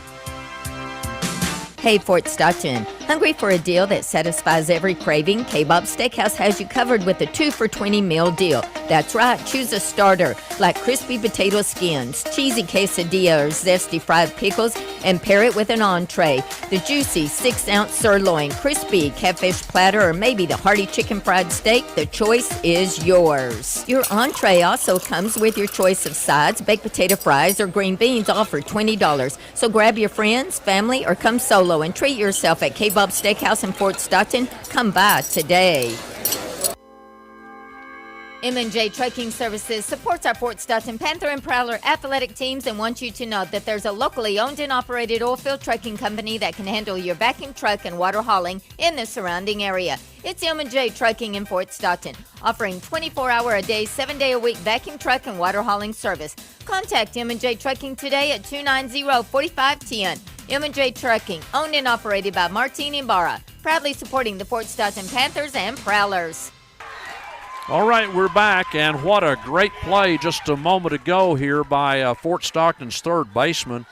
Hey, Fort Stockton. Hungry for a deal that satisfies every craving? K-Bob Steakhouse has you covered with a 2-for-20 meal deal. That's right, choose a starter like crispy potato skins, cheesy quesadilla or zesty fried pickles, and pair it with an entree. The juicy 6-ounce sirloin, crispy catfish platter, or maybe the hearty chicken fried steak. The choice is yours. Your entree also comes with your choice of sides, baked potato fries, or green beans, all for $20. So grab your friends, family, or come solo and treat yourself at K-Bob Steakhouse in Fort Stockton. Come by today. M&J Trucking Services supports our Fort Stockton Panther and Prowler athletic teams and wants you to know that there's a locally owned and operated oilfield trucking company that can handle your vacuum truck and water hauling in the surrounding area. It's M&J Trucking in Fort Stockton, offering 24-hour-a-day, 7-day-a-week vacuum truck and water hauling service. Contact M&J Trucking today at 290-4510. M&J Trucking, owned and operated by Martin Ibarra, proudly supporting the Fort Stockton Panthers and Prowlers. All right, we're back, and what a great play just a moment ago here by Fort Stockton's third baseman.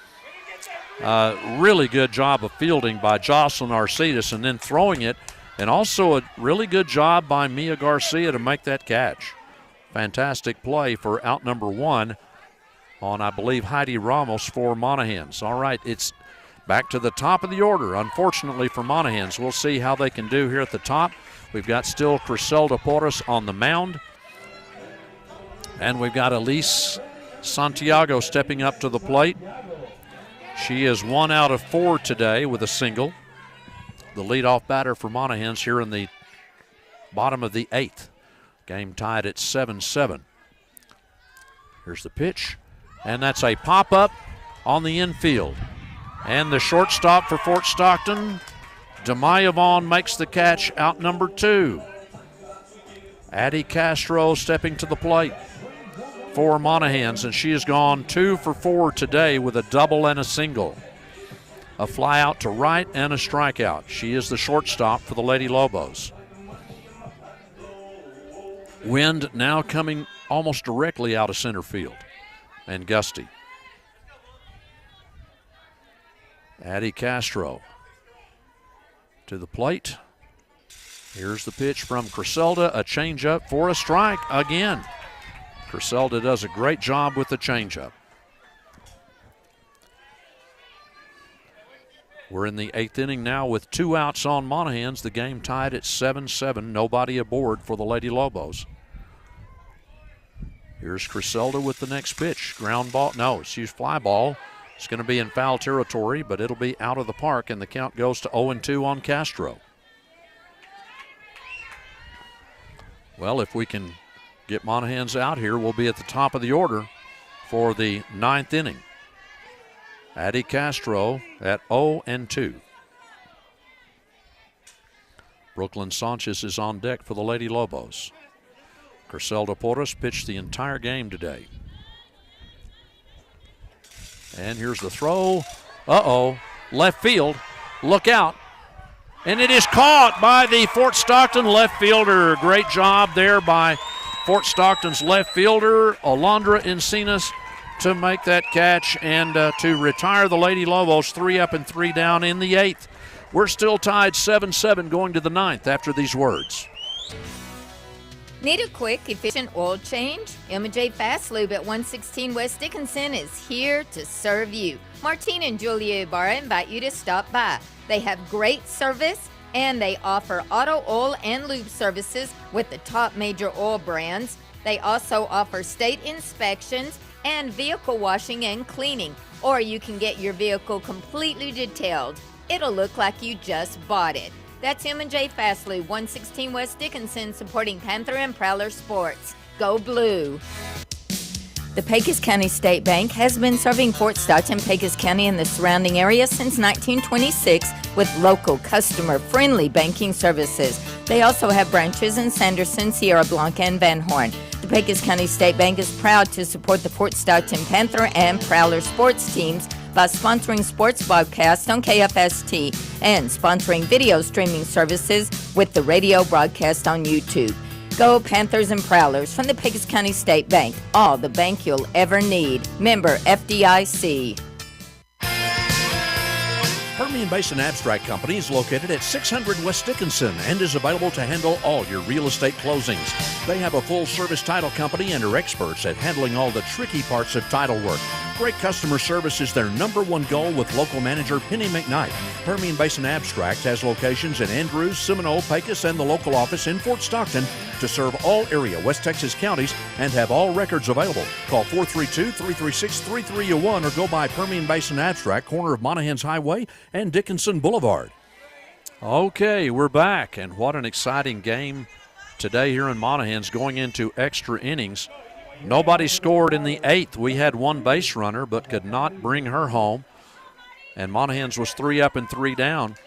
Really good job of fielding by Jocelyn Arcides and then throwing it, and also a really good job by Mia Garcia to make that catch. Fantastic play for out number 1 on, I believe, Heidi Ramos for Monahans. All right, it's back to the top of the order, unfortunately for Monahans. We'll see how they can do here at the top. We've got still Criselda Porras on the mound. And we've got Elise Santiago stepping up to the plate. She is 1 out of 4 today with a single. The leadoff batter for Monahans here in the bottom of the 8th. Game tied at 7-7. Here's the pitch. And that's a pop-up on the infield. And the shortstop for Fort Stockton, Demaya Vaughn, makes the catch, out number 2. Addie Castro stepping to the plate for Monahans, and she has gone 2 for 4 today with a double and a single. A fly out to right and a strikeout. She is the shortstop for the Lady Lobos. Wind now coming almost directly out of center field and gusty. Addie Castro to the plate. Here's the pitch from Criselda, a changeup for a strike again. Criselda does a great job with the changeup. We're in the 8th inning now with 2 outs on Monahans. The game tied at 7-7. Nobody aboard for the Lady Lobos. Here's Criselda with the next pitch. Ground ball, no, excuse, fly ball. It's going to be in foul territory, but it'll be out of the park, and the count goes to 0-2 on Castro. Well, if we can get Monahans out here, we'll be at the top of the order for the 9th inning. Addie Castro at 0-2. Brooklyn Sanchez is on deck for the Lady Lobos. Criselda Porras pitched the entire game today. And here's the throw. Left field. Look out. And it is caught by the Fort Stockton left fielder. Great job there by Fort Stockton's left fielder, Alondra Encinas, to make that catch and to retire the Lady Lobos 3 up and 3 down in the 8th. We're still tied 7-7 going to the 9th after these words. Need a quick, efficient oil change? M&J Fast Lube at 116 West Dickinson is here to serve you. Martine and Julia Ibarra invite you to stop by. They have great service, and they offer auto oil and lube services with the top major oil brands. They also offer state inspections and vehicle washing and cleaning, or you can get your vehicle completely detailed. It'll look like you just bought it. That's M&J Fast Lube, 116 West Dickinson, supporting Panther and Prowler sports. Go Blue! The Pecos County State Bank has been serving Fort Stockton, Pecos County, and the surrounding area since 1926 with local, customer-friendly banking services. They also have branches in Sanderson, Sierra Blanca, and Van Horn. The Pecos County State Bank is proud to support the Fort Stockton Panther and Prowler sports teams by sponsoring sports broadcasts on KFST and sponsoring video streaming services with the radio broadcast on YouTube. Go Panthers and Prowlers from the Pecos County State Bank. All the bank you'll ever need. Member FDIC. Permian Basin Abstract Company is located at 600 West Dickinson and is available to handle all your real estate closings. They have a full-service title company and are experts at handling all the tricky parts of title work. Great customer service is their number one goal with local manager Penny McKnight. Permian Basin Abstract has locations in Andrews, Seminole, Pecos, and the local office in Fort Stockton to serve all area West Texas counties and have all records available. Call 432-336-3301 or go by Permian Basin Abstract, corner of Monahans Highway and Dickinson Boulevard. Okay, we're back, and what an exciting game today here in Monahans going into extra innings. Nobody scored in the 8th. We had one base runner but could not bring her home, and Monahans was 3 up and 3 down.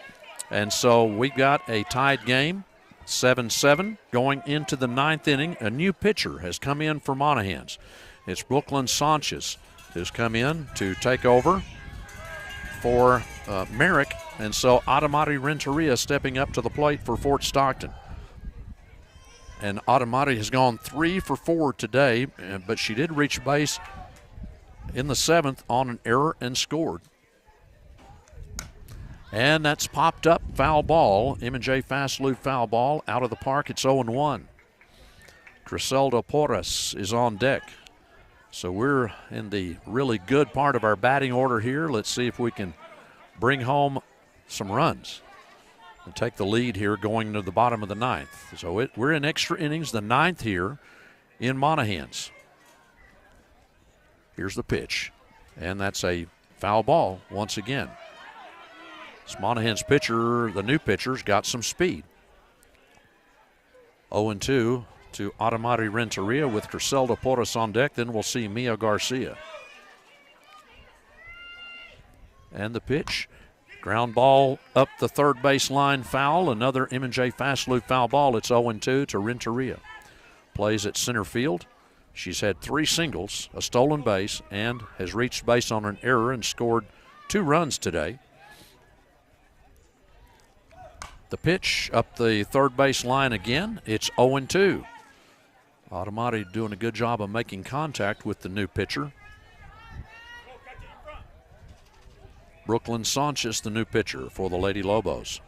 And so we got a tied game, 7-7, going into the 9th inning. A new pitcher has come in for Monahans. It's Brooklyn Sanchez who's come in to take over for Merrick, and so Adamari Renteria stepping up to the plate for Fort Stockton. And Adamari has gone 3 for 4 today, but she did reach base in the 7th on an error and scored. And that's popped up, foul ball. M&J Fast Lube foul ball out of the park. It's 0-1. Griselda Porras is on deck. So we're in the really good part of our batting order here. Let's see if we can bring home some runs and take the lead here going to the bottom of the 9th. So we're in extra innings, the 9th here in Monahans. Here's the pitch, and that's a foul ball once again. This Monahans pitcher, the new pitcher's got some speed. 0-2 to Adamari Renteria with Griselda Porras on deck. Then we'll see Mia Garcia. And the pitch. Ground ball up the third base line, foul. Another M&J Fast Lube foul ball. It's 0-2 to Renteria. Plays at center field. She's had 3 singles, a stolen base, and has reached base on an error and scored 2 runs today. The pitch up the third base line again. It's 0-2. Adamari doing a good job of making contact with the new pitcher. Brooklyn Sanchez, the new pitcher for the Lady Lobos.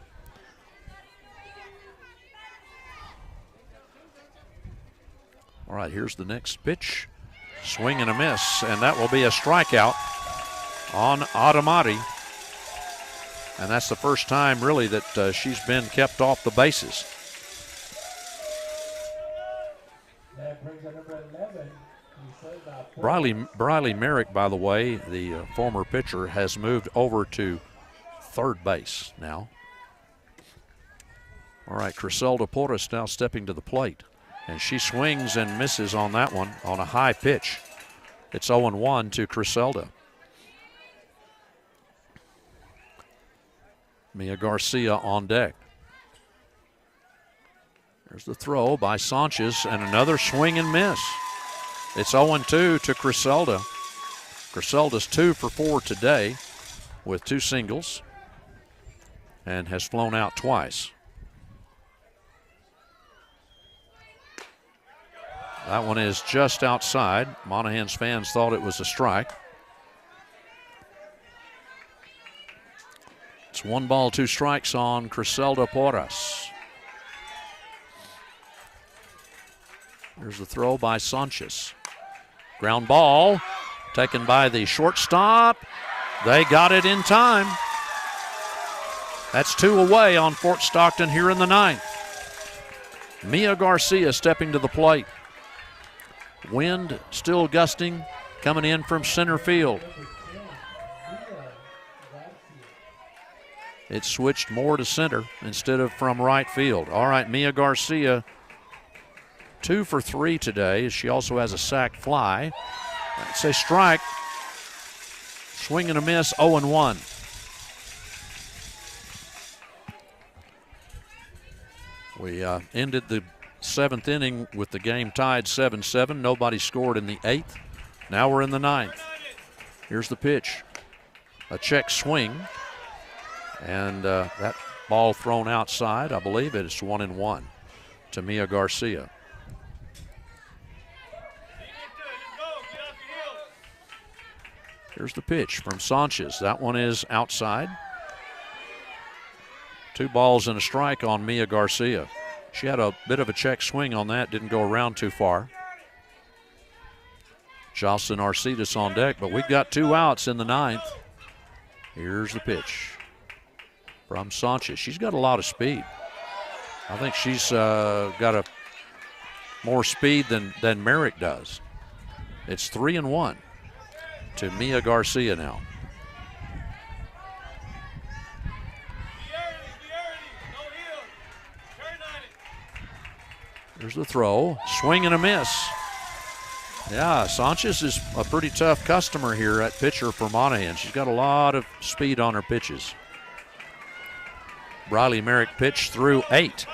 All right, here's the next pitch. Swing and a miss, and that will be a strikeout on Adamari. And that's the first time, really, that she's been kept off the bases. Briley Merrick, by the way, the former pitcher, has moved over to third base now. All right, Griselda Porras now stepping to the plate. And she swings and misses on that one on a high pitch. It's 0-1 to Griselda. Mia Garcia on deck. There's the throw by Sanchez and another swing and miss. It's 0-2 to Griselda. Griselda's 2 for 4 today with 2 singles and has flown out twice. That one is just outside. Monahans fans thought it was a strike. It's 1 ball, 2 strikes on Griselda Porras. There's the throw by Sanchez. Ground ball taken by the shortstop. They got it in time. That's 2 away on Fort Stockton here in the 9th. Mia Garcia stepping to the plate. Wind still gusting, coming in from center field. it switched more to center instead of from right field. All right, Mia Garcia, 2 for 3 today. She also has a sac fly. That's a strike. Swing and a miss, 0-1. We ended the 7th inning with the game tied 7-7. Nobody scored in the 8th. Now we're in the 9th. Here's the pitch. A check swing. And that ball thrown outside. I believe it's 1-1 to Mia Garcia. Here's the pitch from Sanchez. That one is outside. 2 balls and a strike on Mia Garcia. She had a bit of a check swing on that, didn't go around too far. Jocelyn Arcidas on deck, but we've got 2 outs in the 9th. Here's the pitch from Sanchez. She's got a lot of speed. I think she's got more speed than Merrick does. It's 3-1 to Mia Garcia now. Here's the throw. Swing and a miss. Yeah, Sanchez is a pretty tough customer here at pitcher for Monahans. She's got a lot of speed on her pitches. Briley Merrick pitched through 8.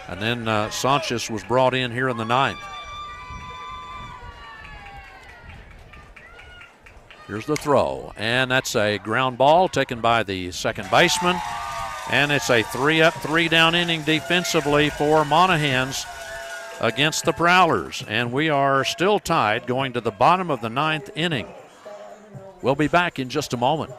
And then Sanchez was brought in here in the 9th. Here's the throw. And that's a ground ball taken by the second baseman. And it's a 3-up, 3-down inning defensively for Monahans against the Prowlers. And we are still tied going to the bottom of the 9th inning. We'll be back in just a moment.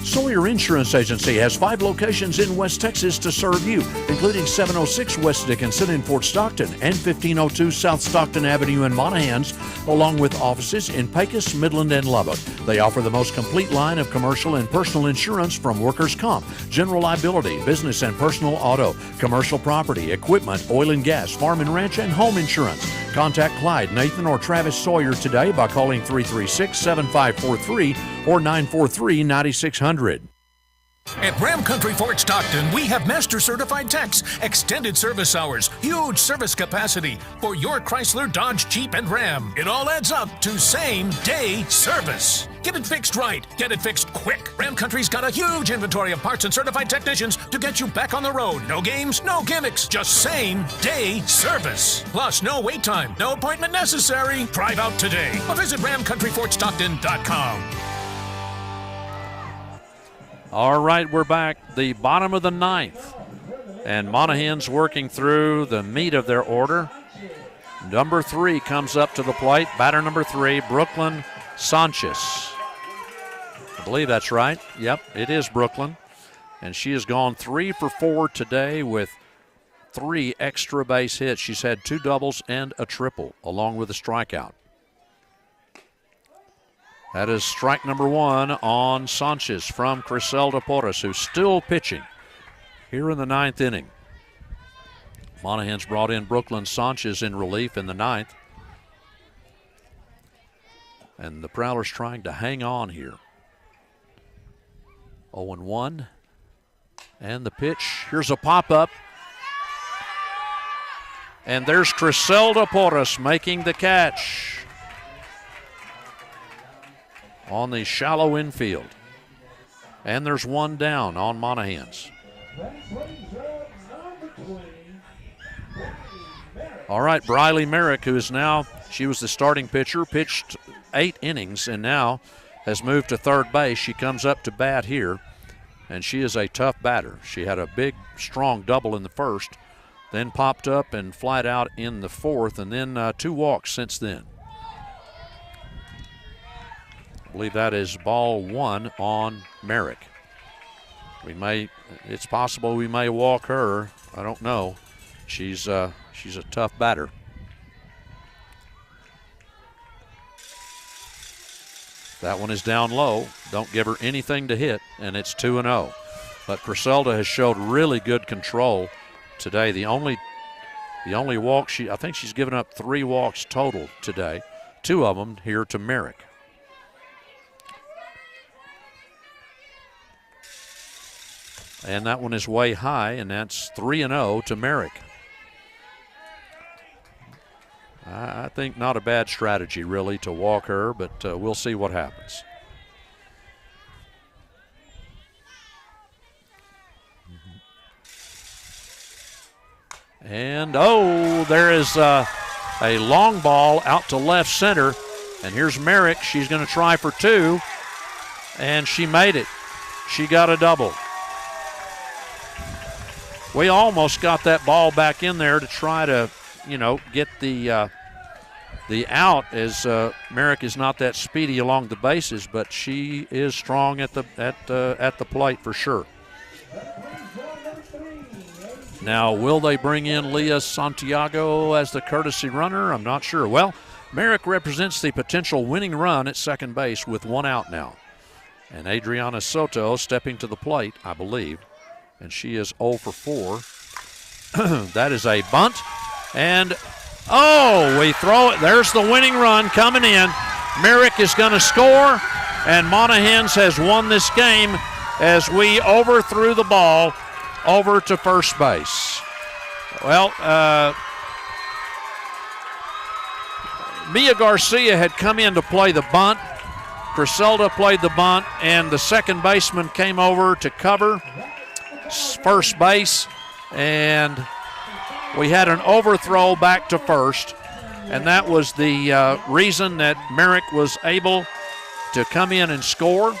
Sawyer Insurance Agency has 5 locations in West Texas to serve you, including 706 West Dickinson in Fort Stockton and 1502 South Stockton Avenue in Monahans, along with offices in Pecos, Midland, and Lubbock. They offer the most complete line of commercial and personal insurance from workers' comp, general liability, business and personal auto, commercial property, equipment, oil and gas, farm and ranch, and home insurance. Contact Clyde, Nathan, or Travis Sawyer today by calling 336-7543 or 943-9600. At Ram Country Fort Stockton, we have master certified techs, extended service hours, huge service capacity for your Chrysler, Dodge, Jeep, and Ram. It all adds up to same-day service. Get it fixed right. Get it fixed quick. Ram Country's got a huge inventory of parts and certified technicians to get you back on the road. No games, no gimmicks, just same-day service. Plus, no wait time, no appointment necessary. Drive out today or visit RamCountryFortStockton.com. All right, we're back. The bottom of the 9th. And Monahans working through the meat of their order. Number 3 comes up to the plate. Batter number 3, Brooklyn Sanchez. I believe that's right. Yep, it is Brooklyn. And she has gone 3 for 4 today with 3 extra base hits. She's had 2 doubles and a triple, along with a strikeout. That is strike number 1 on Sanchez from Criselda Porras, who's still pitching here in the 9th inning. Monahans brought in Brooklyn Sanchez in relief in the 9th. And the Prowlers trying to hang on here. 0-1. And the pitch. Here's a pop-up. And there's Criselda Porras making the catch on the shallow infield. And there's 1 down on Monahans. All right, Briley Merrick, who is now, she was the starting pitcher, pitched 8 innings and now has moved to third base. She comes up to bat here, and she is a tough batter. She had a big, strong double in the first, then popped up and flied out in the 4th, and then 2 walks since then. I believe that is ball 1 on Merrick. It's possible we may walk her. I don't know. She's a tough batter. That one is down low. Don't give her anything to hit, and it's 2-0. But Criselda has showed really good control today. The only walk I think she's given up 3 walks total today. 2 of them here to Merrick. And that one is way high, and that's 3-0 to Merrick. I think not a bad strategy, really, to walk her, but we'll see what happens. And, there is a long ball out to left center. And here's Merrick. She's going to try for 2. And she made it. She got a double. We almost got that ball back in there to try to, get the out, as Merrick is not that speedy along the bases, but she is strong at the plate for sure. Now, will they bring in Leah Santiago as the courtesy runner? I'm not sure. Well, Merrick represents the potential winning run at second base with 1 out now. And Adriana Soto stepping to the plate, I believe. And she is 0 for 4. That is a bunt. And, we throw it. There's the winning run coming in. Merrick is going to score. And Monahans has won this game as we overthrew the ball over to first base. Well, Mia Garcia had come in to play the bunt. Griselda played the bunt, and the second baseman came over to cover first base, and we had an overthrow back to first, and that was the reason that Merrick was able to come in and score.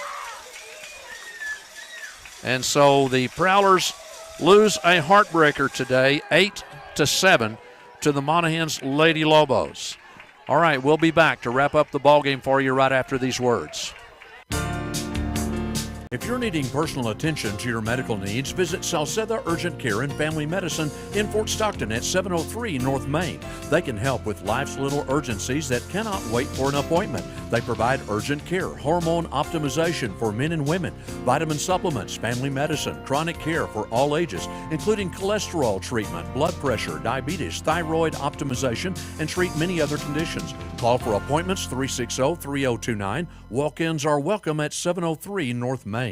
And so the Prowlers lose a heartbreaker today, 8-7 to the Monahans Lady Lobos. All right, we'll be back to wrap up the ballgame for you right after these words. If you're needing personal attention to your medical needs, visit Salceda Urgent Care and Family Medicine in Fort Stockton at 703 North Main. They can help with life's little urgencies that cannot wait for an appointment. They provide urgent care, hormone optimization for men and women, vitamin supplements, family medicine, chronic care for all ages, including cholesterol treatment, blood pressure, diabetes, thyroid optimization, and treat many other conditions. Call for appointments 360-3029. Walk-ins are welcome at 703 North Main.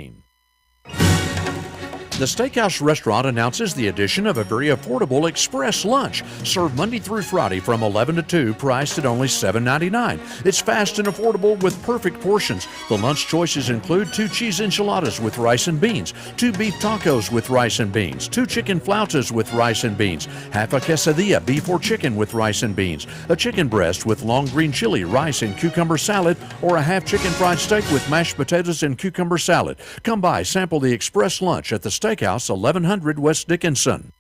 The Steakhouse Restaurant announces the addition of a very affordable express lunch, served Monday through Friday from 11 to 2, priced at only $7.99. It's fast and affordable with perfect portions. The lunch choices include 2 cheese enchiladas with rice and beans, 2 beef tacos with rice and beans, 2 chicken flautas with rice and beans, half a quesadilla, beef or chicken with rice and beans, a chicken breast with long green chili, rice and cucumber salad, or a half chicken fried steak with mashed potatoes and cucumber salad. Come by, sample the express lunch at the Steakhouse, 1100 West Dickinson.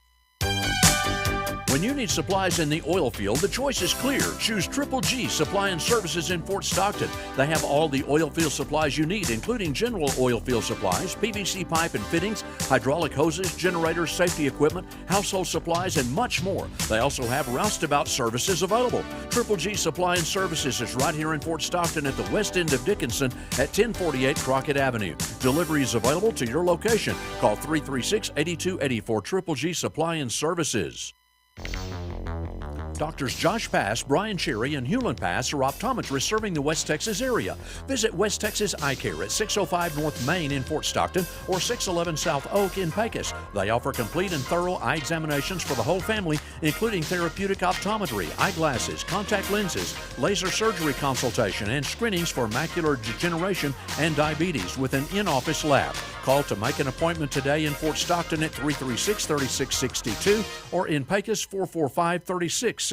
When you need supplies in the oil field, the choice is clear. Choose Triple G Supply and Services in Fort Stockton. They have all the oil field supplies you need, including general oil field supplies, PVC pipe and fittings, hydraulic hoses, generators, safety equipment, household supplies, and much more. They also have roustabout services available. Triple G Supply and Services is right here in Fort Stockton at the west end of Dickinson at 1048 Crockett Avenue. Delivery is available to your location. Call 336-8280 for Triple G Supply and Services. Doctors Josh Pass, Brian Cherry, and Hewlin Pass are optometrists serving the West Texas area. Visit West Texas Eye Care at 605 North Main in Fort Stockton or 611 South Oak in Pecos. They offer complete and thorough eye examinations for the whole family, including therapeutic optometry, eyeglasses, contact lenses, laser surgery consultation, and screenings for macular degeneration and diabetes with an in-office lab. Call to make an appointment today in Fort Stockton at 336-3662 or in Pecos 445-3662.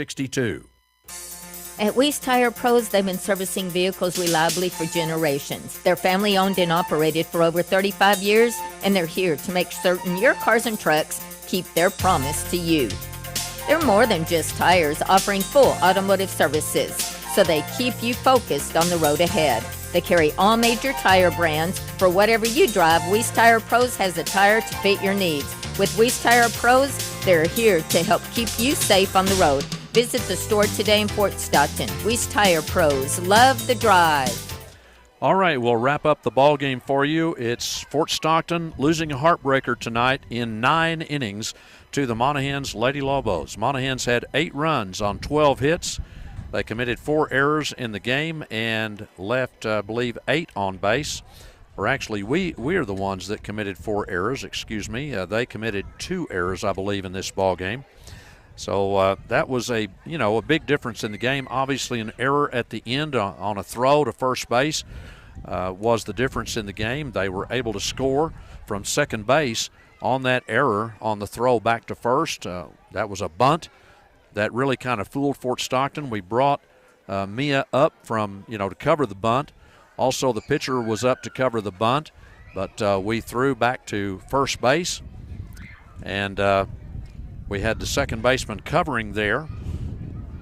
At Weiss Tire Pros, they've been servicing vehicles reliably for generations. They're family owned and operated for over 35 years, and they're here to make certain your cars and trucks keep their promise to you. They're more than just tires, offering full automotive services, so they keep you focused on the road ahead. They carry all major tire brands. For whatever you drive, Weiss Tire Pros has a tire to fit your needs. With Weiss Tire Pros, they're here to help keep you safe on the road. Visit the store today in Fort Stockton. Weiss Tire Pros. Love the drive. All right, we'll wrap up the ball game for you. It's Fort Stockton losing a heartbreaker tonight in 9 innings to the Monahans Lady Lobos. Monahans had 8 runs on 12 hits. They committed 4 errors in the game and left, I believe, 8 on base. or actually we are the ones that committed 4 errors. Excuse me. They committed 2 errors, I believe, in this ball game. So that was a big difference in the game. Obviously, an error at the end on a throw to first base was the difference in the game. They were able to score from second base on that error on the throw back to first. That was a bunt that really kind of fooled Fort Stockton. We brought Mia up from, to cover the bunt. Also, the pitcher was up to cover the bunt, but we threw back to first base, and we had the second baseman covering there,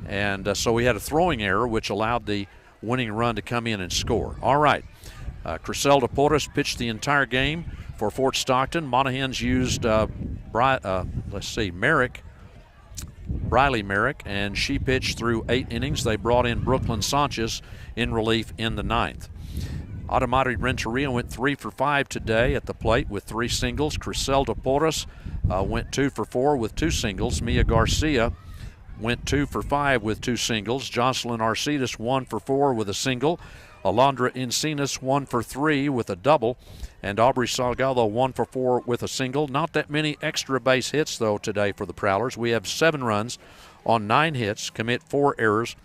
and so we had a throwing error, which allowed the winning run to come in and score. All right, Criselda Porras pitched the entire game for Fort Stockton. Monahans used Briley Merrick, and she pitched through 8 innings. They brought in Brooklyn Sanchez in relief in the 9th. Automari Renteria went 3 for 5 today at the plate with 3 singles. Criselda Porras went 2 for 4 with 2 singles. Mia Garcia went 2 for 5 with 2 singles. Jocelyn Arcidas 1 for 4 with a single. Alondra Encinas 1 for 3 with a double. And Aubrey Salgado 1 for 4 with a single. Not that many extra base hits, though, today for the Prowlers. We have 7 runs on 9 hits, commit 4 errors,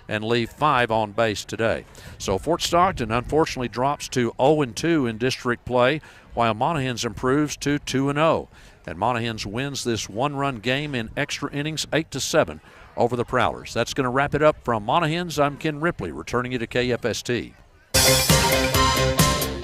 and leave 5 on base today. So Fort Stockton unfortunately drops to 0-2 in district play, while Monahans improves to 2-0. And Monahans wins this 1-run game in extra innings 8-7 over the Prowlers. That's going to wrap it up from Monahans. I'm Ken Ripley, returning you to KFST.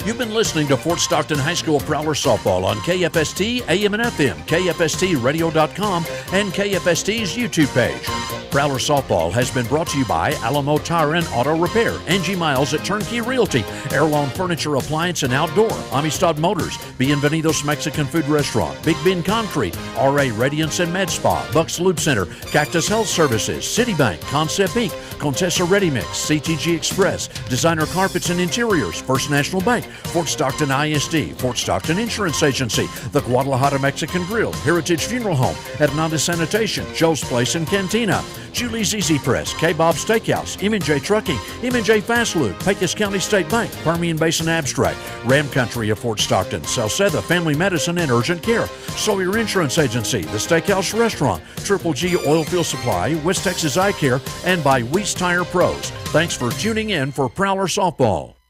You've been listening to Fort Stockton High School Prowler Softball on KFST, AM and FM, KFSTradio.com, and KFST's YouTube page. Prowler Softball has been brought to you by Alamo Tire and Auto Repair, Angie Miles at Turnkey Realty, Heirloom Furniture, Appliance, and Outdoor, Amistad Motors, Bienvenidos Mexican Food Restaurant, Big Ben Concrete, RA Radiance and Med Spa, Bucks Loop Center, Cactus Health Services, Citibank, Concept Inc., Contessa Ready Mix, CTG Express, Designer Carpets and Interiors, First National Bank, Fort Stockton ISD, Fort Stockton Insurance Agency, the Guadalajara Mexican Grill, Heritage Funeral Home, Hernandez Sanitation, Joe's Place and Cantina, Julie's Easy Press, K-Bob Steakhouse, M&J Trucking, M&J Fast Lube, Pecos County State Bank, Permian Basin Abstract, Ram Country of Fort Stockton, Salceda Family Medicine and Urgent Care, Sawyer Insurance Agency, the Steakhouse Restaurant, Triple G Oilfield Supply, West Texas Eye Care, and by Weiss Tire Pros. Thanks for tuning in for Prowler Softball.